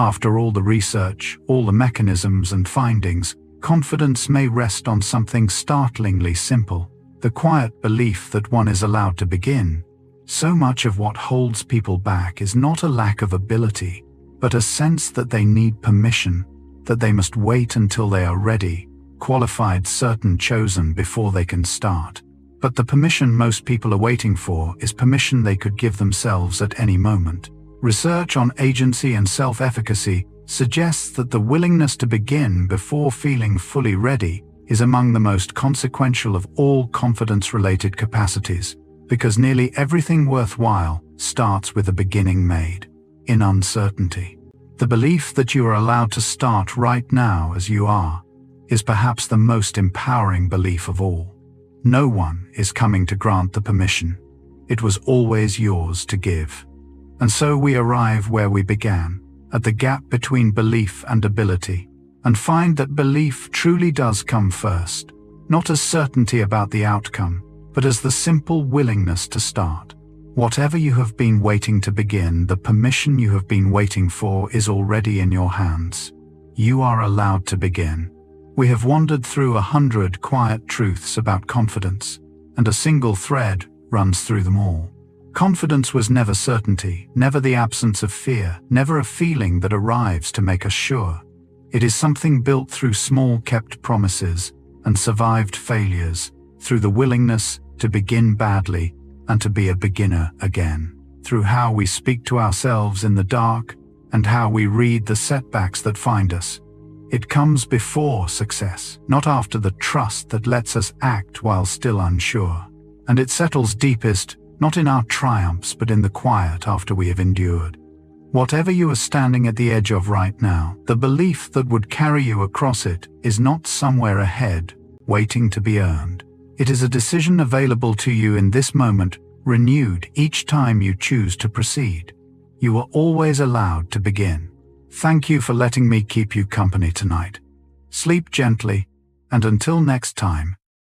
After all the research, all the mechanisms and findings, confidence may rest on something startlingly simple: the quiet belief that one is allowed to begin. So much of what holds people back is not a lack of ability, but a sense that they need permission, that they must wait until they are ready, qualified, certain, chosen before they can start. But the permission most people are waiting for is permission they could give themselves at any moment. Research on agency and self-efficacy suggests that the willingness to begin before feeling fully ready is among the most consequential of all confidence-related capacities, because nearly everything worthwhile starts with a beginning made in uncertainty. The belief that you are allowed to start right now as you are is perhaps the most empowering belief of all. No one is coming to grant the permission. It was always yours to give. And so we arrive where we began, at the gap between belief and ability, and find that belief truly does come first, not as certainty about the outcome, but as the simple willingness to start. Whatever you have been waiting to begin, the permission you have been waiting for is already in your hands. You are allowed to begin. We have wandered through 100 quiet truths about confidence, and a single thread runs through them all. Confidence was never certainty, never the absence of fear, never a feeling that arrives to make us sure. It is something built through small kept promises and survived failures, through the willingness to begin badly and to be a beginner again, through how we speak to ourselves in the dark and how we read the setbacks that find us. It comes before success, not after, the trust that lets us act while still unsure. And it settles deepest, not in our triumphs, but in the quiet after we have endured. Whatever you are standing at the edge of right now, the belief that would carry you across it is not somewhere ahead, waiting to be earned. It is a decision available to you in this moment, renewed each time you choose to proceed. You are always allowed to begin. Thank you for letting me keep you company tonight. Sleep gently, and until next time,